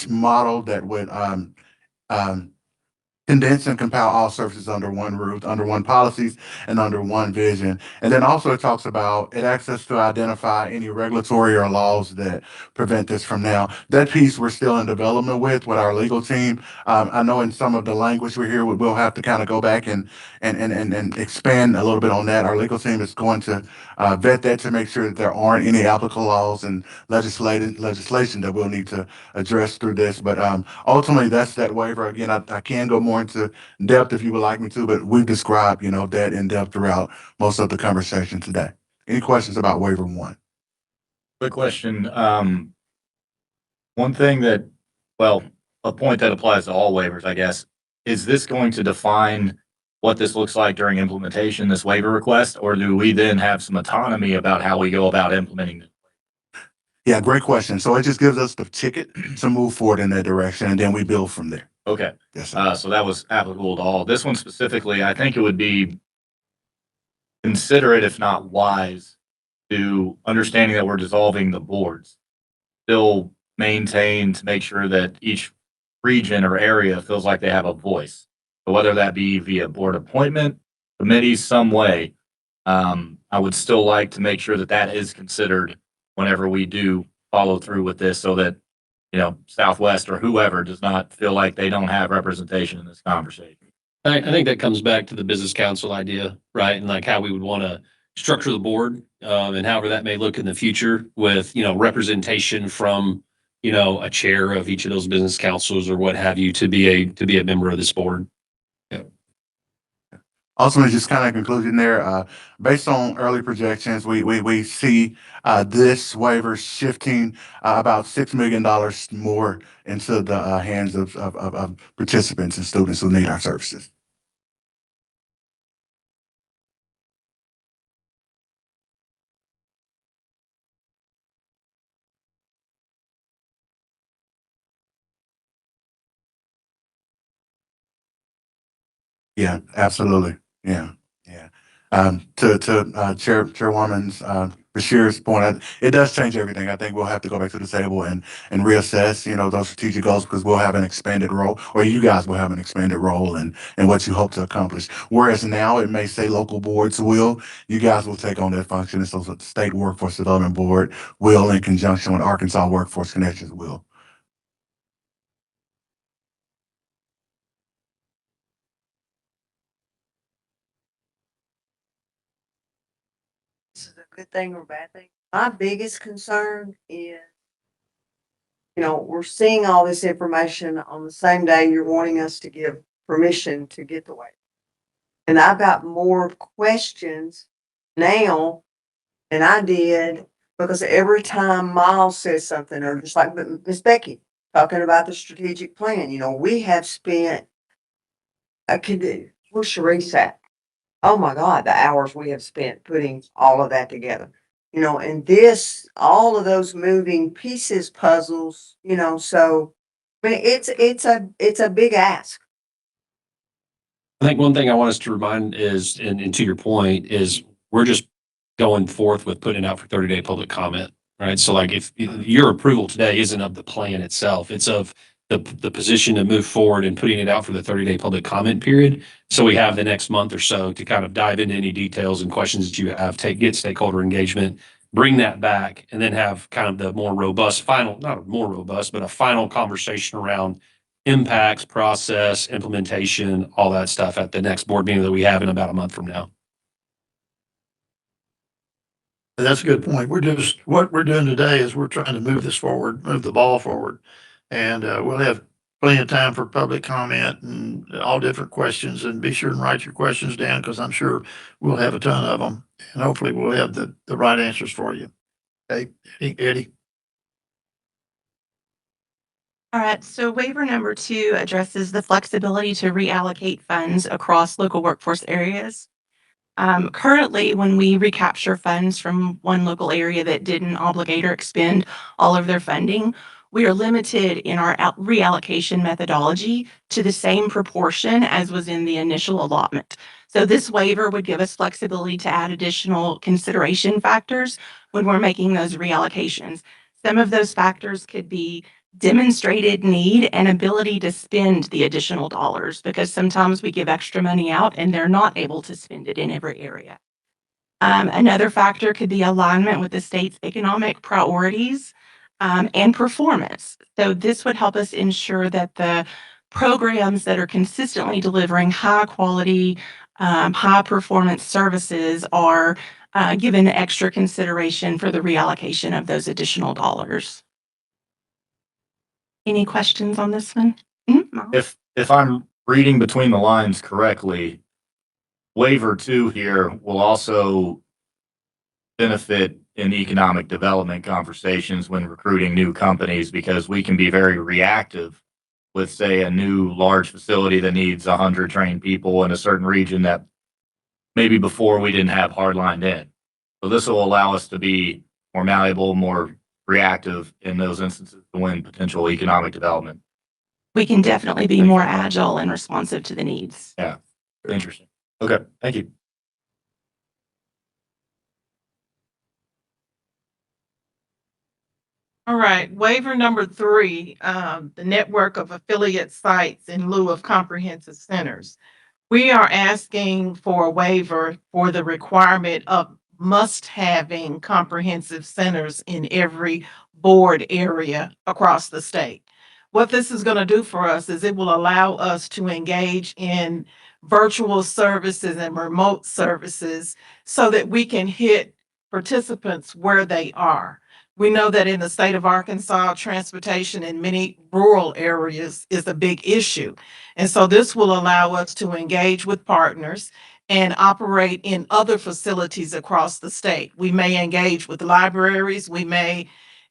model that would condense and compile all services under one roof, under one policies, and under one vision. And then also it talks about, it asks us to identify any regulatory or laws that prevent this from now. That piece we're still in development with our legal team. I know in some of the language we hear, we'll have to kind of go back and expand a little bit on that. Our legal team is going to vet that to make sure that there aren't any applicable laws and legislation that we'll need to address through this. But ultimately, that's that waiver. Again, I can go more into depth if you would like me to, but we've described, that in depth throughout most of the conversation today. Any questions about waiver one? Quick question. One thing that, a point that applies to all waivers, I guess, is this going to define what this looks like during implementation, this waiver request, or do we then have some autonomy about how we go about implementing it? Yeah, great question. So it just gives us the ticket to move forward in that direction, and then we build from there. Okay. Yes, sir. So that was applicable to all. This one specifically, I think it would be considerate, if not wise, to understanding that we're dissolving the boards, still maintain to make sure that each region or area feels like they have a voice. So whether that be via board appointment, committees, some way, I would still like to make sure that that is considered whenever we do follow through with this, so that Southwest or whoever does not feel like they don't have representation in this conversation. I think that comes back to the business council idea, right? And like how we would want to structure the board, and however that may look in the future with, representation from, a chair of each of those business councils or what have you to be a member of this board. Ultimately, just kind of conclusion there, based on early projections, we see this waiver shifting about $6 million more into the hands of participants and students who need our services. Yeah, absolutely. Yeah. To Chairwoman's Bashir's point, it does change everything. I think we'll have to go back to the table and reassess, those strategic goals, because we'll have an expanded role, or you guys will have an expanded role in what you hope to accomplish. Whereas now it may say local boards will, you guys will take on that function. And so the State Workforce Development Board will, in conjunction with Arkansas Workforce Connections, will. this is a good thing or a bad thing. My biggest concern is, you know, we're seeing all this information on the same day you're wanting us to give permission to get the waiver. And I've got more questions now than I did because every time Miles says something, or just like Miss Becky talking about the strategic plan, you know, we have spent, I could do, where's Sharice at? Oh my God, the hours we have spent putting all of that together. You know, and this, all of those moving pieces, puzzles, you know, so, I mean, it's a big ask. I think one thing I want us to remind is, and to your point, is we're just going forth with putting it out for 30-day public comment, right? So like if your approval today isn't of the plan itself, it's of the position to move forward and putting it out for the 30-day public comment period. So we have the next month or so to kind of dive into any details and questions that you have, get stakeholder engagement, bring that back, and then have kind of the more robust final, not more robust, but a final conversation around impacts, process, implementation, all that stuff at the next board meeting that we have in about a month from now. That's a good point. What we're doing today is we're trying to move this forward, move the ball forward. And we'll have plenty of time for public comment and all different questions, and be sure and write your questions down because I'm sure we'll have a ton of them. And hopefully we'll have the right answers for you. Okay, Eddie? All right, so waiver number 2 addresses the flexibility to reallocate funds across local workforce areas. Currently, when we recapture funds from one local area that didn't obligate or expend all of their funding, we are limited in our reallocation methodology to the same proportion as was in the initial allotment. So this waiver would give us flexibility to add additional consideration factors when we're making those reallocations. Some of those factors could be demonstrated need and ability to spend the additional dollars, because sometimes we give extra money out and they're not able to spend it in every area. Another factor could be alignment with the state's economic priorities and performance. So this would help us ensure that the programs that are consistently delivering high quality, high performance services are given extra consideration for the reallocation of those additional dollars. Any questions on this one? If I'm reading between the lines correctly, waiver 2 here will also benefit in economic development conversations when recruiting new companies, because we can be very reactive with, say, a new large facility that needs 100 trained people in a certain region that maybe before we didn't have hardlined in. So this will allow us to be more malleable, more reactive in those instances to win potential economic development. We can definitely be more agile and responsive to the needs. Yeah, interesting. Okay, thank you. All right, waiver number 3, the network of affiliate sites in lieu of comprehensive centers. We are asking for a waiver for the requirement of must having comprehensive centers in every board area across the state. What this is going to do for us is it will allow us to engage in virtual services and remote services so that we can hit participants where they are. We know that in the state of Arkansas, transportation in many rural areas is a big issue. And so this will allow us to engage with partners and operate in other facilities across the state. We may engage with libraries.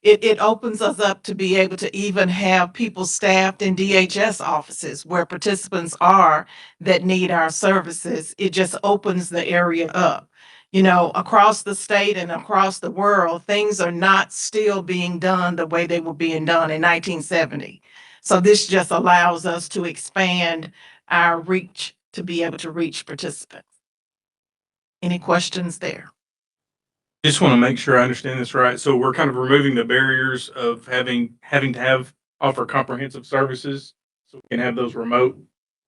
It opens us up to be able to even have people staffed in DHS offices where participants are that need our services. It just opens the area up. You know, across the state and across the world, things are not still being done the way they were being done in 1970. So this just allows us to expand our reach to be able to reach participants. Any questions there? Just want to make sure I understand this right. So we're kind of removing the barriers of having to offer comprehensive services, so we can have those remote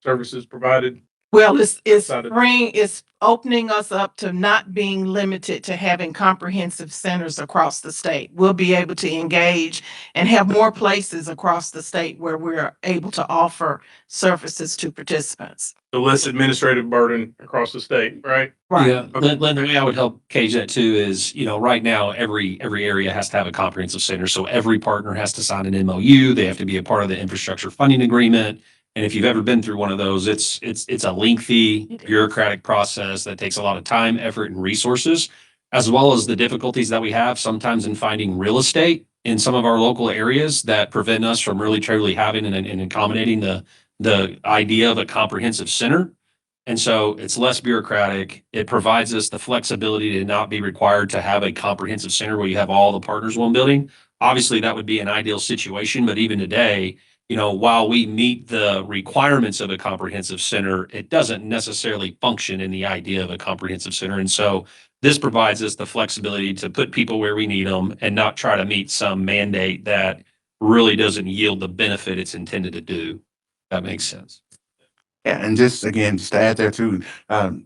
services provided. Well, it's opening us up to not being limited to having comprehensive centers across the state. We'll be able to engage and have more places across the state where we're able to offer services to participants. the less administrative burden across the state, right? Yeah, Lynn, the way I would help cage that too is, right now, every area has to have a comprehensive center. So every partner has to sign an MOU. They have to be a part of the infrastructure funding agreement. And if you've ever been through one of those, it's a lengthy bureaucratic process that takes a lot of time, effort, and resources, as well as the difficulties that we have sometimes in finding real estate in some of our local areas that prevent us from really truly having and accommodating the idea of a comprehensive center. And so it's less bureaucratic. It provides us the flexibility to not be required to have a comprehensive center where you have all the partners in one building. Obviously, that would be an ideal situation, but even today, while we meet the requirements of a comprehensive center, it doesn't necessarily function in the idea of a comprehensive center. And so this provides us the flexibility to put people where we need them and not try to meet some mandate that really doesn't yield the benefit it's intended to do. That makes sense. Yeah, and just again, just to add there too,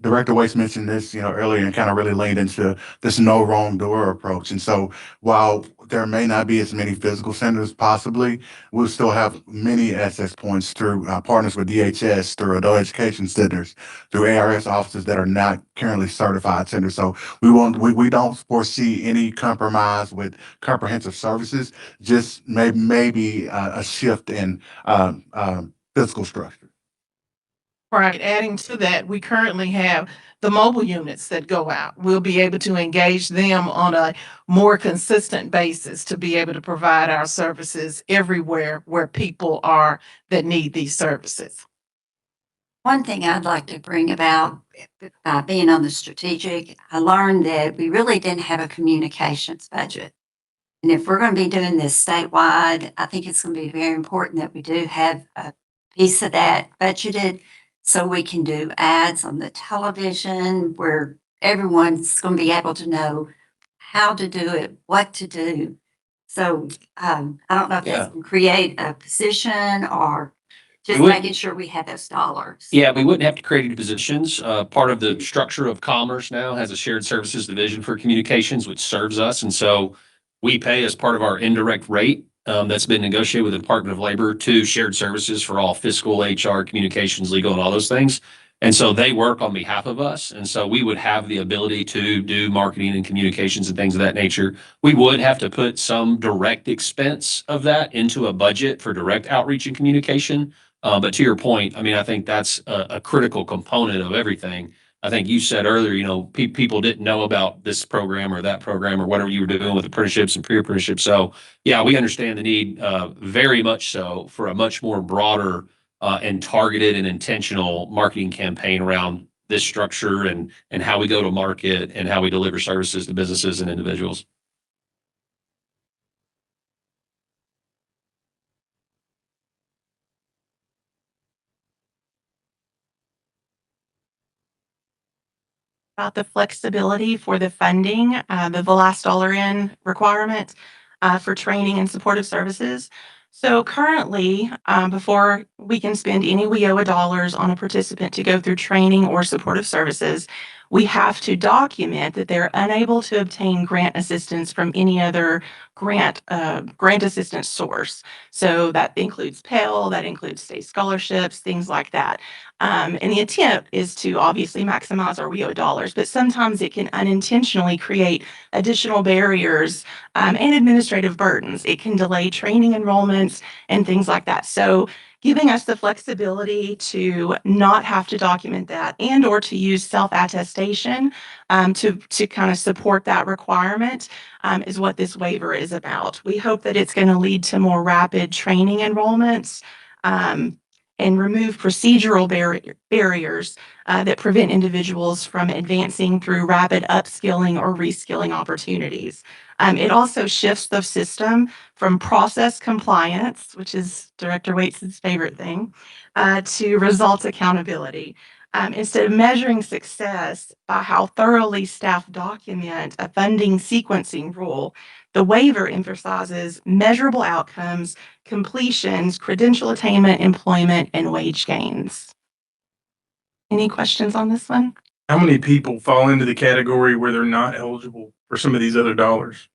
Director Waits mentioned this, earlier and kind of really leaned into this no wrong door approach. And so while there may not be as many physical centers possibly, we'll still have many access points through partners with DHS, through adult education centers, through ARS offices that are not currently certified centers. So we don't foresee any compromise with comprehensive services, just maybe a shift in physical structure. Right, adding to that, we currently have the mobile units that go out. We'll be able to engage them on a more consistent basis to be able to provide our services everywhere where people are that need these services. One thing I'd like to bring about being on the strategic, I learned that we really didn't have a communications budget. And if we're going to be doing this statewide, I think it's going to be very important that we do have a piece of that budgeted so we can do ads on the television where everyone's going to be able to know how to do it, what to do. So I don't know if that's going to create a position or just making sure we have those dollars. Yeah, we wouldn't have to create any positions. Part of the structure of commerce now has a shared services division for communications, which serves us. And so we pay as part of our indirect rate that's been negotiated with the Department of Labor to shared services for all fiscal, HR, communications, legal, and all those things. And so they work on behalf of us. And so we would have the ability to do marketing and communications and things of that nature. We would have to put some direct expense of that into a budget for direct outreach and communication. But to your point, I mean, I think that's a critical component of everything. I think you said earlier, people didn't know about this program or that program or whatever you were doing with apprenticeships and pre-apprenticeships. So yeah, we understand the need very much so for a much more broader and targeted and intentional marketing campaign around this structure and how we go to market and how we deliver services to businesses and individuals. About the flexibility for the funding, the last dollar in requirement for training and supportive services. So currently, before we can spend any WIOA dollars on a participant to go through training or supportive services, we have to document that they're unable to obtain grant assistance from any other grant assistance source. So that includes Pell, that includes state scholarships, things like that. And the intent is to obviously maximize our WIOA dollars, but sometimes it can unintentionally create additional barriers and administrative burdens. It can delay training enrollments and things like that. So giving us the flexibility to not have to document that and or to use self-attestation to kind of support that requirement is what this waiver is about. We hope that it's going to lead to more rapid training enrollments and remove procedural barriers that prevent individuals from advancing through rapid upskilling or reskilling opportunities. It also shifts the system from process compliance, which is Director Waits' favorite thing, to results accountability. Instead of measuring success by how thoroughly staff document a funding sequencing rule, the waiver emphasizes measurable outcomes, completions, credential attainment, employment, and wage gains. Any questions on this one? How many people fall into the category where they're not eligible for some of these other dollars?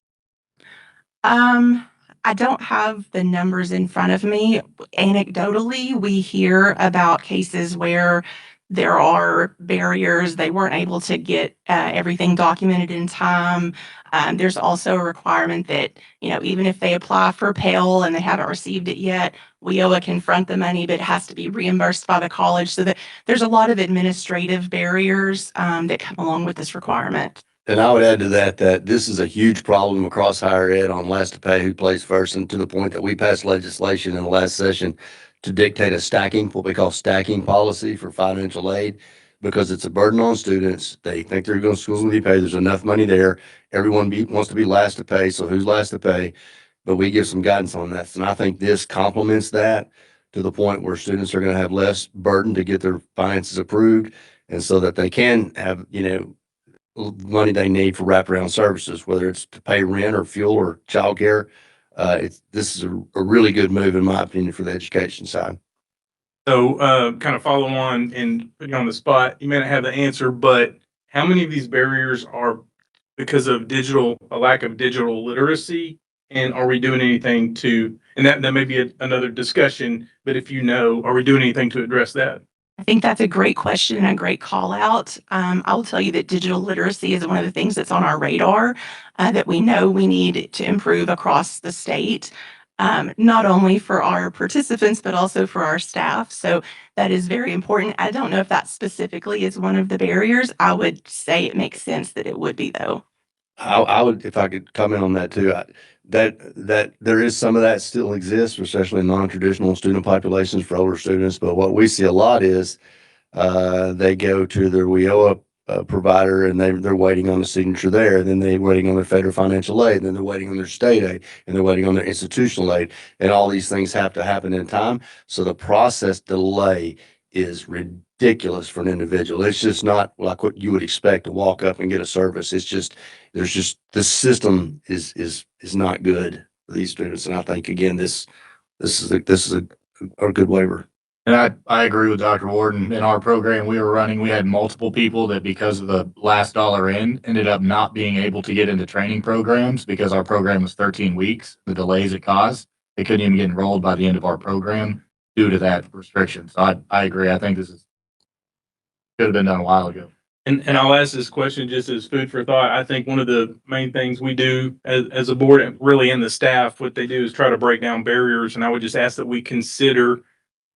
I don't have the numbers in front of me. Anecdotally, we hear about cases where there are barriers. They weren't able to get everything documented in time. There's also a requirement that, you know, even if they apply for Pell and they haven't received it yet, WIOA can front the money, but it has to be reimbursed by the college. So that there's a lot of administrative barriers that come along with this requirement. And I would add to that, that this is a huge problem across higher ed on last to pay, who plays first, and to the point that we passed legislation in the last session to dictate a stacking, what we call stacking policy for financial aid, because it's a burden on students. They think they're going to schools will be paid. There's enough money there. Everyone wants to be last to pay. So who's last to pay? But we give some guidance on that. And I think this complements that to the point where students are going to have less burden to get their finances approved. And so that they can have, you know, money they need for wraparound services, whether it's to pay rent or fuel or childcare. This is a really good move, in my opinion, for the education side. So, kind of follow on and put you on the spot. You may not have the answer, but how many of these barriers are because of a lack of digital literacy? And are we doing anything and that may be another discussion, but if you know, are we doing anything to address that? I think that's a great question and a great call out. I will tell you that digital literacy is one of the things that's on our radar that we know we need to improve across the state, not only for our participants, but also for our staff. So that is very important. I don't know if that specifically is one of the barriers. I would say it makes sense that it would be, though. I would, if I could comment on that too, that there is some of that still exists, especially in non-traditional student populations for older students. But what we see a lot is they go to their WIOA provider and they're waiting on the signature there. Then they're waiting on their federal financial aid. And then they're waiting on their state aid, and they're waiting on their institutional aid. And all these things have to happen in time. So the process delay is ridiculous for an individual. It's just not like what you would expect to walk up and get a service. It's just, the system is not good for these students. And I think, again, this is a good waiver. And I agree with Dr. Warden. In our program we were running, we had multiple people that, because of the last dollar in, ended up not being able to get into training programs because our program was 13 weeks, the delays it caused. They couldn't even get enrolled by the end of our program due to that restriction. So I agree. I think this could have been done a while ago. And I'll ask this question just as food for thought. I think one of the main things we do as a board, and really in the staff, what they do is try to break down barriers. And I would just ask that we consider,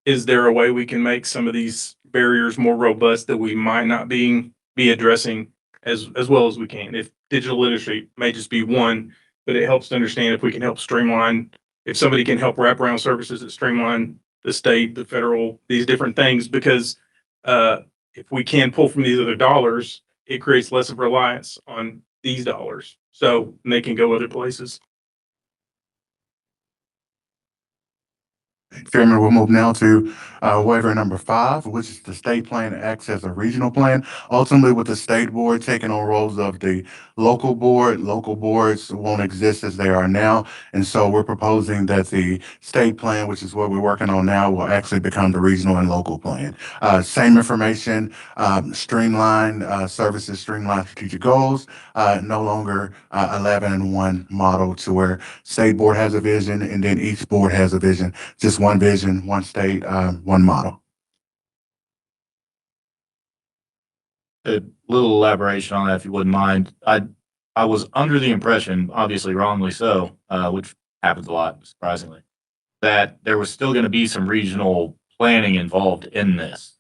is there a way we can make some of these barriers more robust that we might not be addressing as well as we can? If digital literacy may just be one, but it helps to understand if we can help streamline, if somebody can help wrap around services that streamline the state, the federal, these different things, because if we can pull from these other dollars, it creates less of reliance on these dollars. So they can go other places. Chairman, we'll move now to waiver number 5, which is the state plan acts as a regional plan. Ultimately, with the state board taking on roles of the local boards won't exist as they are now. And so we're proposing that the state plan, which is what we're working on now, will actually become the regional and local plan. Same information, streamline services, streamline strategic goals, no longer 11-1 model to where state board has a vision and then each board has a vision. Just one vision, one state, one model. A little elaboration on that, if you wouldn't mind. I was under the impression, obviously wrongly so, which happens a lot, surprisingly, that there was still going to be some regional planning involved in this.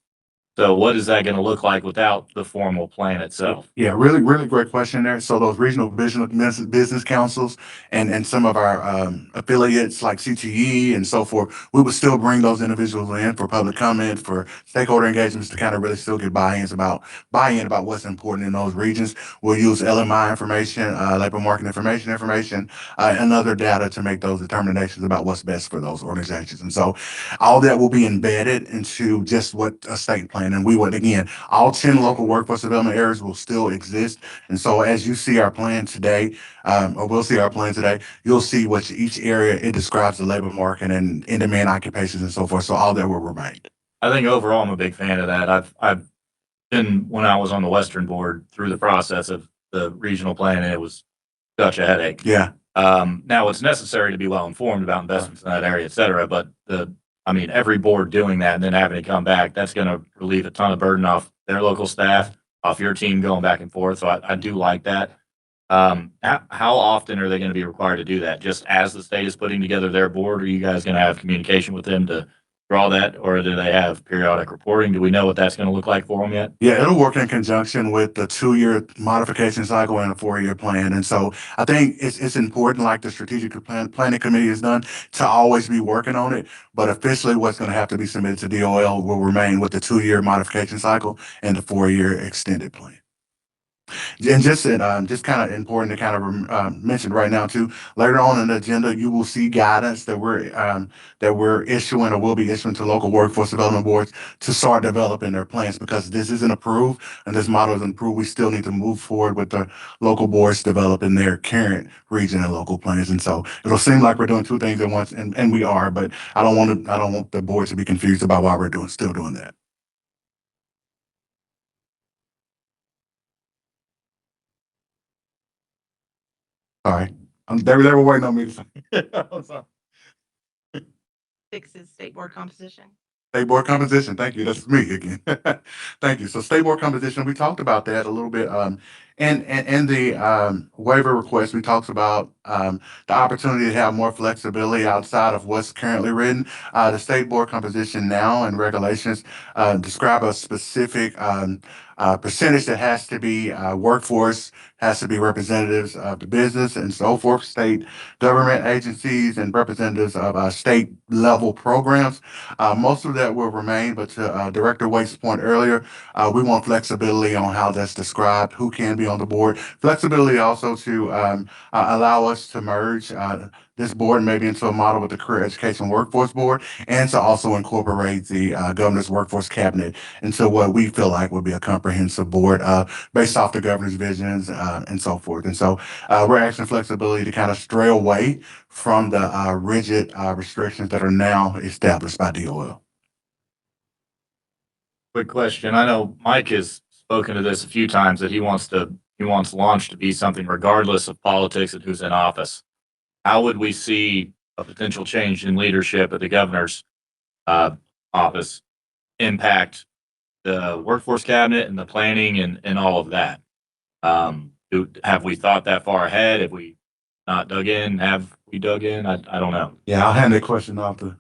So what is that going to look like without the formal plan itself? Yeah, really, really great question there. So those regional business councils and some of our affiliates like CTE and so forth, we would still bring those individuals in for public comment, for stakeholder engagements to kind of really still get buy-in about what's important in those regions. We'll use LMI information, labor market information, and other data to make those determinations about what's best for those organizations. And so all that will be embedded into just what a state plan. And we would, again, all 10 local workforce development areas will still exist. And so as you see our plan today, or we'll see our plan today, you'll see what each area, it describes the labor market and in-demand occupations and so forth. So all that will remain. I think overall I'm a big fan of that. I've been, when I was on the Western board, through the process of the regional plan, and it was such a headache. Yeah. Now it's necessary to be well informed about investments in that area, et cetera, but I mean, every board doing that and then having to come back, that's gonna relieve a ton of burden off their local staff, off your team going back and forth. So I do like that. How often are they gonna be required to do that? Just as the state is putting together their board, are you guys gonna have communication with them to draw that, or do they have periodic reporting? Do we know what that's gonna look like for them yet? Yeah, it'll work in conjunction with the 2-year modification cycle and a 4-year plan. And so I think it's important, like the planning committee has done, to always be working on it. But officially, what's going to have to be submitted to DOL will remain with the 2-year modification cycle and the 4-year extended plan. And just kind of important to kind of mention right now too. Later on in the agenda, you will see guidance that we're issuing or will be issuing to local workforce development boards to start developing their plans, because this isn't approved and this model isn't approved. We still need to move forward with the local boards developing their current region and local plans. And so it'll seem like we're doing two things at once, and we are, but I don't want the boards to be confused about why we're still doing that. All right. They were waiting on me to say. I'm sorry. Fixes state board composition. State board composition. Thank you. That's me again. Thank you. So state board composition, we talked about that a little bit. In the waiver request, we talked about the opportunity to have more flexibility outside of what's currently written. The state board composition now and regulations describe a specific percentage that has to be workforce, has to be representatives of the business and so forth, state government agencies and representatives of state level programs. Most of that will remain, but to Director Waite's point earlier, we want flexibility on how that's described, who can be on the board. Flexibility also to allow us to merge this board maybe into a model with the Career Education Workforce Board, and to also incorporate the Governor's Workforce Cabinet into what we feel like would be a comprehensive board based off the governor's visions and so forth. And so we're asking flexibility to kind of stray away from the rigid restrictions that are now established by DOL. Quick question. I know Mike has spoken to this a few times, that he wants launch to be something regardless of politics and who's in office. How would we see a potential change in leadership at the governor's office impact the workforce cabinet and the planning and all of that? Have we thought that far ahead? Have we not dug in? Have we dug in? I don't know. Yeah, I'll hand that question off to.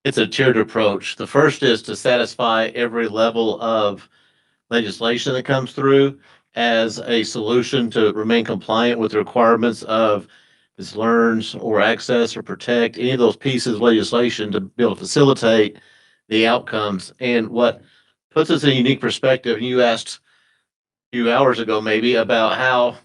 It's a tiered approach. The first is to satisfy every level of legislation that comes through as a solution to remain compliant with the requirements of Ms. Learns or Access or Protect, any of those pieces of legislation to be able to facilitate the outcomes. And what puts us in a unique perspective, and you asked a few hours ago maybe about how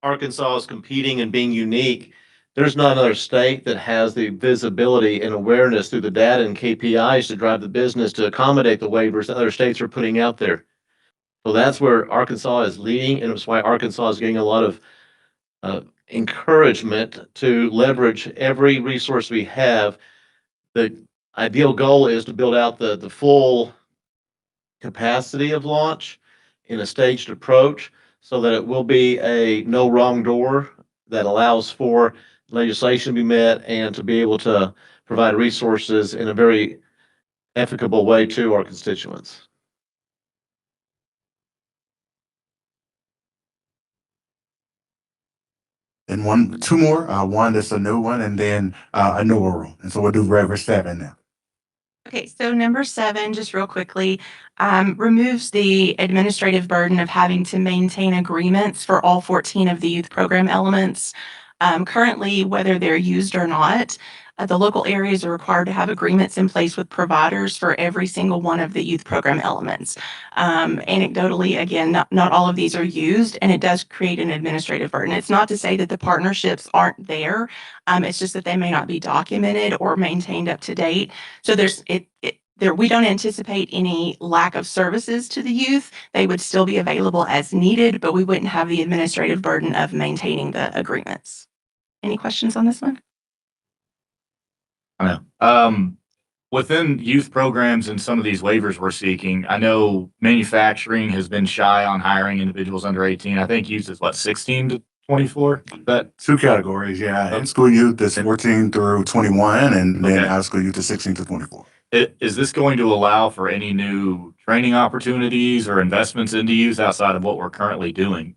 Arkansas is competing and being unique. There's not another state that has the visibility and awareness through the data and KPIs to drive the business to accommodate the waivers that other states are putting out there. So that's where Arkansas is leading, and it's why Arkansas is getting a lot of encouragement to leverage every resource we have. The ideal goal is to build out the full capacity of launch in a staged approach so that it will be a no wrong door that allows for legislation to be met and to be able to provide resources in a very efficable way to our constituents. And two more, one that's a new one, and then a newer one. And so we'll do Rev 7 now. Okay, so number 7, just real quickly, removes the administrative burden of having to maintain agreements for all 14 of the youth program elements. Currently, whether they're used or not, the local areas are required to have agreements in place with providers for every single one of the youth program elements. Anecdotally, again, not all of these are used, and it does create an administrative burden. It's not to say that the partnerships aren't there. It's just that they may not be documented or maintained up to date. So we don't anticipate any lack of services to the youth. They would still be available as needed, but we wouldn't have the administrative burden of maintaining the agreements. Any questions on this one? I know. Within youth programs and some of these waivers we're seeking, I know manufacturing has been shy on hiring individuals under 18. I think uses 16 to 24? That, Two categories, yeah. In-school youth is 14 through 21, and then Okay. out-of-school youth is 16 to 24. is this going to allow for any new training opportunities or investments into youth outside of what we're currently doing?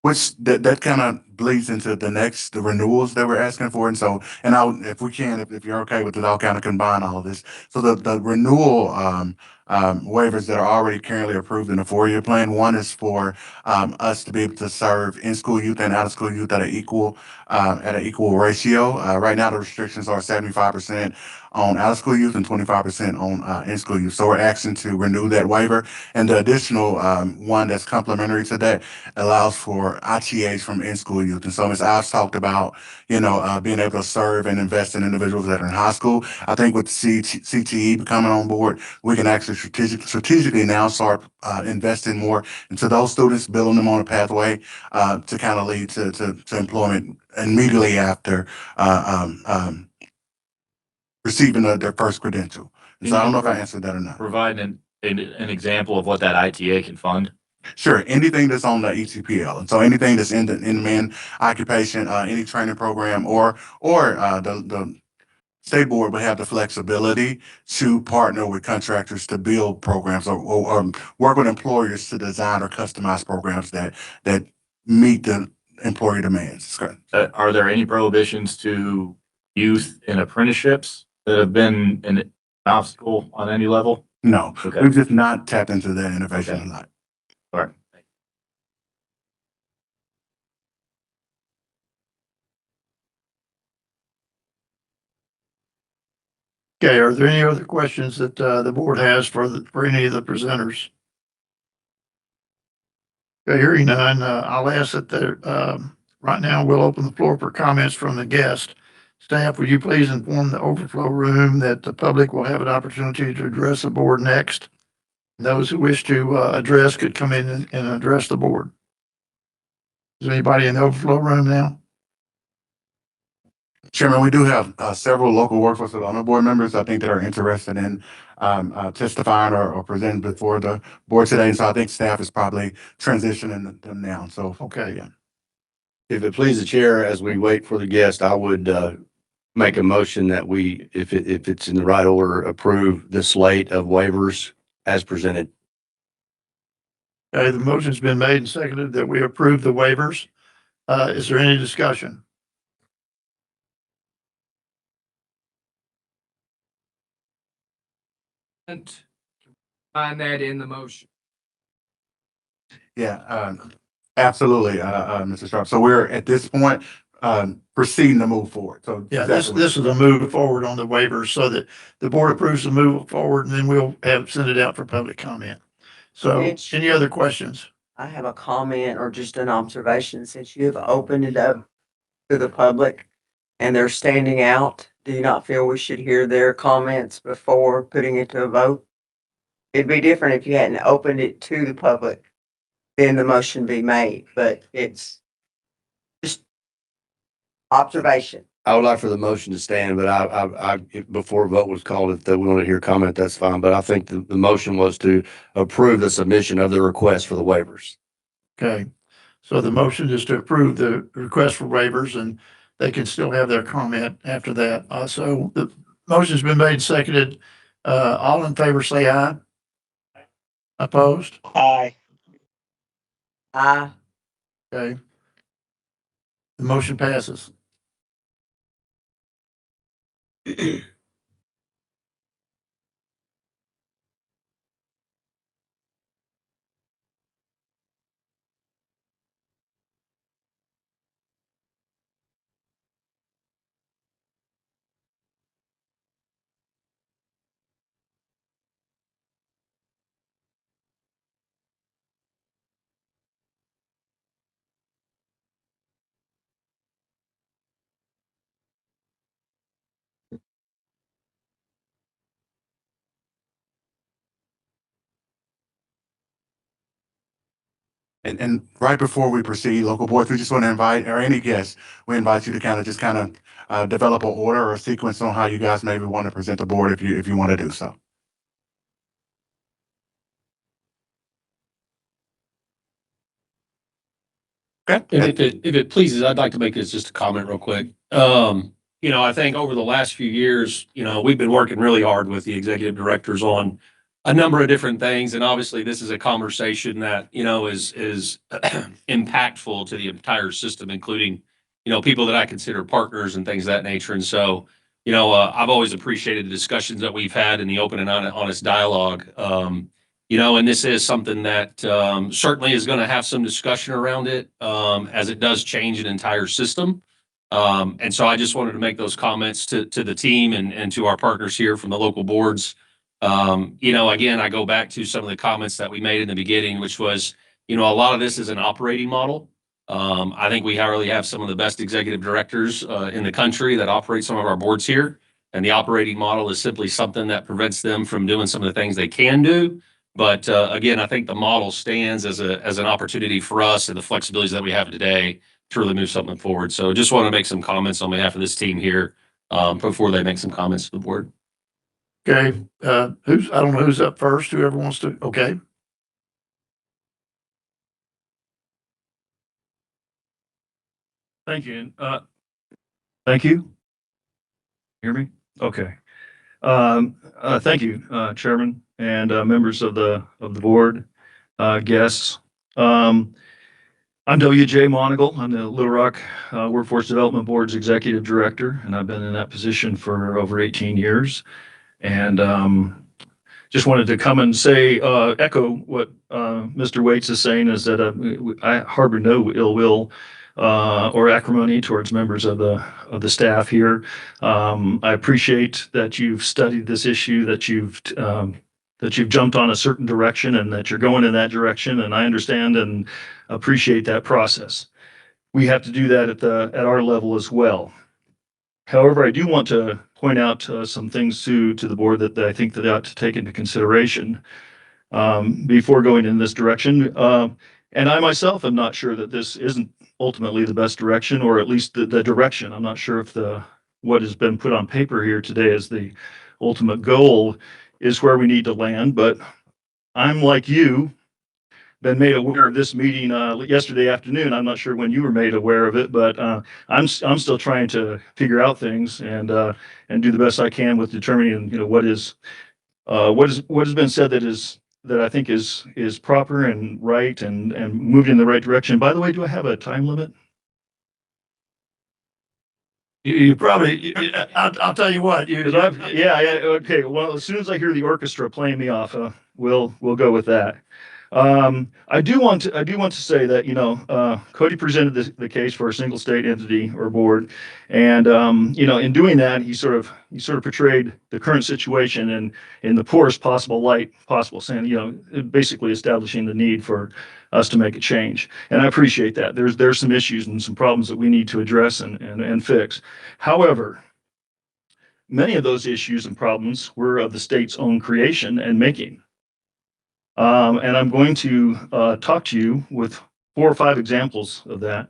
Which that kind of bleeds into the renewals that we're asking for. And so, and if we can, if you're okay with it, I'll kind of combine all of this. So the renewal waivers that are already currently approved in the 4-year plan, one is for us to be able to serve in-school youth and out-of-school youth at an equal ratio. Right now, the restrictions are 75% on out-of-school youth and 25% on in-school youth. So we're asking to renew that waiver. And the additional one that's complementary to that allows for ITAs from in-school youth. And so Ms. Ives talked about, being able to serve and invest in individuals that are in high school. I think with CTE coming on board, we can actually strategically now start investing more into those students, building them on a pathway to kind of lead to employment immediately after receiving their first credential. And so I don't know if I answered that or not. Provide an example of what that ITA can fund? Sure, anything that's on the ETPL, and so anything that's in the in-man occupation, any training program, or the state board would have the flexibility to partner with contractors to build programs or work with employers to design or customize programs that meet the employer demands. Are there any prohibitions to youth in apprenticeships that have been an obstacle on any level? No, Okay. we've just not tapped into that innovation a lot. All right. Okay, are there any other questions that the board has for any of the presenters? Okay, hearing none, I'll ask that right now we'll open the floor for comments from the guest. Staff, would you please inform the overflow room that the public will have an opportunity to address the board next? Those who wish to address could come in and address the board. Is there anybody in the overflow room now? Chairman, we do have several local workforce development board members, I think, that are interested in testifying or presenting before the board today. And so I think staff is probably transitioning them now. So, Okay. yeah. If it pleases the chair, as we wait for the guest, I would make a motion that we, if it's in the right order, approve the slate of waivers as presented. Okay, the motion's been made and seconded that we approve the waivers. Is there any discussion? Find that in the motion. Yeah, absolutely, Mr. Sharp. So we're at this point proceeding to move forward. So Yeah, this is a move forward on the waivers so that the board approves the move forward and then we'll send it out for public comment. So Mitch. any other questions? I have a comment or just an observation. Since you have opened it up to the public and they're standing out, do you not feel we should hear their comments before putting it to a vote? It'd be different if you hadn't opened it to the public, then the motion be made, but it's just observation. I would like for the motion to stand, but I before a vote was called, if they wanted to hear comment, that's fine. But I think the motion was to approve the submission of the request for the waivers. Okay, so the motion is to approve the request for waivers and they can still have their comment after that. So the motion's been made and seconded. All in favor, say aye. Opposed? Aye. Aye. Okay. The motion passes. And right before we proceed, local boards, we just want to invite, or any guests, we invite you to kind of develop an order or a sequence on how you guys maybe want to present the board if you want to do so. And if it pleases, I'd like to make this just a comment real quick. I think over the last few years, we've been working really hard with the executive directors on a number of different things. And obviously this is a conversation that, is impactful to the entire system, including, people that I consider partners and things of that nature. And so, I've always appreciated the discussions that we've had and the open and honest dialogue. And this is something that certainly is going to have some discussion around it as it does change an entire system. And so I just wanted to make those comments to the team and to our partners here from the local boards. Again, I go back to some of the comments that we made in the beginning, which was, a lot of this is an operating model. I think we really have some of the best executive directors in the country that operate some of our boards here. And the operating model is simply something that prevents them from doing some of the things they can do. But again, I think the model stands as an opportunity for us and the flexibilities that we have today to really move something forward. So just want to make some comments on behalf of this team here before they make some comments to the board. Okay, I don't know who's up first, whoever wants to, okay. Thank you. Thank you. Hear me? Okay. Thank you, Chairman and members of the board, guests. I'm W.J. Monagle. I'm the Little Rock Workforce Development Board's Executive Director, and I've been in that position for over 18 years. And just wanted to come and say, echo what Mr. Waits is saying, is that I harbor no ill will or acrimony towards members of the staff here. I appreciate that you've studied this issue, that you've jumped on a certain direction and that you're going in that direction. And I understand and appreciate that process. We have to do that at our level as well. However, I do want to point out some things to the board that I think that they ought to take into consideration before going in this direction. And I myself am not sure that this isn't ultimately the best direction, or at least the direction. I'm not sure if what has been put on paper here today as the ultimate goal is where we need to land. But I'm like you, been made aware of this meeting yesterday afternoon. I'm not sure when you were made aware of it, but I'm still trying to figure out things and do the best I can with determining what has been said that I think is proper and right and moving in the right direction. By the way, do I have a time limit? You probably, I'll tell you what, Yeah, okay. Well, as soon as I hear the orchestra playing me off, we'll go with that. I do want to say that, Cody presented the case for a single state entity or board. And, in doing that, he sort of portrayed the current situation in the poorest possible light possible, saying, basically establishing the need for us to make a change. And I appreciate that. There's some issues and some problems that we need to address and fix. However, many of those issues and problems were of the state's own creation and making. And I'm going to talk to you with 4 or 5 examples of that.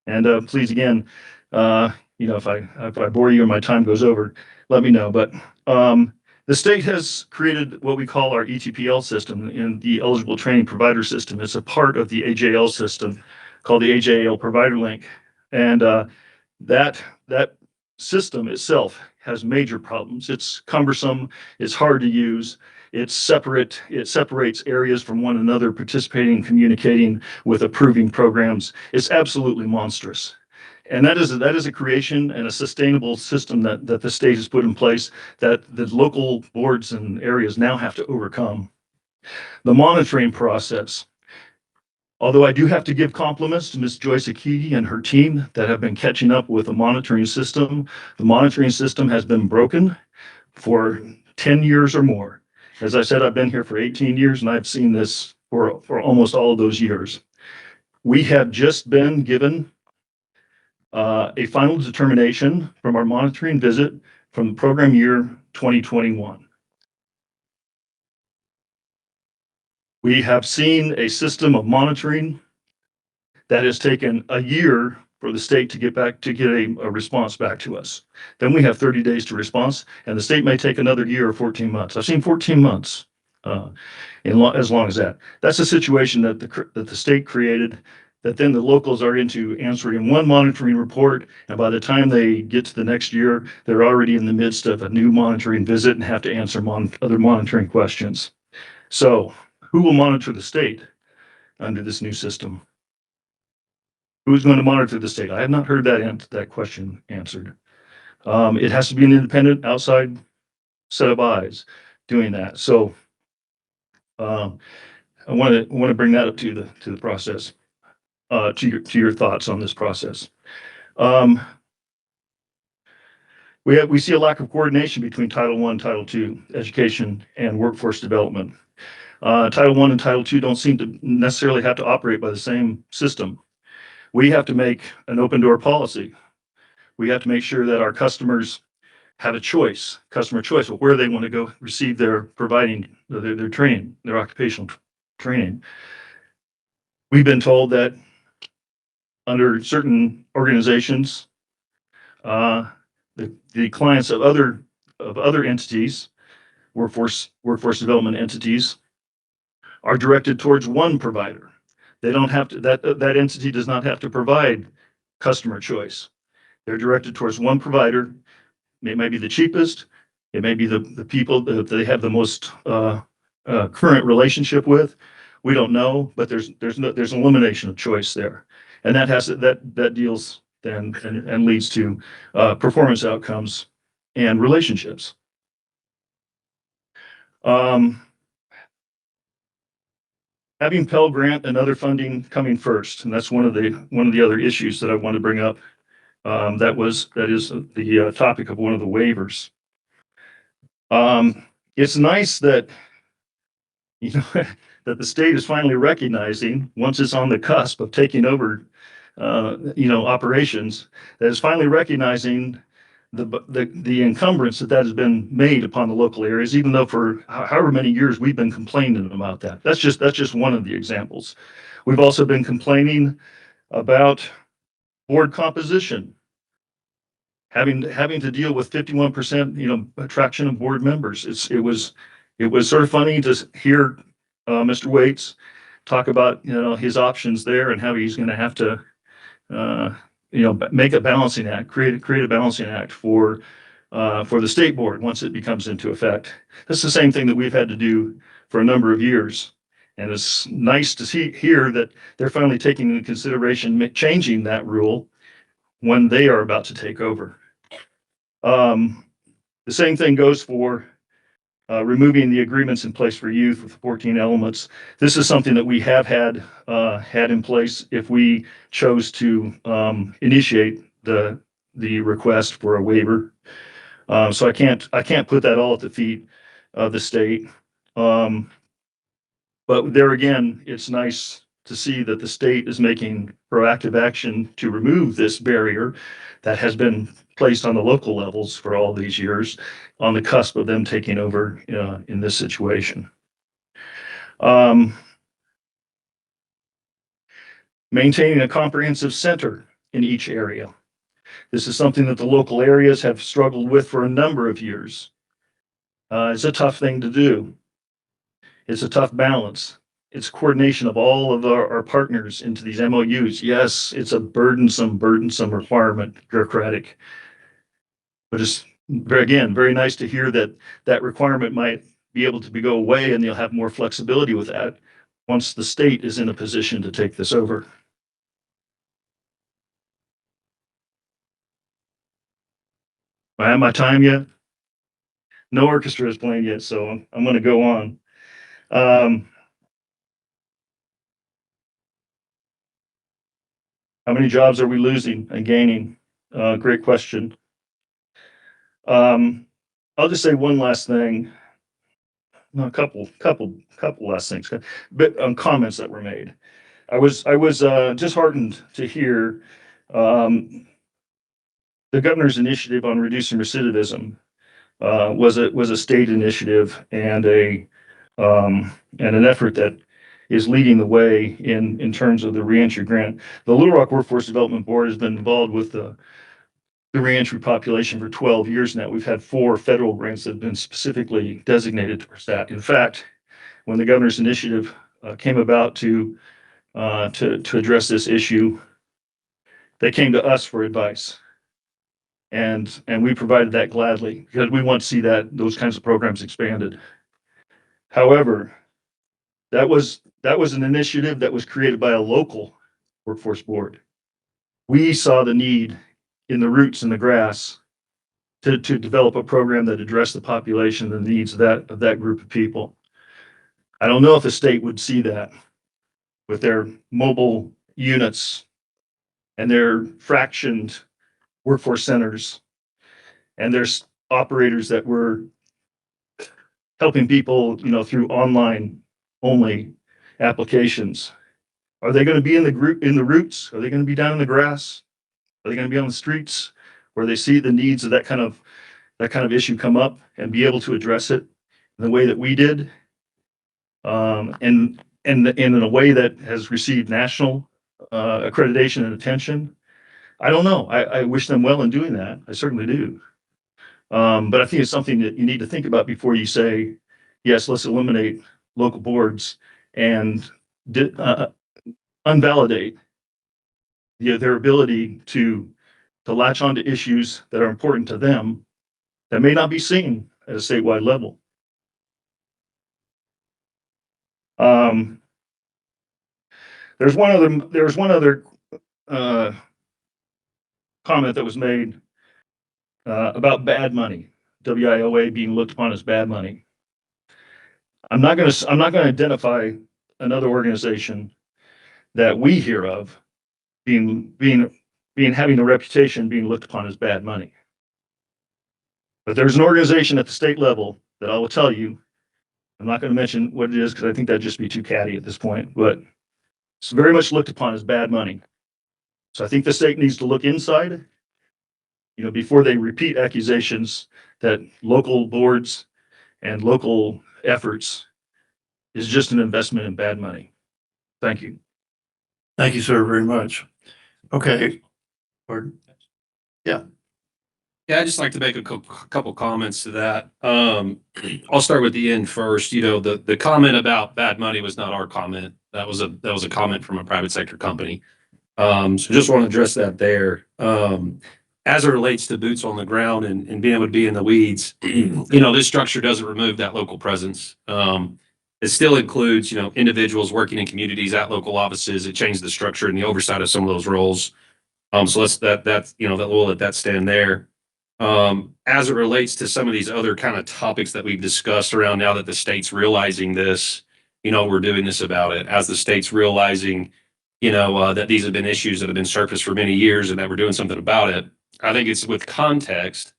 And please, again, if I bore you or my time goes over, let me know. But the state has created what we call our ETPL system, in the Eligible Training Provider System. It's a part of the AJL system called the AJL Provider Link. And that system itself has major problems. It's cumbersome. It's hard to use. It separates areas from one another, participating, communicating with approving programs. It's absolutely monstrous. And that is a creation and a sustainable system that the state has put in place that the local boards and areas now have to overcome. The monitoring process. Although I do have to give compliments to Ms. Joyce Akiti and her team that have been catching up with the monitoring system has been broken for 10 years or more. As I said, I've been here for 18 years and I've seen this for almost all of those years. We have just been given a final determination from our monitoring visit from the program year 2021. We have seen a system of monitoring that has taken a year for the state to get a response back to us. Then we have 30 days to response, and the state may take another year or 14 months. I've seen 14 months as long as that. That's a situation that the state created that then the locals are into answering one monitoring report, and by the time they get to the next year, they're already in the midst of a new monitoring visit and have to answer other monitoring questions. So who will monitor the state under this new system? Who's going to monitor the state? I have not heard that question answered. It has to be an independent outside set of eyes doing that. So I want to bring that up to the process, to your thoughts on this process. We see a lack of coordination between Title I, Title II, education, and workforce development. Title I and Title II don't seem to necessarily have to operate by the same system. We have to make an open door policy. We have to make sure that our customers have a choice, customer choice, of where they want to go receive their providing their training, their occupational training. We've been told that under certain organizations, the clients of other entities, workforce development entities, are directed towards one provider. They don't have to, that entity does not have to provide customer choice. They're directed towards one provider. It may be the cheapest. It may be the people that they have the most current relationship with. We don't know, but there's an elimination of choice there, and that deals then and leads to performance outcomes and relationships. Having Pell Grant and other funding coming first, and that's one of the other issues that I want to bring up. That is the topic of one of the waivers. It's nice that that the state is finally recognizing, once it's on the cusp of taking over operations, that is finally recognizing the encumbrance that has been made upon the local areas, even though for however many years we've been complaining about that. That's just one of the examples. We've also been complaining about board composition, having to deal with 51%, attraction of board members. It was sort of funny to hear Mr. Waits talk about his options there and how he's going to have to make a balancing act, create a balancing act for the state board once it becomes into effect. That's the same thing that we've had to do for a number of years. And it's nice to hear that they're finally taking into consideration changing that rule when they are about to take over. The same thing goes for removing the agreements in place for youth with 14 elements. This is something that we have had in place if we chose to initiate the request for a waiver. So I can't put that all at the feet of the state. But there again, it's nice to see that the state is making proactive action to remove this barrier that has been placed on the local levels for all these years, on the cusp of them taking over in this situation. Maintaining a comprehensive center in each area. This is something that the local areas have struggled with for a number of years. It's a tough thing to do. It's a tough balance. It's coordination of all of our partners into these MOUs. Yes, it's a burdensome requirement, bureaucratic. But it's very nice to hear that requirement might be able to go away and you'll have more flexibility with that once the state is in a position to take this over. I have my time yet? No orchestra is playing yet, so I'm going to go on. How many jobs are we losing and gaining? Great question. I'll just say one last thing. No, a couple last things, but comments that were made. I was disheartened to hear the governor's initiative on reducing recidivism was a state initiative and an effort that is leading the way in terms of the reentry grant. The Little Rock Workforce Development Board has been involved with the reentry population for 12 years now. We've had 4 federal grants that have been specifically designated for that. In fact, when the governor's initiative came about to to address this issue, they came to us for advice. And we provided that gladly because we want to see those kinds of programs expanded. However, that was an initiative that was created by a local workforce board. We saw the need in the roots and the grass to develop a program that addressed the population and the needs of that group of people. I don't know if the state would see that with their mobile units and their fractioned workforce centers and there's operators that were helping people, through online only applications. Are they going to be in the roots? Are they going to be down in the grass? Are they going to be on the streets where they see the needs of that kind of issue come up and be able to address it in the way that we did? And in a way that has received national accreditation and attention. I don't know. I wish them well in doing that. I certainly do. But I think it's something that you need to think about before you say, yes, let's eliminate local boards and unvalidate their ability to latch onto issues that are important to them that may not be seen at a statewide level. There's one other comment that was made about bad money, WIOA being looked upon as bad money. I'm not going to identify another organization that we hear of having a reputation being looked upon as bad money. But there's an organization at the state level that I will tell you, I'm not going to mention what it is because I think that'd just be too catty at this point, but it's very much looked upon as bad money. So I think the state needs to look inside, before they repeat accusations that local boards and local efforts is just an investment in bad money. Thank you. Thank you, sir, very much. Okay. Yeah, I'd just like to make a couple comments to that. I'll start with the end first. The comment about bad money was not our comment. That was a comment from a private sector company. So just want to address that there. As it relates to boots on the ground and being able to be in the weeds, this structure doesn't remove that local presence. It still includes, individuals working in communities at local offices. It changed the structure and the oversight of some of those roles. So we'll let that stand there. As it relates to some of these other kind of topics that we've discussed around now that the state's realizing this, we're doing this about it. As the state's realizing, that these have been issues that have been surfaced for many years and that we're doing something about it. I think it's with context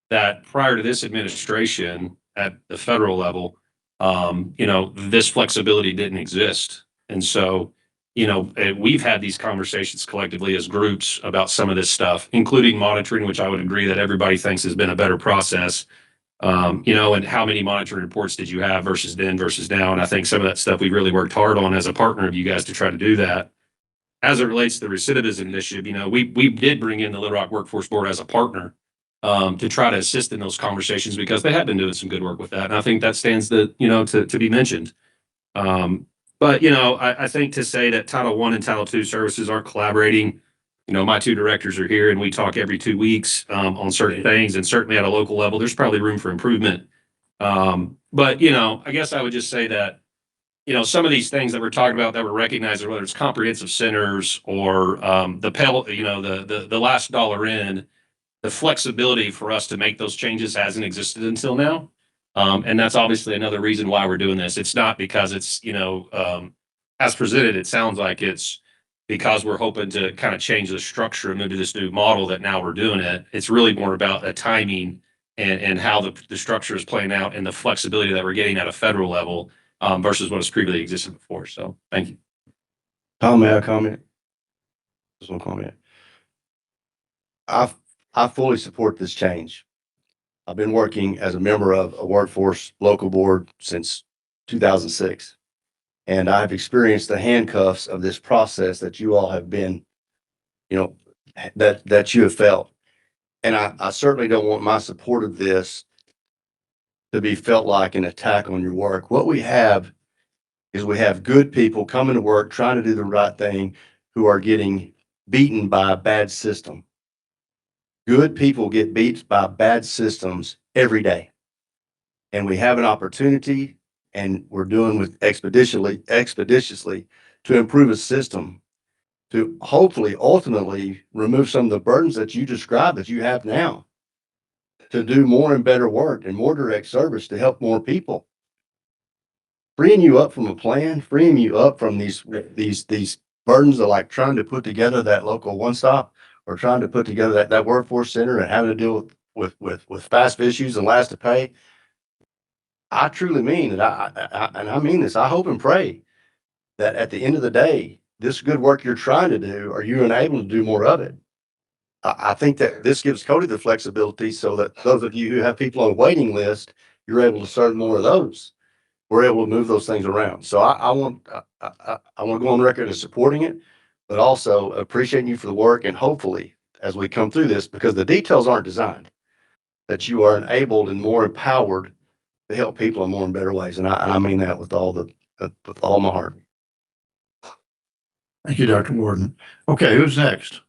that prior to this administration at the federal level, this flexibility didn't exist. And so, we've had these conversations collectively as groups about some of this stuff, including monitoring, which I would agree that everybody thinks has been a better process. And how many monitoring reports did you have versus then versus now? And I think some of that stuff we really worked hard on as a partner of you guys to try to do that. As it relates to the recidivism initiative, we did bring in the Little Rock Workforce Board as a partner to try to assist in those conversations because they have been doing some good work with that. And I think that stands to be mentioned. But I think to say that Title I and Title II services aren't collaborating, my two directors are here and we talk every 2 weeks on certain things, and certainly at a local level, there's probably room for improvement. But I guess I would just say that, some of these things that we're talking about that were recognized, whether it's comprehensive centers or the last dollar in, the flexibility for us to make those changes hasn't existed until now. And that's obviously another reason why we're doing this. It's not because it's, as presented, it sounds like it's because we're hoping to kind of change the structure and move to this new model that now we're doing it. It's really more about the timing and how the structure is playing out and the flexibility that we're getting at a federal level versus what has previously existed before. So thank you. Tom, may I comment? Just one comment. I fully support this change. I've been working as a member of a workforce local board since 2006. And I've experienced the handcuffs of this process that you all have been, that you have felt. And I certainly don't want my support of this to be felt like an attack on your work. What we have is we have good people coming to work, trying to do the right thing, who are getting beaten by a bad system. Good people get beat by bad systems every day. And we have an opportunity, and we're doing with expeditiously to improve a system to hopefully ultimately remove some of the burdens that you described that you have now, to do more and better work and more direct service to help more people. Freeing you up from a plan, freeing you up from these burdens of like trying to put together that local one stop or trying to put together that workforce center and having to deal with FAFSA issues and last to pay. I truly mean that and I mean this, I hope and pray that at the end of the day, this good work you're trying to do, are you able to do more of it? I think that this gives Cody the flexibility so that those of you who have people on a waiting list, you're able to serve more of those. We're able to move those things around. So I want to go on record as supporting it, but also appreciating you for the work, and hopefully as we come through this, because the details aren't designed, that you are enabled and more empowered to help people in more and better ways. And I mean that with all my heart. Thank you, Dr. Warden. Okay, who's next?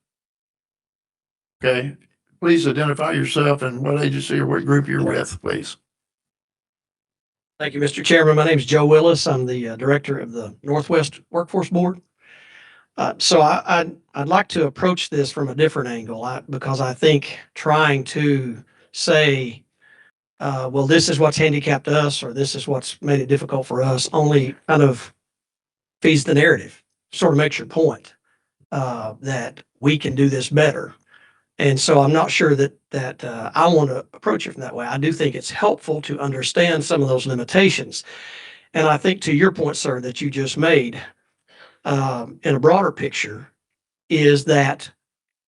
Okay, please identify yourself and what agency or what group you're with, please. Thank you, Mr. Chairman. My name is Joe Willis. I'm the director of the Northwest Workforce Board. So I'd like to approach this from a different angle because I think trying to say, well, this is what's handicapped us or this is what's made it difficult for us only kind of feeds the narrative, sort of makes your point that we can do this better. And so I'm not sure that I want to approach it from that way. I do think it's helpful to understand some of those limitations. And I think to your point, sir, that you just made in a broader picture is that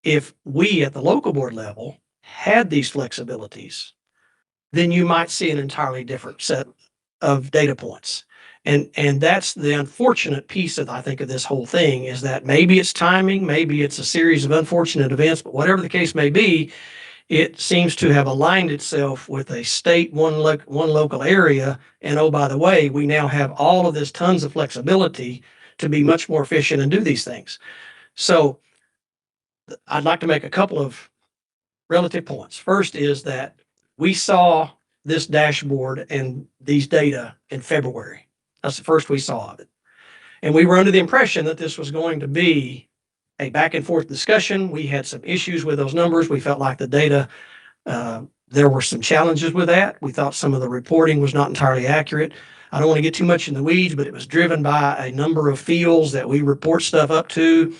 if we at the local board level had these flexibilities, then you might see an entirely different set of data points. And that's the unfortunate piece of, I think, of this whole thing is that maybe it's timing, maybe it's a series of unfortunate events, but whatever the case may be, it seems to have aligned itself with a state, one local area. And oh, by the way, we now have all of this tons of flexibility to be much more efficient and do these things. So I'd like to make a couple of relative points. First is that we saw this dashboard and these data in February. That's the first we saw of it. And we were under the impression that this was going to be a back and forth discussion. We had some issues with those numbers. We felt like the data, there were some challenges with that. We thought some of the reporting was not entirely accurate. I don't want to get too much in the weeds, but it was driven by a number of fields that we report stuff up to.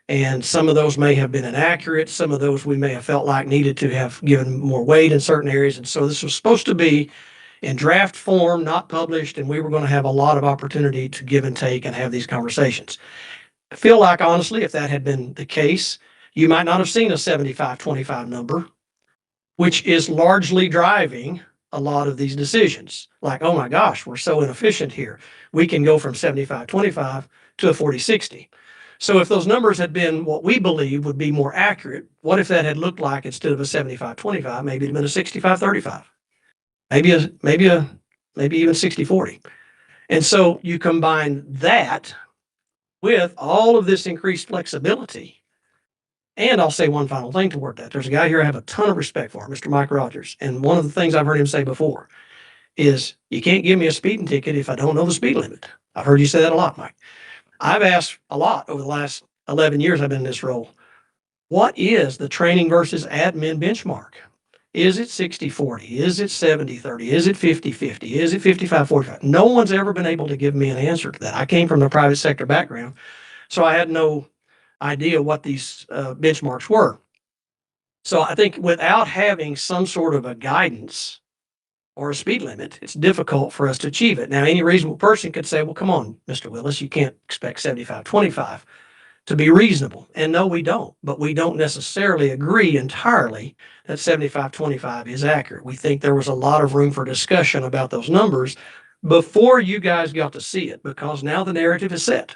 And some of those may have been inaccurate. Some of those we may have felt like needed to have given more weight in certain areas. And so this was supposed to be in draft form, not published, and we were going to have a lot of opportunity to give and take and have these conversations. I feel like, honestly, if that had been the case, you might not have seen a 75-25 number, which is largely driving a lot of these decisions. Like, oh my gosh, we're so inefficient here. We can go from 75-25 to a 40-60. So if those numbers had been what we believe would be more accurate, what if that had looked like instead of a 75-25, maybe it'd been a 65-35? Maybe even 60-40. And so you combine that with all of this increased flexibility. And I'll say one final thing toward that. There's a guy here I have a ton of respect for, Mr. Mike Rogers. And one of the things I've heard him say before is you can't give me a speeding ticket if I don't know the speed limit. I've heard you say that a lot, Mike. I've asked a lot over the last 11 years I've been in this role. What is the training versus admin benchmark? Is it 60-40? Is it 70-30? Is it 50-50? Is it 55-45? No one's ever been able to give me an answer to that. I came from the private sector background, so I had no idea what these benchmarks were. So I think without having some sort of a guidance or a speed limit, it's difficult for us to achieve it. Now, any reasonable person could say, well, come on, Mr. Willis, you can't expect 75-25 to be reasonable. And no, we don't, but we don't necessarily agree entirely that 75-25 is accurate. We think there was a lot of room for discussion about those numbers before you guys got to see it, because now the narrative is set.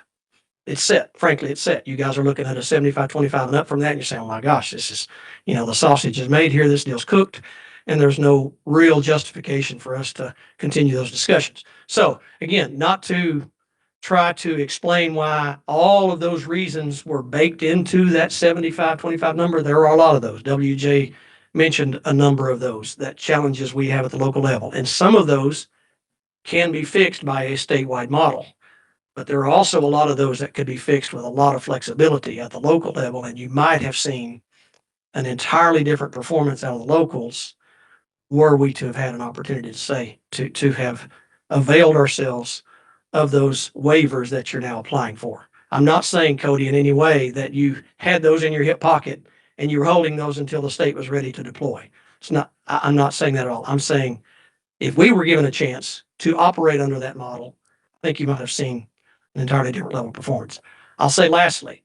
It's set. Frankly, it's set. You guys are looking at a 75-25 and up from that, and you're saying, oh my gosh, this is, the sausage is made here, this deal's cooked, and there's no real justification for us to continue those discussions. So again, not to try to explain why all of those reasons were baked into that 75-25 number. There are a lot of those. WJ mentioned a number of those, that challenges we have at the local level. And some of those can be fixed by a statewide model. But there are also a lot of those that could be fixed with a lot of flexibility at the local level. And you might have seen an entirely different performance out of the locals were we to have had an opportunity to say, to have availed ourselves of those waivers that you're now applying for. I'm not saying, Cody, in any way that you had those in your hip pocket and you were holding those until the state was ready to deploy. It's not, I'm not saying that at all. I'm saying if we were given a chance to operate under that model, I think you might have seen an entirely different level of performance. I'll say lastly,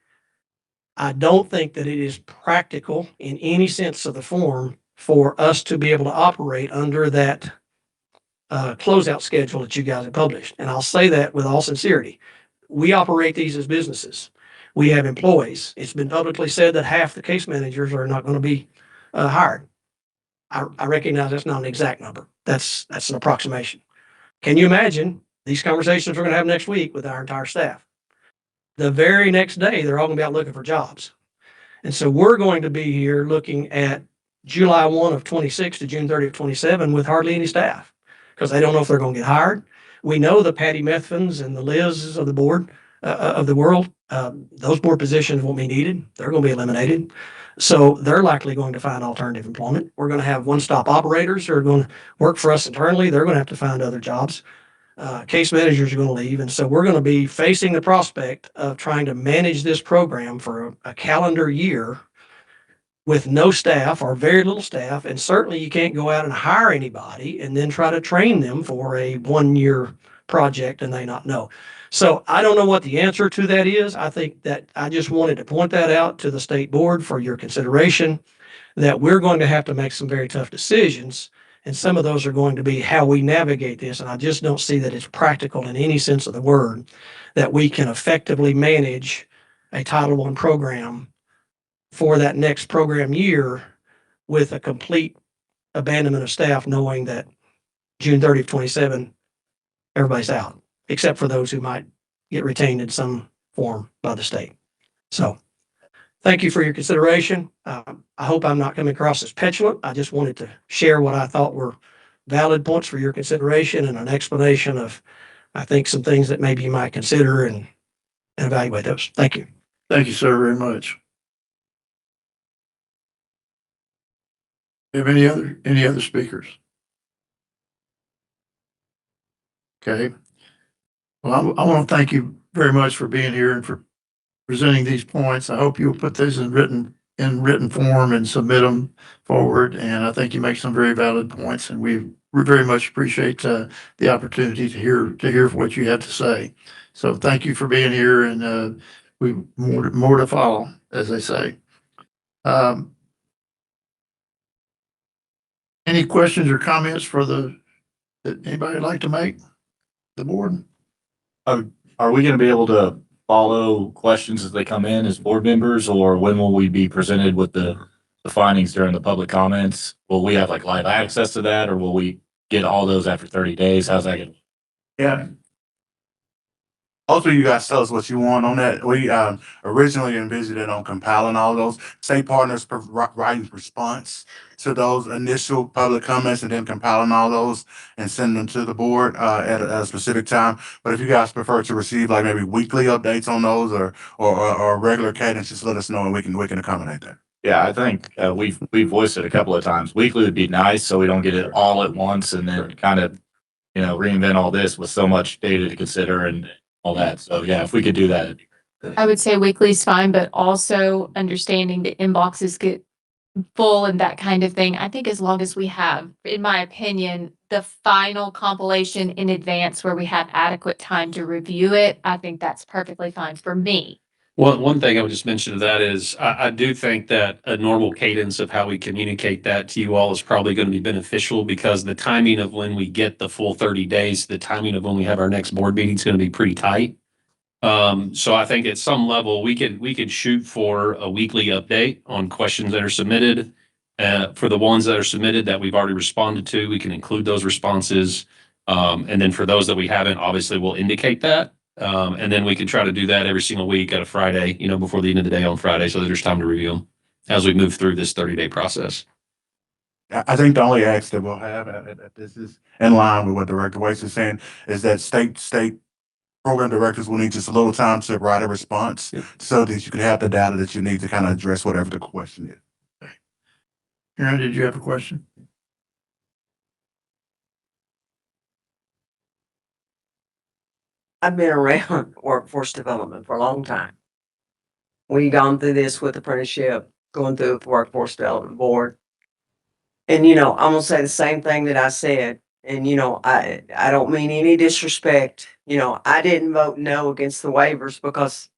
I don't think that it is practical in any sense of the form for us to be able to operate under that closeout schedule that you guys have published. And I'll say that with all sincerity. We operate these as businesses. We have employees. It's been publicly said that half the case managers are not going to be hired. I recognize that's not an exact number. That's an approximation. Can you imagine these conversations we're going to have next week with our entire staff? The very next day, they're all going to be out looking for jobs. And so we're going to be here looking at July 1 of 26 to June 30 of 27 with hardly any staff because they don't know if they're going to get hired. We know the Patty Methvins and the Liz's of the board of the world, those board positions won't be needed. They're going to be eliminated. So they're likely going to find alternative employment. We're going to have one-stop operators who are going to work for us internally. They're going to have to find other jobs. Case managers are going to leave. And so we're going to be facing the prospect of trying to manage this program for a calendar year with no staff or very little staff. And certainly you can't go out and hire anybody and then try to train them for a 1-year project and they not know. So I don't know what the answer to that is. I think that I just wanted to point that out to the state board for your consideration, that we're going to have to make some very tough decisions. And some of those are going to be how we navigate this. And I just don't see that it's practical in any sense of the word that we can effectively manage a Title I program for that next program year with a complete abandonment of staff, knowing that June 30 of 27, everybody's out, except for those who might get retained in some form by the state. So thank you for your consideration. I hope I'm not coming across as petulant. I just wanted to share what I thought were valid points for your consideration and an explanation of, I think, some things that maybe you might consider and evaluate those. Thank you. Thank you, sir, very much. Do you have any other speakers? Okay. Well, I want to thank you very much for being here and for presenting these points. I hope you'll put these in written form and submit them forward. And I think you make some very valid points, and we very much appreciate the opportunity to hear what you have to say. So thank you for being here, and we more to follow, as they say. Any questions or comments for that anybody would like to make? The board? Are we going to be able to follow questions as they come in as board members, or when will we be presented with the findings during the public comments? Will we have like live access to that, or will we get all those after 30 days? How's that going to? Yeah. Also, you guys tell us what you want on that. We originally envisioned it on compiling all those state partners writing response to those initial public comments and then compiling all those and sending them to the board at a specific time. But if you guys prefer to receive like maybe weekly updates on those or regular cadence, just let us know and we can accommodate that. Yeah, I think we've voiced it a couple of times. Weekly would be nice, so we don't get it all at once and then kind of reinvent all this with so much data to consider and all that. So yeah, if we could do that. I would say weekly is fine, but also understanding that inboxes get full and that kind of thing. I think as long as we have, in my opinion, the final compilation in advance where we have adequate time to review it, I think that's perfectly fine for me. One thing I would just mention to that is I do think that a normal cadence of how we communicate that to you all is probably going to be beneficial, because the timing of when we get the full 30 days, the timing of when we have our next board meeting is going to be pretty tight. So I think at some level we could shoot for a weekly update on questions that are submitted. For the ones that are submitted that we've already responded to, we can include those responses. And then for those that we haven't, obviously we'll indicate that. And then we can try to do that every single week at a Friday, before the end of the day on Friday, so that there's time to review them as we move through this 30-day process. I think the only ask that we'll have, this is in line with what Director Weiss is saying, is that state program directors will need just a little time to write a response so that you can have the data that you need to kind of address whatever the question is. Karen, did you have a question? I've been around workforce development for a long time. We gone through this with apprenticeship, going through with the workforce development board. And I'm gonna say the same thing that I said. And I don't mean any disrespect. I didn't vote no against the waivers because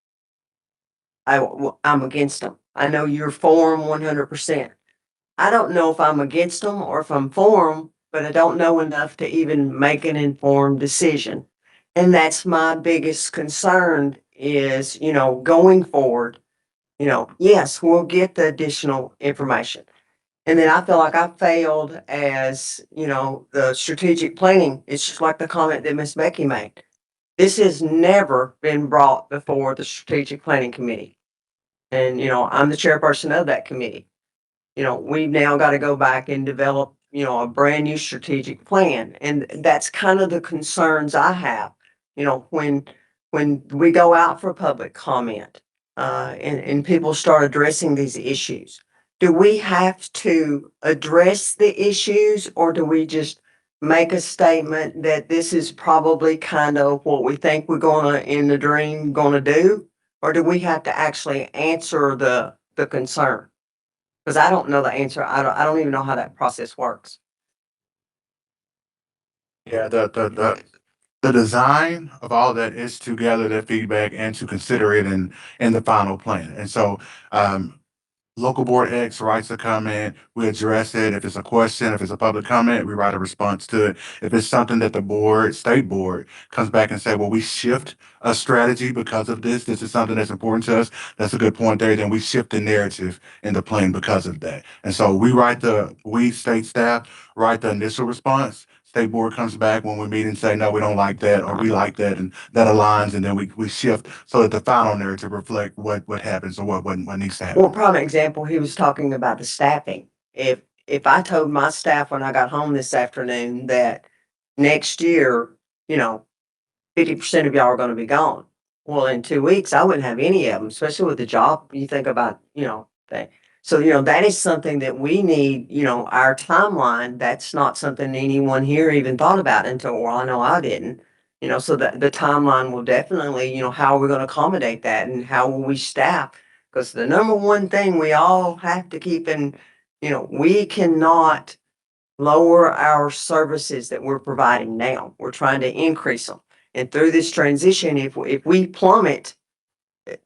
I'm against them. I know you're for them 100%. I don't know if I'm against them or if I'm for them, but I don't know enough to even make an informed decision. And that's my biggest concern is, going forward, yes, we'll get the additional information. And then I feel like I failed as, the strategic planning. It's just like the comment that Miss Becky made. This has never been brought before the strategic planning committee. And, I'm the chairperson of that committee. We've now got to go back and develop, a brand new strategic plan. And that's kind of the concerns I have, when we go out for public comment, and people start addressing these issues. Do we have to address the issues or do we just make a statement that this is probably kind of what we think we're in the dream gonna do? Or do we have to actually answer the concern? Because I don't know the answer. I don't even know how that process works. Yeah, the design of all that is to gather that feedback and to consider it in the final plan. And so, local board X writes a comment, we address it. If it's a question, if it's a public comment, we write a response to it. If it's something that the state board comes back and say, well, we shift a strategy because of this. This is something that's important to us. That's a good point there. Then we shift the narrative in the plan because of that. And so we state staff write the initial response. State board comes back when we meet and say, no, we don't like that, or we like that, and that aligns, and then we shift so that the final narrative reflect what happens or what needs to happen. Well, prime example, he was talking about the staffing. If I told my staff when I got home this afternoon that next year, 50% of y'all are gonna be gone. Well, in 2 weeks, I wouldn't have any of them, especially with the job you think about, that. So, that is something that we need, our timeline. That's not something anyone here even thought about until, well, I know I didn't. So that the timeline will definitely, how are we gonna accommodate that and how will we staff? Because the number one thing we all have to keep in, we cannot lower our services that we're providing now. We're trying to increase them. And through this transition, if we plummet,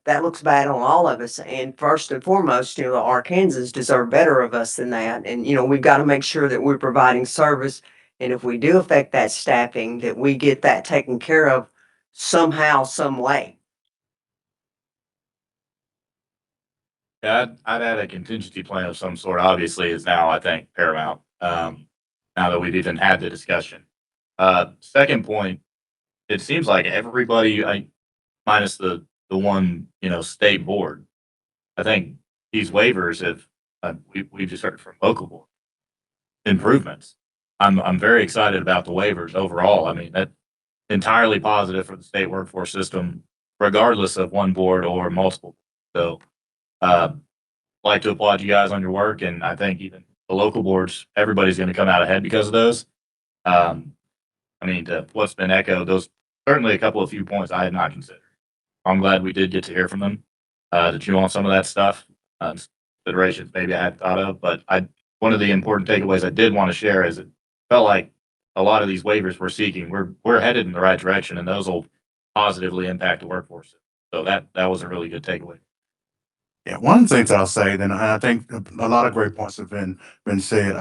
that looks bad on all of us. And first and foremost, the Arkansans deserve better of us than that. And, we've got to make sure that we're providing service. And if we do affect that staffing, that we get that taken care of somehow, some way. Yeah, I'd add a contingency plan of some sort, obviously, is now, I think, paramount, now that we've even had the discussion. Second point, it seems like everybody, minus the one, state board, I think these waivers have, we've just heard from local board improvements. I'm very excited about the waivers overall. I mean, that entirely positive for the state workforce system, regardless of one board or multiple. So, like to applaud you guys on your work, and I think even the local boards, everybody's going to come out ahead because of those. To what's been echoed, those certainly a few points I had not considered. I'm glad we did get to hear from them, to chew on some of that stuff, considerations maybe I hadn't thought of. But one of the important takeaways I did want to share is it felt like a lot of these waivers we're seeking, we're headed in the right direction, and those will positively impact the workforce. So that was a really good takeaway. Yeah, one of the things I'll say, then, and I think a lot of great points have been said.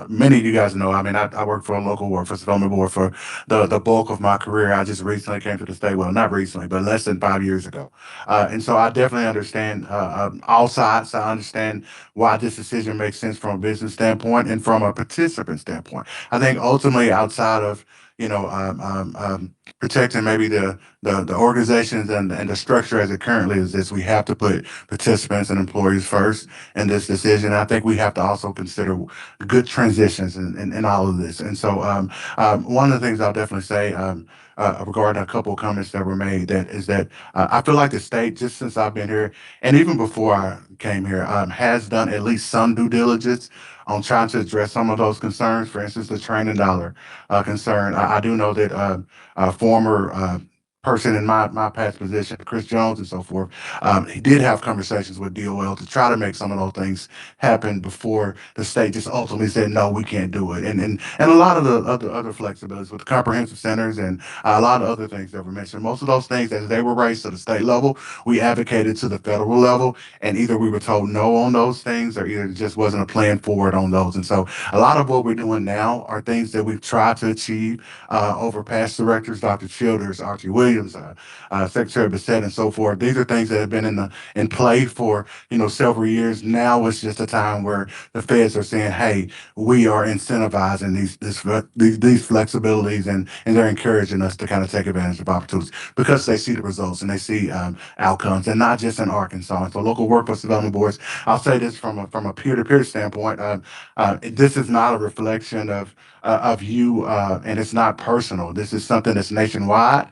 Many of you guys know, I work for a local workforce development board for the bulk of my career. I just recently came to the state, well, not recently, but less than 5 years ago. And so I definitely understand all sides. I understand why this decision makes sense from a business standpoint and from a participant standpoint. I think ultimately, outside of protecting maybe the organizations and the structure as it currently is, we have to put participants and employees first in this decision. I think we have to also consider good transitions in all of this. And so, one of the things I'll definitely say, regarding a couple of comments that were made, that is that I feel like the state, just since I've been here, and even before I came here, has done at least some due diligence on trying to address some of those concerns. For instance, the training dollar concern. I do know that former person in my past position, Chris Jones and so forth, he did have conversations with DOL to try to make some of those things happen before the state just ultimately said, no, we can't do it. And a lot of the other flexibilities with the comprehensive centers and a lot of other things that were mentioned. Most of those things, as they were raised to the state level, we advocated to the federal level, and either we were told no on those things, or either it just wasn't a plan forward on those. And so a lot of what we're doing now are things that we've tried to achieve over past directors, Dr. Childers, Archie Williams, Secretary Bissett, and so forth. These are things that have been in play for several years. Now it's just a time where the feds are saying, "Hey, we are incentivizing these flexibilities, and they're encouraging us to kind of take advantage of opportunities because they see the results and they see outcomes, and not just in Arkansas." And so, local workforce development boards. I'll say this from a peer-to-peer standpoint. This is not a reflection of you, and it's not personal. This is something that's nationwide.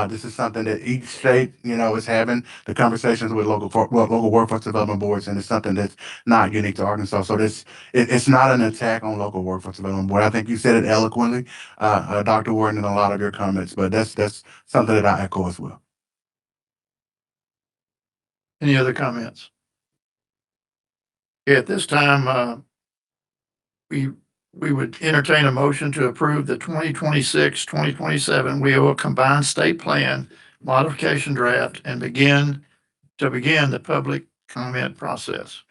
This is something that each state, is having the conversations with local workforce development boards, and it's something that's not unique to Arkansas. So it's not an attack on local workforce development board. I think you said it eloquently, Dr. Warren, in a lot of your comments, but that's something that I echo as well. Any other comments? Okay, at this time, we would entertain a motion to approve the 2026-2027 WIOA Combined State Plan Modification Draft and begin the public comment process.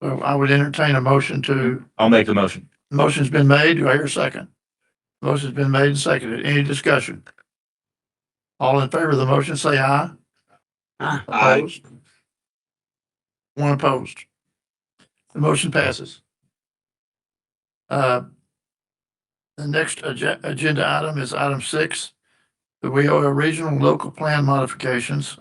So I would entertain a motion to, I'll make the motion. motion's been made. Do I hear a second? Motion's been made and seconded. Any discussion? All in favor of the motion, say aye. Aye. Opposed? One opposed. The motion passes. The next agenda item is item 6. The WIOA Regional and Local Plan Modifications.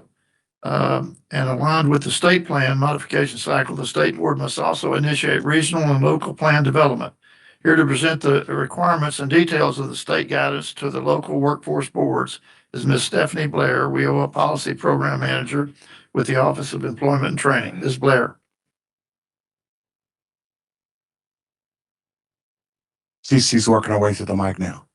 And aligned with the state plan modification cycle, the state board must also initiate regional and local plan development. Here to present the requirements and details of the state guidance to the local workforce boards is Ms. Stephanie Blair, WIOA Policy Program Manager with the Office of Employment and Training. Ms. Blair. She's working her way to the mic now.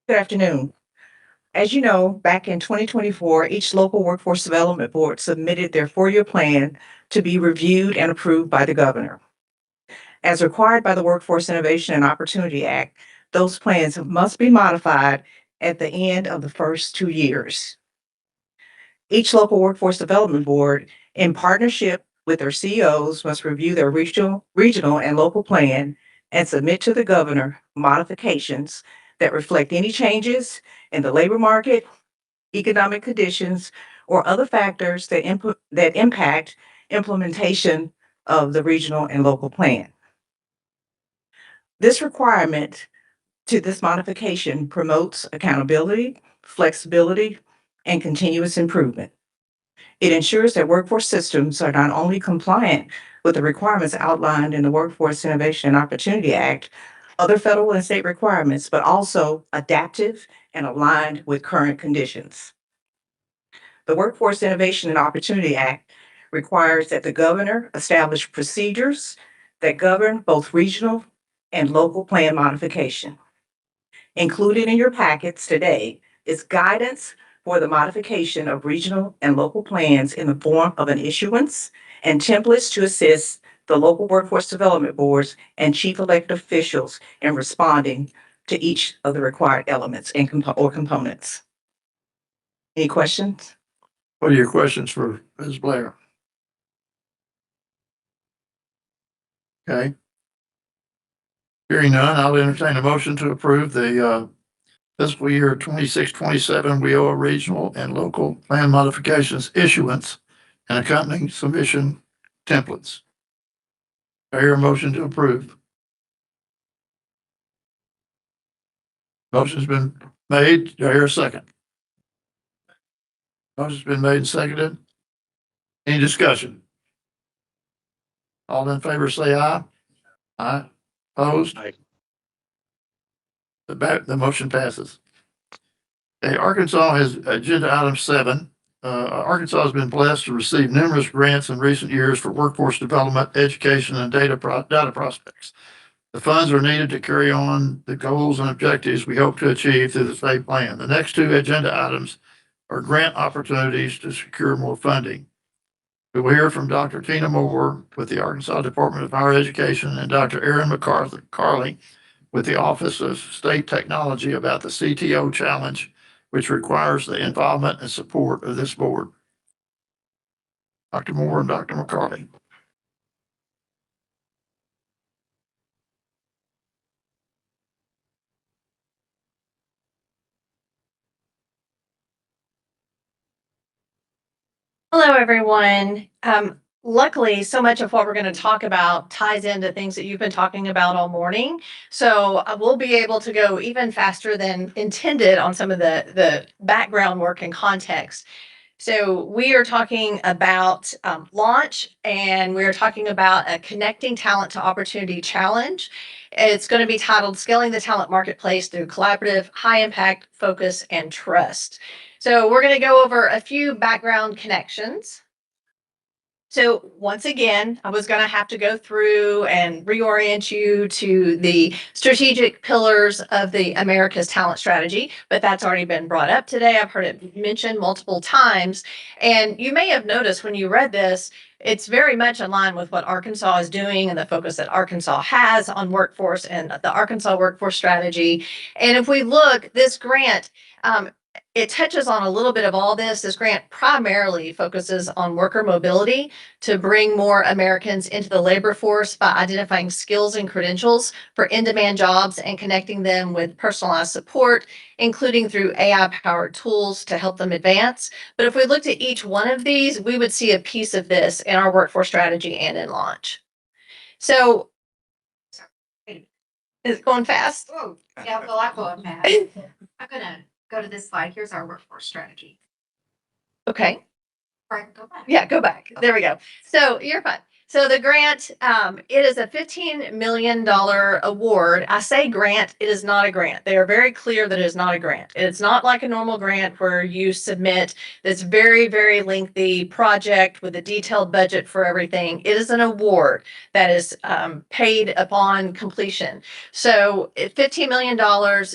Good afternoon. As you know, back in 2024, each local workforce development board submitted their 4-year plan to be reviewed and approved by the governor. As required by the Workforce Innovation and Opportunity Act, those plans must be modified at the end of the first 2 years. Each local workforce development board, in partnership with their CEOs, must review their regional and local plan and submit to the governor modifications that reflect any changes in the labor market, economic conditions, or other factors that impact implementation of the regional and local plan. This requirement to this modification promotes accountability, flexibility, and continuous improvement. It ensures that workforce systems are not only compliant with the requirements outlined in the Workforce Innovation and Opportunity Act, other federal and state requirements, but also adaptive and aligned with current conditions. The Workforce Innovation and Opportunity Act requires that the governor establish procedures that govern both regional and local plan modification. Included in your packets today is guidance for the modification of regional and local plans in the form of an issuance and templates to assist the local workforce development boards and chief elected officials in responding to each of the required elements and components. Any questions? What are your questions for Ms. Blair? Okay. Hearing none, I'll entertain a motion to approve the fiscal year 26-27 WIOA regional and local plan modifications issuance and accompanying submission templates. Do I hear a motion to approve? Motion's been made. Do I hear a second? Motion's been made and seconded. Any discussion? All in favor, say aye. Aye. Opposed? Aye. The motion passes. Okay, Arkansas has agenda item 7. Arkansas has been blessed to receive numerous grants in recent years for workforce development, education, and data prospects. The funds are needed to carry on the goals and objectives we hope to achieve through the state plan. The next 2 agenda items are grant opportunities to secure more funding. We will hear from Dr. Tina Moore with the Arkansas Department of Higher Education and Dr. Aaron McCarley with the Office of State Technology about the CTO challenge, which requires the involvement and support of this board. Dr. Moore and Dr. McCarthy. Hello, everyone. Luckily, so much of what we're going to talk about ties into things that you've been talking about all morning. So we'll be able to go even faster than intended on some of the background work and context. So we are talking about launch, and we're talking about a Connecting Talent to Opportunity Challenge. It's going to be titled Scaling the Talent Marketplace Through Collaborative, High Impact, Focus, and Trust. So we're going to go over a few background connections. So once again, I was going to have to go through and reorient you to the strategic pillars of the America's Talent Strategy, but that's already been brought up today. I've heard it mentioned multiple times. And you may have noticed when you read this, it's very much in line with what Arkansas is doing and the focus that Arkansas has on workforce and the Arkansas Workforce Strategy. And if we look, this grant, it touches on a little bit of all this. This grant primarily focuses on worker mobility to bring more Americans into the labor force by identifying skills and credentials for in-demand jobs and connecting them with personalized support, including through AI-powered tools to help them advance. But if we looked at each one of these, we would see a piece of this in our workforce strategy and in launch. So, is it going fast? Oh, yeah, well, I'm going fast. I'm gonna go to this slide. Here's our workforce strategy. Okay. All right, go back. Yeah, go back. There we go. So you're fine. So the grant, it is a $15 million award. I say grant, it is not a grant. They are very clear that it is not a grant. It's not like a normal grant where you submit this very, very lengthy project with a detailed budget for everything. It is an award that is paid upon completion. So $15 million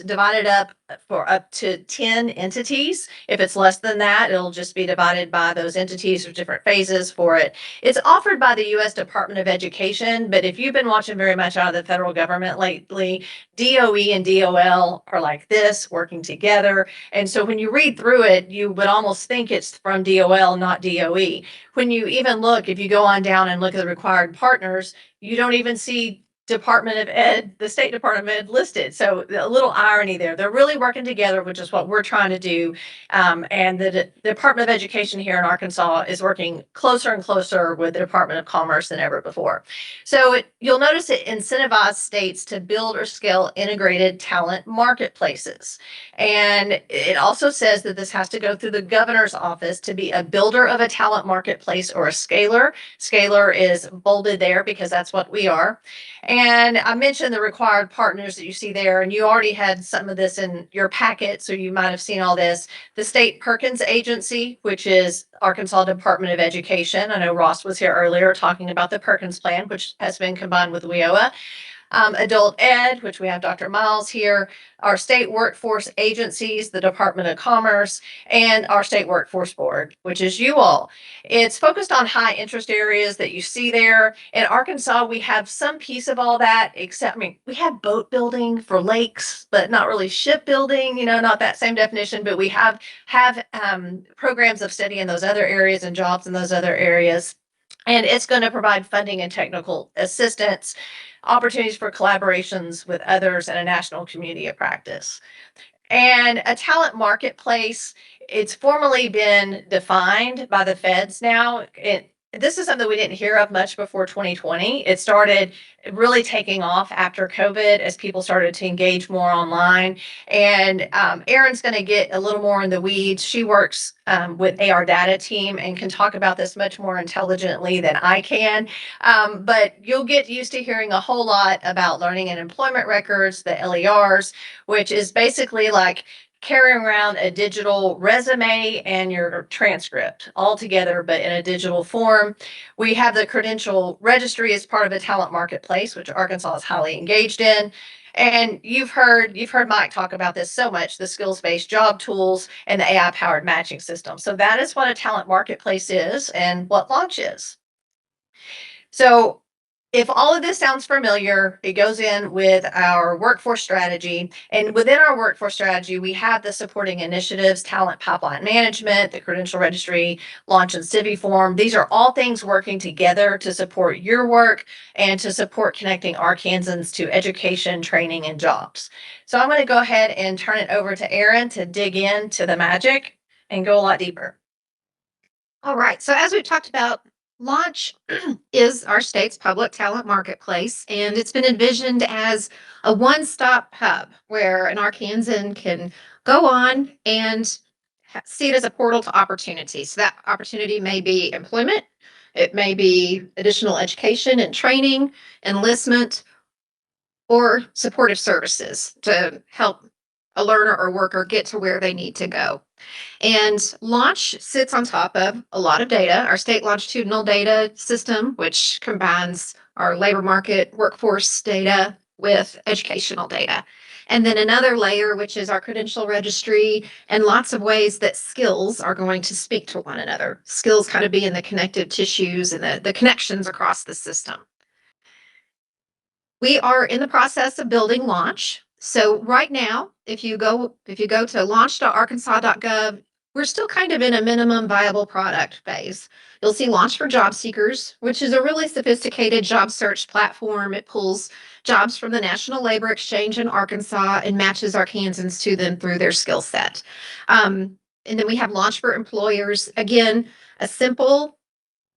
divided up for up to 10 entities. If it's less than that, it'll just be divided by those entities or different phases for it. It's offered by the U.S. Department of Education, but if you've been watching very much out of the federal government lately, DOE and DOL are like this, working together. And so when you read through it, you would almost think it's from DOL, not DOE. When you even look, if you go on down and look at the required partners, you don't even see Department of Ed, the State Department of Ed listed. So a little irony there. They're really working together, which is what we're trying to do. And the Department of Education here in Arkansas is working closer and closer with the Department of Commerce than ever before. So you'll notice it incentivizes states to build or scale integrated talent marketplaces. And it also says that this has to go through the governor's office to be a builder of a talent marketplace or a scaler. Scaler is bolded there because that's what we are. And I mentioned the required partners that you see there, and you already had some of this in your packet, so you might have seen all this. The State Perkins Agency, which is Arkansas Department of Education. I know Ross was here earlier talking about the Perkins Plan, which has been combined with WIOA. Adult Ed, which we have Dr. Miles here, our state workforce agencies, the Department of Commerce, and our state workforce board, which is you all. It's focused on high interest areas that you see there. In Arkansas, we have some piece of all that, except, we have boat building for lakes, but not really shipbuilding, not that same definition, but we have programs of study in those other areas and jobs in those other areas. And it's going to provide funding and technical assistance, opportunities for collaborations with others, and a national community of practice. And a talent marketplace, it's formally been defined by the feds now. This is something we didn't hear of much before 2020. It started really taking off after COVID as people started to engage more online. And Erin's going to get a little more in the weeds. She works with AR Data team and can talk about this much more intelligently than I can. But you'll get used to hearing a whole lot about learning and employment records, the LERs, which is basically like carrying around a digital resume and your transcript all together, but in a digital form. We have the credential registry as part of the talent marketplace, which Arkansas is highly engaged in. And you've heard Mike talk about this so much, the skills-based job tools and the AI-powered matching system. So that is what a talent marketplace is and what Launch is. So if all of this sounds familiar, it goes in with our workforce strategy. And within our workforce strategy, we have the supporting initiatives, talent pipeline management, the credential registry, Launch and CiviForm. These are all things working together to support your work and to support connecting Arkansans to education, training, and jobs. So I'm going to go ahead and turn it over to Erin to dig into the magic and go a lot deeper. All right. So as we've talked about, Launch is our state's public talent marketplace, and it's been envisioned as a one-stop hub where an Arkansan can go on and see it as a portal to opportunity. So that opportunity may be employment, it may be additional education and training, enlistment, or supportive services to help a learner or worker get to where they need to go. And Launch sits on top of a lot of data, our state longitudinal data system, which combines our labor market workforce data with educational data. And then another layer, which is our credential registry and lots of ways that skills are going to speak to one another. Skills kind of being the connective tissues and the connections across the system. We are in the process of building Launch. So right now, if you go to launch.arkansas.gov, we're still kind of in a minimum viable product phase. You'll see Launch for Job Seekers, which is a really sophisticated job search platform. It pulls jobs from the National Labor Exchange in Arkansas and matches Arkansans to them through their skill set. And then we have Launch for Employers, again, a simple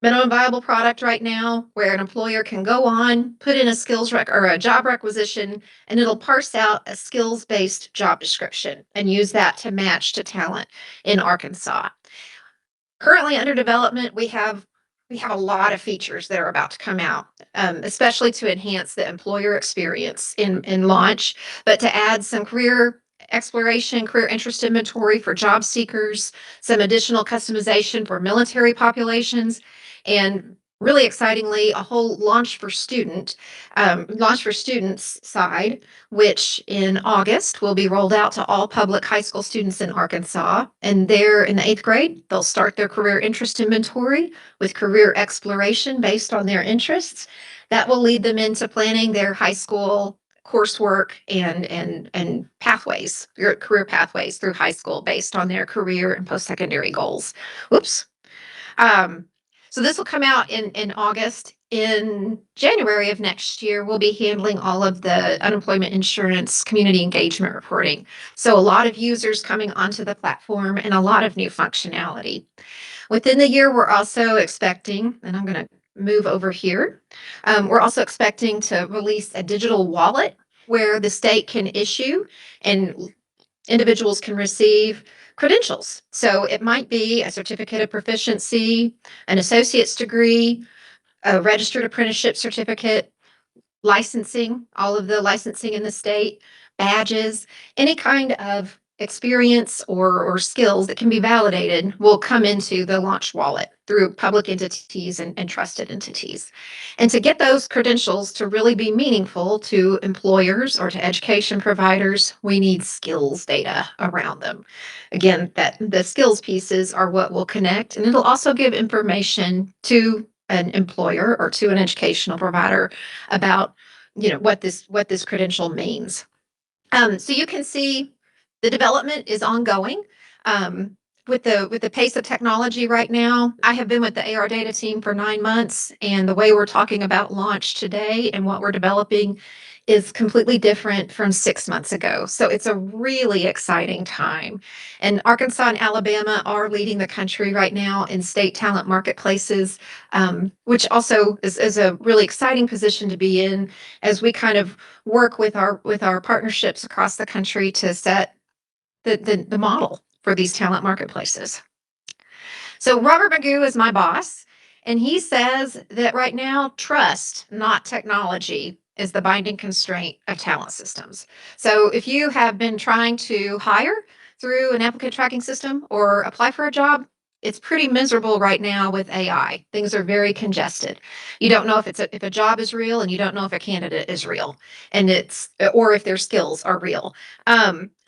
minimum viable product right now where an employer can go on, put in a skills or a job requisition, and it'll parse out a skills-based job description and use that to match to talent in Arkansas. Currently under development, we have a lot of features that are about to come out, especially to enhance the employer experience in Launch, but to add some career exploration, career interest inventory for job seekers, some additional customization for military populations, and really excitingly, a whole Launch for Students side, which in August will be rolled out to all public high school students in Arkansas. And they're in the 8th grade, they'll start their career interest inventory with career exploration based on their interests. That will lead them into planning their high school coursework and pathways, your career pathways through high school based on their career and post-secondary goals. Whoops. So this will come out in August. In January of next year, we'll be handling all of the unemployment insurance community engagement reporting. So a lot of users coming onto the platform and a lot of new functionality. Within the year, we're also expecting, and I'm going to move over here, we're also expecting to release a digital wallet where the state can issue and individuals can receive credentials. So it might be a certificate of proficiency, an associate's degree, a registered apprenticeship certificate, licensing, all of the licensing in the state, badges, any kind of experience or skills that can be validated will come into the Launch wallet through public entities and trusted entities. And to get those credentials to really be meaningful to employers or to education providers, we need skills data around them. Again, that the skills pieces are what will connect, and it'll also give information to an employer or to an educational provider about, what this credential means. So you can see the development is ongoing. With the pace of technology right now, I have been with the AR Data team for 9 months, and the way we're talking about Launch today and what we're developing is completely different from 6 months ago. So it's a really exciting time. And Arkansas and Alabama are leading the country right now in state talent marketplaces, which also is a really exciting position to be in as we kind of work with our partnerships across the country to set the model for these talent marketplaces. So Robert Magoo is my boss, and he says that right now, trust, not technology, is the binding constraint of talent systems. So if you have been trying to hire through an applicant tracking system or apply for a job, it's pretty miserable right now with AI. Things are very congested. You don't know if a job is real, and you don't know if a candidate is real, and or if their skills are real.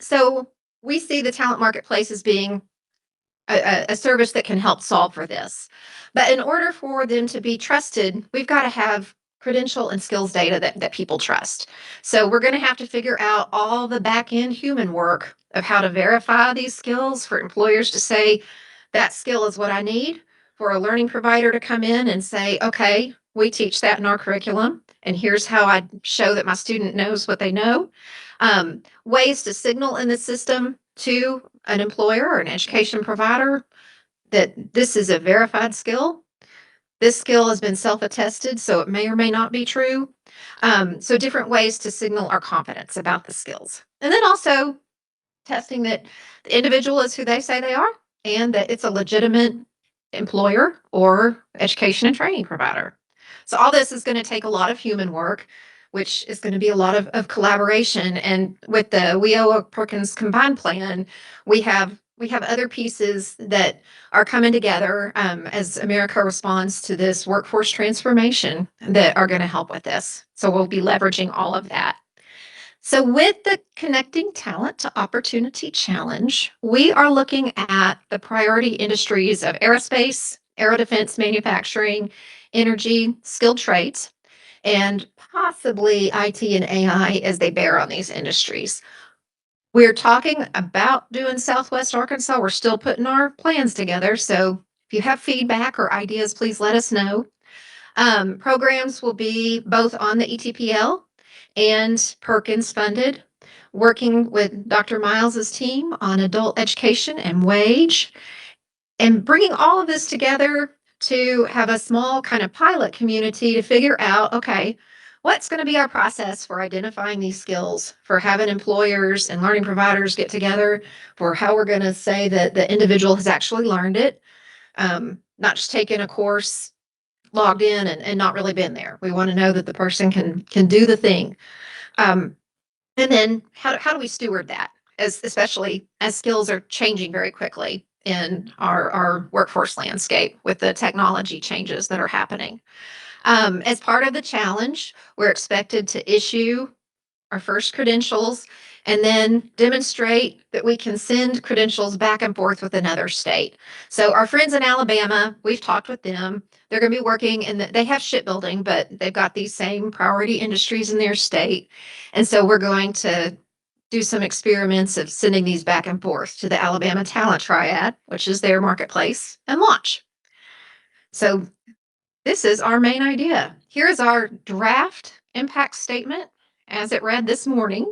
So we see the talent marketplace as being a service that can help solve for this. But in order for them to be trusted, we've got to have credential and skills data that people trust. So we're going to have to figure out all the back end human work of how to verify these skills for employers to say, that skill is what I need, for a learning provider to come in and say, okay, we teach that in our curriculum, and here's how I show that my student knows what they know. Ways to signal in the system to an employer or an education provider that this is a verified skill. This skill has been self-attested, so it may or may not be true. So different ways to signal our confidence about the skills. And then also testing that the individual is who they say they are, and that it's a legitimate employer or education and training provider. So all this is going to take a lot of human work, which is going to be a lot of collaboration. And with the WIOA Perkins Combined Plan, we have other pieces that are coming together as America responds to this workforce transformation that are going to help with this. So we'll be leveraging all of that. So with the Connecting Talent to Opportunity Challenge, we are looking at the priority industries of aerospace, aerodefense manufacturing, energy, skilled trades, and possibly IT and AI as they bear on these industries. We're talking about doing Southwest Arkansas. We're still putting our plans together. So if you have feedback or ideas, please let us know. Programs will be both on the ETPL and Perkins funded, working with Dr. Miles's team on adult education and wage, and bringing all of this together to have a small kind of pilot community to figure out, okay, what's going to be our process for identifying these skills, for having employers and learning providers get together, for how we're going to say that the individual has actually learned it, not just taken a course, logged in and not really been there. We want to know that the person can do the thing. And then how do we steward that, especially as skills are changing very quickly in our workforce landscape with the technology changes that are happening. As part of the challenge, we're expected to issue our first credentials and then demonstrate that we can send credentials back and forth with another state. So our friends in Alabama, we've talked with them. They're going to be working they have shipbuilding, but they've got these same priority industries in their state. And so we're going to do some experiments of sending these back and forth to the Alabama Talent Triad, which is their marketplace, and launch. So this is our main idea. Here is our draft impact statement as it read this morning.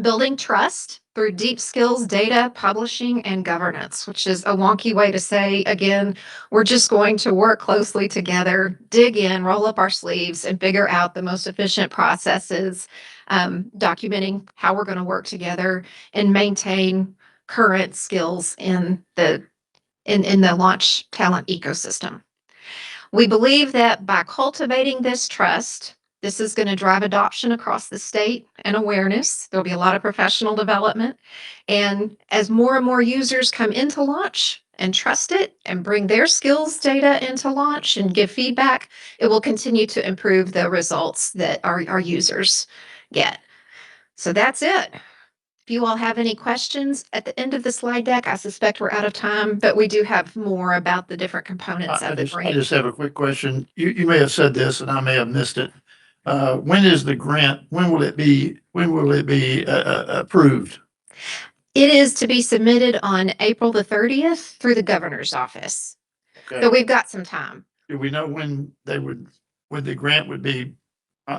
Building trust through deep skills, data, publishing, and governance, which is a wonky way to say, again, we're just going to work closely together, dig in, roll up our sleeves, and figure out the most efficient processes, documenting how we're going to work together and maintain current skills in the launch talent ecosystem. We believe that by cultivating this trust, this is going to drive adoption across the state and awareness. There'll be a lot of professional development. And as more and more users come into launch and trust it and bring their skills data into launch and give feedback, it will continue to improve the results that our users get. So that's it. If you all have any questions at the end of the slide deck, I suspect we're out of time, but we do have more about the different components of the I grant. just have a quick question. You may have said this and I may have missed it. When is the grant, when will it be approved? It is to be submitted on April the 30th through the governor's office. Okay. So we've got some time. Do we know when the grant would be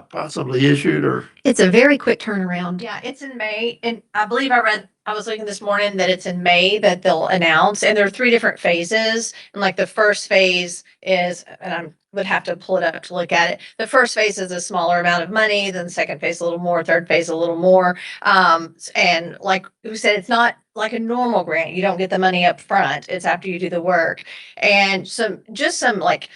possibly issued, or? It's a very quick turnaround. Yeah, it's in May, and I believe I was looking this morning that it's in May that they'll announce, and there are 3 different phases. And like the first phase is, and I would have to pull it up to look at it. The first phase is a smaller amount of money, then the second phase a little more, third phase a little more. And like who said, it's not like a normal grant. You don't get the money up front. It's after you do the work. And some like,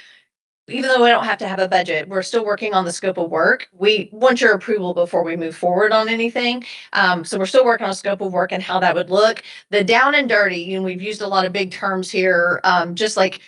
even though we don't have to have a budget, we're still working on the scope of work. We want your approval before we move forward on anything. So we're still working on a scope of work and how that would look. The down and dirty, and we've used a lot of big terms here, just like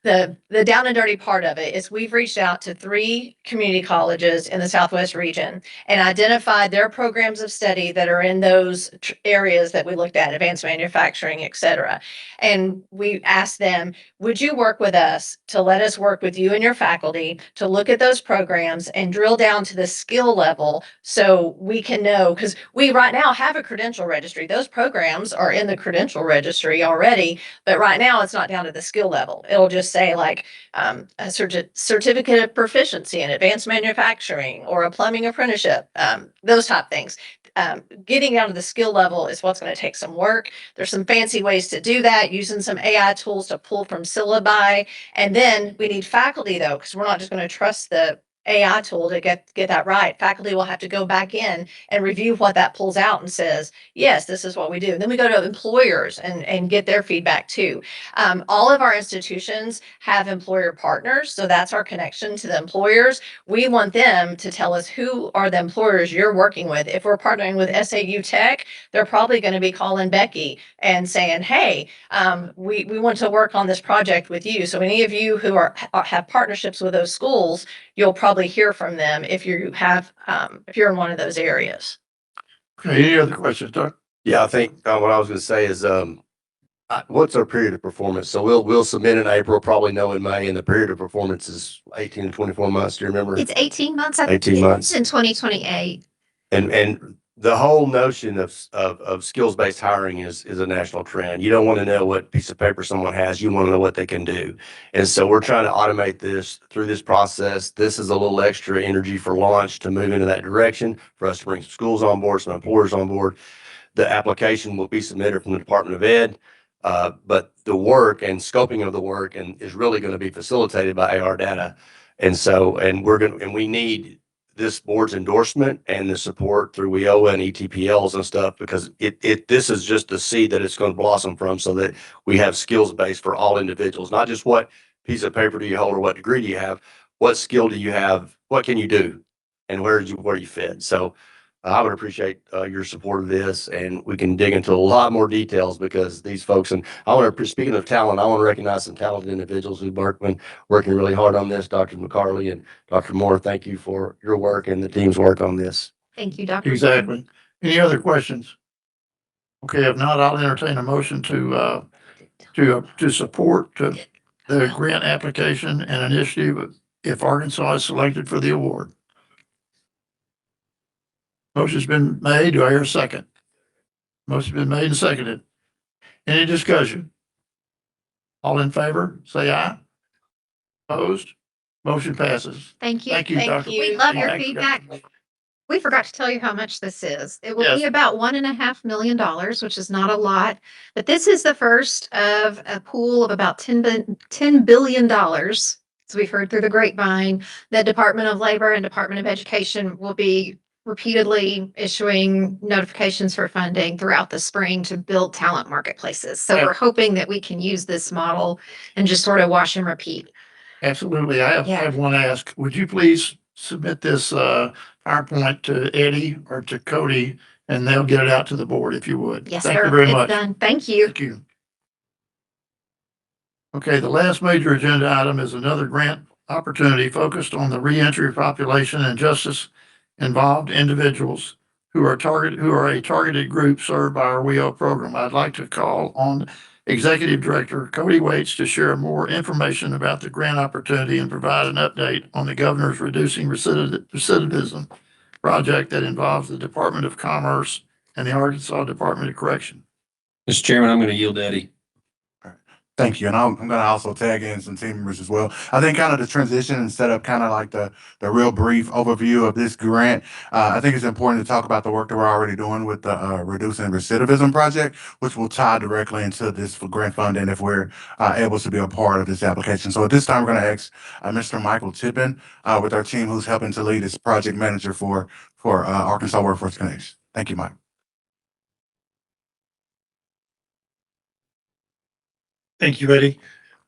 the down and dirty part of it is we've reached out to 3 community colleges in the Southwest region and identified their programs of study that are in those areas that we looked at, advanced manufacturing, et cetera. And we asked them, would you work with us to let us work with you and your faculty to look at those programs and drill down to the skill level so we can know, because we right now have a credential registry. Those programs are in the credential registry already, but right now it's not down to the skill level. It'll just say like a certificate of proficiency in advanced manufacturing or a plumbing apprenticeship, those type things. Getting down to the skill level is what's going to take some work. There's some fancy ways to do that, using some AI tools to pull from syllabi. And then we need faculty though, because we're not just going to trust the AI tool to get that right. Faculty will have to go back in and review what that pulls out and says, yes, this is what we do. And then we go to employers and get their feedback too. All of our institutions have employer partners. So that's our connection to the employers. We want them to tell us who are the employers you're working with. If we're partnering with SAU Tech, they're probably going to be calling Becky and saying, hey, we want to work on this project with you. So any of you who have partnerships with those schools, you'll probably hear from them if you have, if you're in one of those areas. Okay, any other questions, Doug? Yeah, I think what I was gonna say is, what's our period of performance? So we'll submit in April, probably know in May, and the period of performance is 18 to 24 months. Do you remember? It's 18 months. I think 18 months. It's in 2028. And the whole notion of skills-based hiring is a national trend. You don't want to know what piece of paper someone has. You want to know what they can do. And so we're trying to automate this through this process. This is a little extra energy for launch to move into that direction, for us to bring some schools on board, some employers on board. The application will be submitted from the Department of Ed, but the work and scoping of the work is really going to be facilitated by AR data. And so, we need this board's endorsement and the support through WIOA and ETPLs and stuff, because this is just the seed that it's going to blossom from, so that we have skills based for all individuals, not just what piece of paper do you hold or what degree do you have, what skill do you have, what can you do, and where do you fit. So I would appreciate your support of this, and we can dig into a lot more details, because these folks, and speaking of talent, I want to recognize some talented individuals who've been working really hard on this. Dr. McCarley and Dr. Moore, thank you for your work and the team's work on this. Thank you, Dr. Exactly. Any other questions? Okay, if not, I'll entertain a motion to support the grant application and initiative if Arkansas is selected for the award. Motion's been made. Do I hear a second? Motion's been made and seconded. Any discussion? All in favor, say aye. Opposed? Motion passes. Thank you. Thank you, Thank Dr. you. We love your Thank you. feedback. We forgot to tell you how much this is. It will Yes. be about $1.5 million, which is not a lot, but this is the first of a pool of about $10 billion. As we've heard through the grapevine, the Department of Labor and Department of Education will be repeatedly issuing notifications for funding throughout the spring to build talent marketplaces. So we're hoping that we can use this model and just sort of wash and repeat. Absolutely. I have one ask. Would you please submit this PowerPoint to Eddie or to Cody, and they'll get it out to the board if you would. Yes, Thank sir. you very It's much. done. Thank you. Thank you. Okay, the last major agenda item is another grant opportunity focused on the reentry population and justice involved individuals who are a targeted group served by our WIO program. I'd like to call on Executive Director Cody Waits to share more information about the grant opportunity and provide an update on the governor's Reducing Recidivism project that involves the Department of Commerce and the Arkansas Department of Correction. Mr. Chairman, I'm going to yield to Eddie. Thank you. And I'm going to also tag in some team members as well. I think kind of the transition and set up kind of like the real brief overview of this grant. I think it's important to talk about the work that we're already doing with the Reducing Recidivism Project, which will tie directly into this for grant funding if we're able to be a part of this application. So at this time, we're going to ask Mr. Michael Tippin with our team who's helping to lead as project manager for Arkansas Workforce Connection. Thank you, Mike. Thank you, Eddie.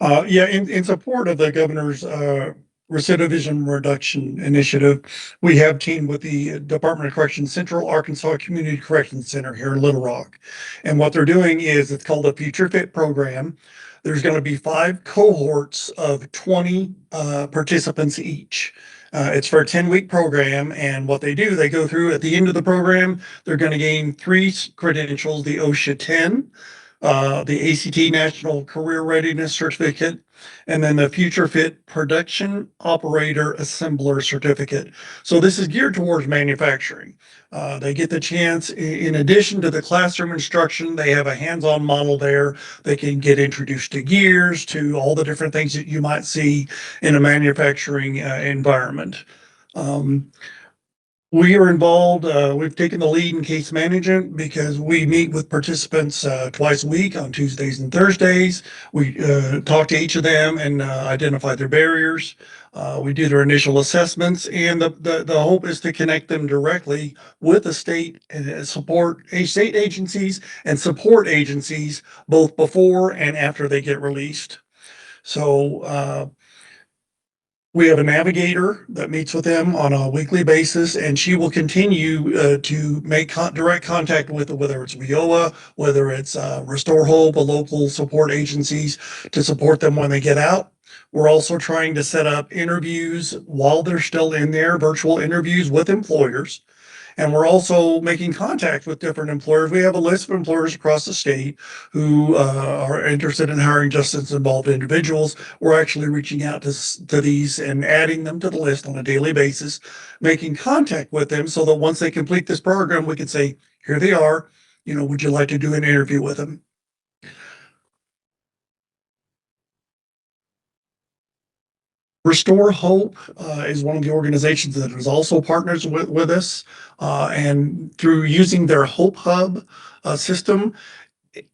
Yeah, in support of the governor's recidivism reduction initiative, we have teamed with the Department of Corrections Central Arkansas Community Corrections Center here in Little Rock. And what they're doing is it's called a Future Fit program. There's going to be 5 cohorts of 20 participants each. It's for a 10-week program, and what they do, they go through at the end of the program, they're going to gain 3 credentials, the OSHA 10, the ACT National Career Readiness Certificate, and then the Future Fit Production Operator Assembler Certificate. So this is geared towards manufacturing. They get the chance, in addition to the classroom instruction, they have a hands-on model there. They can get introduced to gears, to all the different things that you might see in a manufacturing environment. We are involved, we've taken the lead in case management because we meet with participants twice a week on Tuesdays and Thursdays. We talk to each of them and identify their barriers. We do their initial assessments, and the hope is to connect them directly with the state and state agencies and support agencies both before and after they get released. So we have a navigator that meets with them on a weekly basis, and she will continue to make direct contact with, whether it's WIOA, whether it's Restore Hope, local support agencies, to support them when they get out. We're also trying to set up interviews while they're still in there, virtual interviews with employers. And we're also making contact with different employers. We have a list of employers across the state who are interested in hiring justice-involved individuals. We're actually reaching out to these and adding them to the list on a daily basis, making contact with them so that once they complete this program, we can say, here they are. You know, would you like to do an interview with them? Restore Hope is one of the organizations that is also partners with us. And through using their Hope Hub system,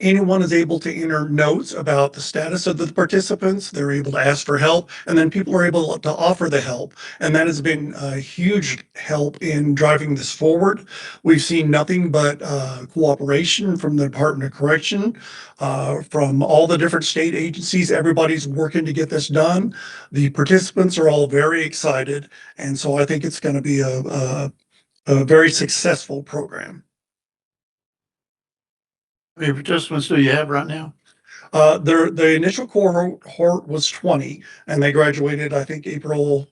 anyone is able to enter notes about the status of the participants. They're able to ask for help, and then people are able to offer the help. And that has been a huge help in driving this forward. We've seen nothing but cooperation from the Department of Correction, from all the different state agencies. Everybody's working to get this done. The participants are all very excited. And so I think it's going to be a very successful program. How many participants do you have right now? The initial cohort was 20, and they graduated, I think, February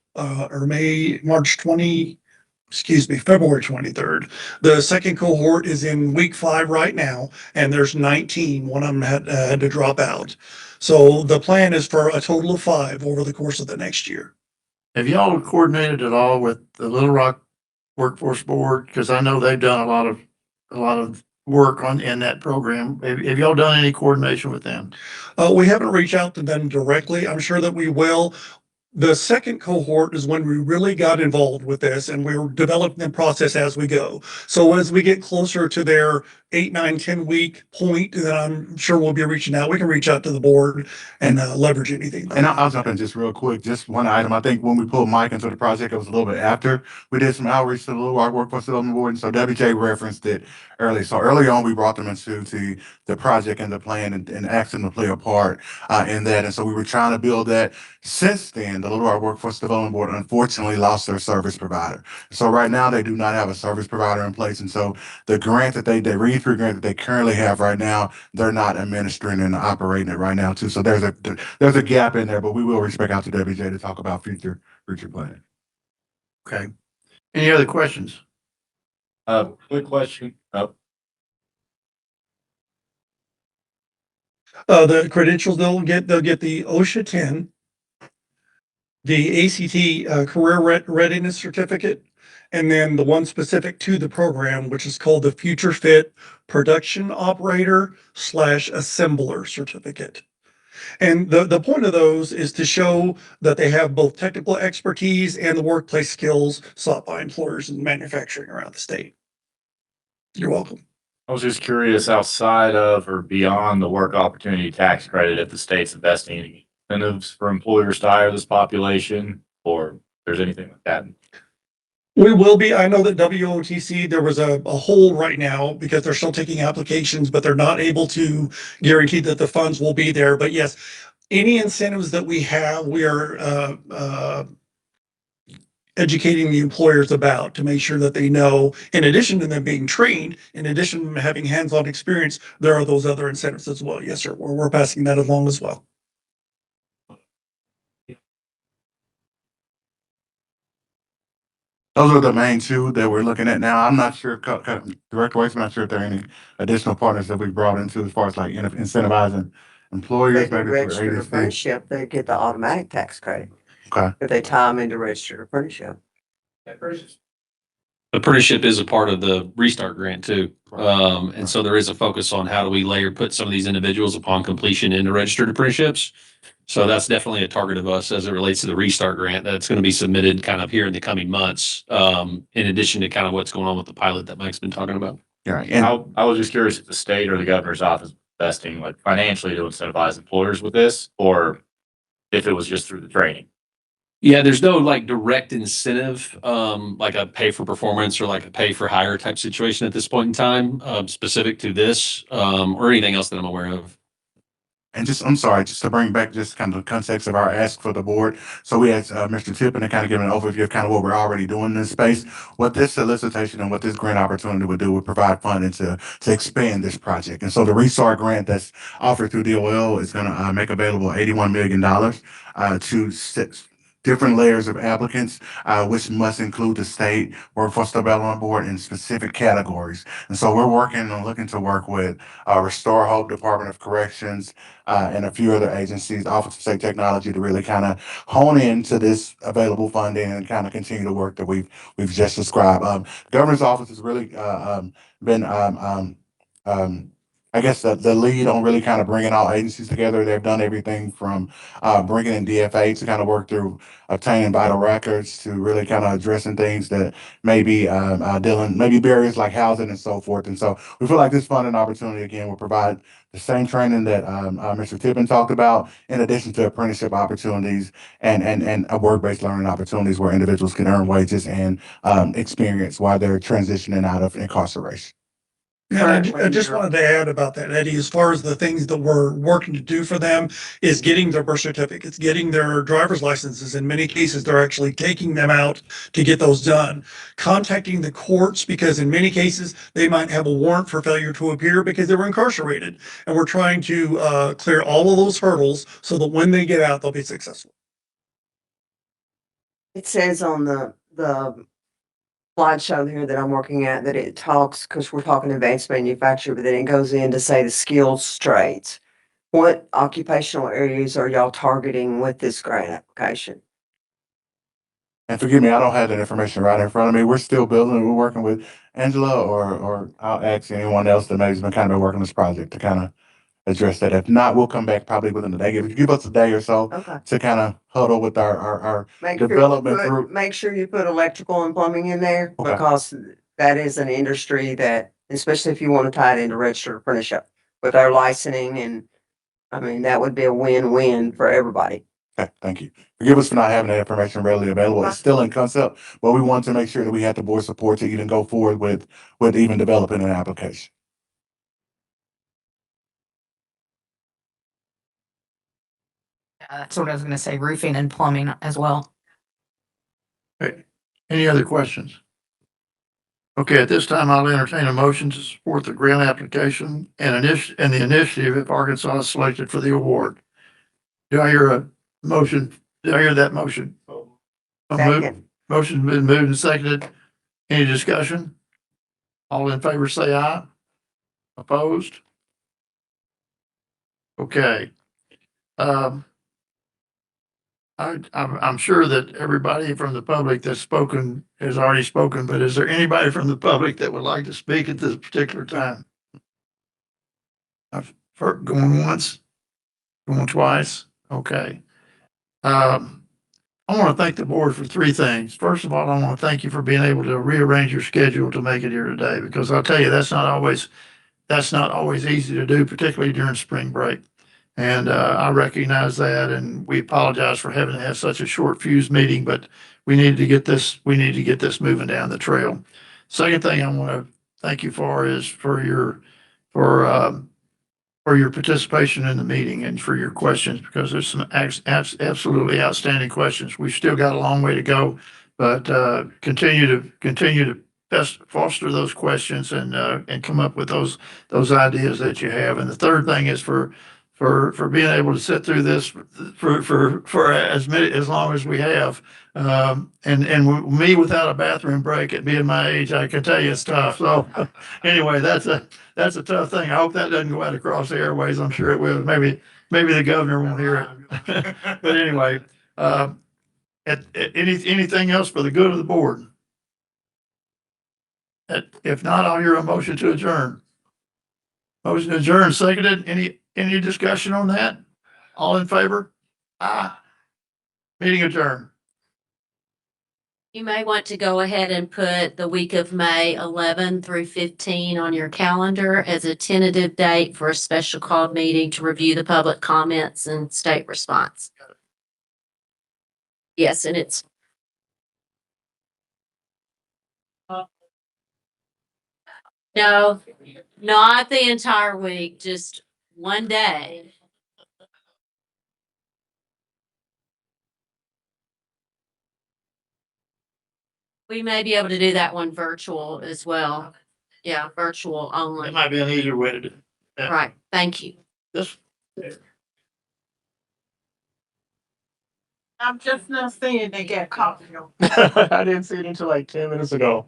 23rd. The second cohort is in week 5 right now, and there's 19. One of them had to drop out. So the plan is for a total of 5 over the course of the next year. Have y'all coordinated at all with the Little Rock Workforce Board? Because I know they've done a lot of work in that program. Have y'all done any coordination with them? We haven't reached out to them directly. I'm sure that we will. The second cohort is when we really got involved with this, and we're developing the process as we go. So as we get closer to their 8, 9, 10 week point, then I'm sure we'll be reaching out. We can reach out to the board and leverage anything. And I'll jump in just real quick, just one item. I think when we pulled Mike into the project, it was a little bit after we did some outreach to the Little Rock Workforce Development Board. And so WJ referenced it early. So early on, we brought them into the project and the plan and asked them to play a part in that. And so we were trying to build that. Since then, the Little Rock Workforce Development Board unfortunately lost their service provider. So right now, they do not have a service provider in place. And so the grant that they read through grant that they currently have right now, they're not administering and operating it right now too. So there's a gap in there, but we will reach back out to WJ to talk about future planning. Okay. Any other questions? Quick question. The credentials they'll get the OSHA 10, the ACT Career Readiness Certificate, and then the one specific to the program, which is called the Future Fit Production Operator / Assembler Certificate. And the point of those is to show that they have both technical expertise and the workplace skills sought by employers in manufacturing around the state. You're welcome. I was just curious, outside of or beyond the work opportunity tax credit, if the state's investing any incentives for employers to hire this population, or if there's anything like that. We will be. I know that WOTC, there was a hold right now because they're still taking applications, but they're not able to guarantee that the funds will be there. But yes, any incentives that we have, we are educating the employers about to make sure that they know, in addition to them being trained, in addition to having hands-on experience, there are those other incentives as well. Yes, sir. We're passing that along as well. Those are the main two that we're looking at now. I'm not sure, Director Waste, I'm not sure if there are any additional partners that we brought into as far as like incentivizing employers, They maybe for register ADC. apprenticeship, they get the automatic tax credit. Okay. If they tie them into registered apprenticeship. Apprenticeship is a part of the Restart grant too. And so there is a focus on how do we put some of these individuals upon completion into registered apprenticeships. So that's definitely a target of us as it relates to the Restart grant that's going to be submitted kind of here in the coming months. In addition to kind of what's going on with the pilot that Mike's been talking about. Yeah. And And I was just curious if the state or the governor's office is investing like financially to incentivize employers with this, or if it was just through the training. Yeah, there's no like direct incentive, like a pay for performance or like a pay for hire type situation at this point in time, specific to this, or anything else that I'm aware of. And just, I'm sorry, just to bring back just kind of the context of our ask for the board. So we asked Mr. Tippin to kind of give an overview of kind of what we're already doing in this space. What this solicitation and what this grant opportunity would do would provide funding to expand this project. And so the Restart grant that's offered through DOL is going to make available $81 million to different layers of applicants, which must include the state workforce development board in specific categories. And so we're working on looking to work with Restore Hope, Department of Corrections, and a few other agencies, Office of State Technology, to really kind of hone into this available funding and kind of continue the work that we've just described. Governor's office has really been I guess the lead on really kind of bringing all agencies together. They've done everything from bringing in DFA to kind of work through obtaining vital records to really kind of addressing things that may be maybe barriers like housing and so forth. And so we feel like this funding opportunity again will provide the same training that Mr. Tippin talked about, in addition to apprenticeship opportunities and work-based learning opportunities where individuals can earn wages and experience while they're transitioning out of incarceration. Yeah, and I just wanted to add about that, Eddie, as far as the things that we're working to do for them is getting their birth certificates, getting their driver's licenses. In many cases, they're actually taking them out to get those done. Contacting the courts, because in many cases, they might have a warrant for failure to appear because they were incarcerated. And we're trying to clear all of those hurdles so that when they get out, they'll be successful. It says on the slideshow here that I'm working at that it talks, because we're talking advanced manufacturing, but then it goes in to say the skills trades. What occupational areas are y'all targeting with this grant application? And forgive me, I don't have that information right in front of me. We're still building. We're working with Angela, or I'll ask anyone else that maybe has been kind of working this project to kind of address that. If not, we'll come back probably within the day. If you give us a day or so Okay. to kind of huddle with our Make sure you development put- group. Make sure you put electrical and plumbing in there, Okay. because that is an industry that, especially if you want to tie it into registered apprenticeship with our licensing, and I mean, that would be a win-win for everybody. Okay, thank you. Forgive us for not having that information readily available. It's still in concept, but we want to make sure that we have the board support to even go forward with even developing an application. That's what I was gonna say, roofing and plumbing as well. Okay, any other questions? Okay, at this time, I'll entertain a motion to support the grant application and the initiative if Arkansas is selected for the award. Do I hear a motion? Do I hear that motion? A move- Second. Motion's been moved and seconded. Any discussion? All in favor, say aye. Opposed? Okay. I'm sure that everybody from the public that's spoken has already spoken, but is there anybody from the public that would like to speak at this particular time? I've heard going once. Going twice? Okay. I want to thank the board for three things. First of all, I want to thank you for being able to rearrange your schedule to make it here today, because I'll tell you, that's not always easy to do, particularly during spring break. And I recognize that, and we apologize for having to have such a short fuse meeting, but we need to get this moving down the trail. Second thing I want to thank you for is for your participation in the meeting and for your questions, because there's some absolutely outstanding questions. We've still got a long way to go, but continue to best foster those questions and come up with those ideas that you have. And the third thing is for being able to sit through this for as long as we have. And me without a bathroom break at being my age, I can tell you it's tough. So anyway, that's a tough thing. I hope that doesn't go out across the airways. I'm sure it will. Maybe the governor won't hear it. But anyway, anything else for the good of the board? If not, I'll hear a motion to adjourn. Motion to adjourn, seconded. Any discussion on that? All in favor? Aye. Meeting adjourned. You may want to go ahead and put the week of May 11 through 15 on your calendar as a tentative date for a special call meeting to review the public comments and state response. Yes, and it's no, not the entire week, just one day. We may be able to do that one virtual as well. Yeah, virtual only. That might be an easier way to do it. Right. Thank you. This. I'm just not seeing they get coffee. I didn't see it until like 10 minutes ago.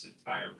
Entire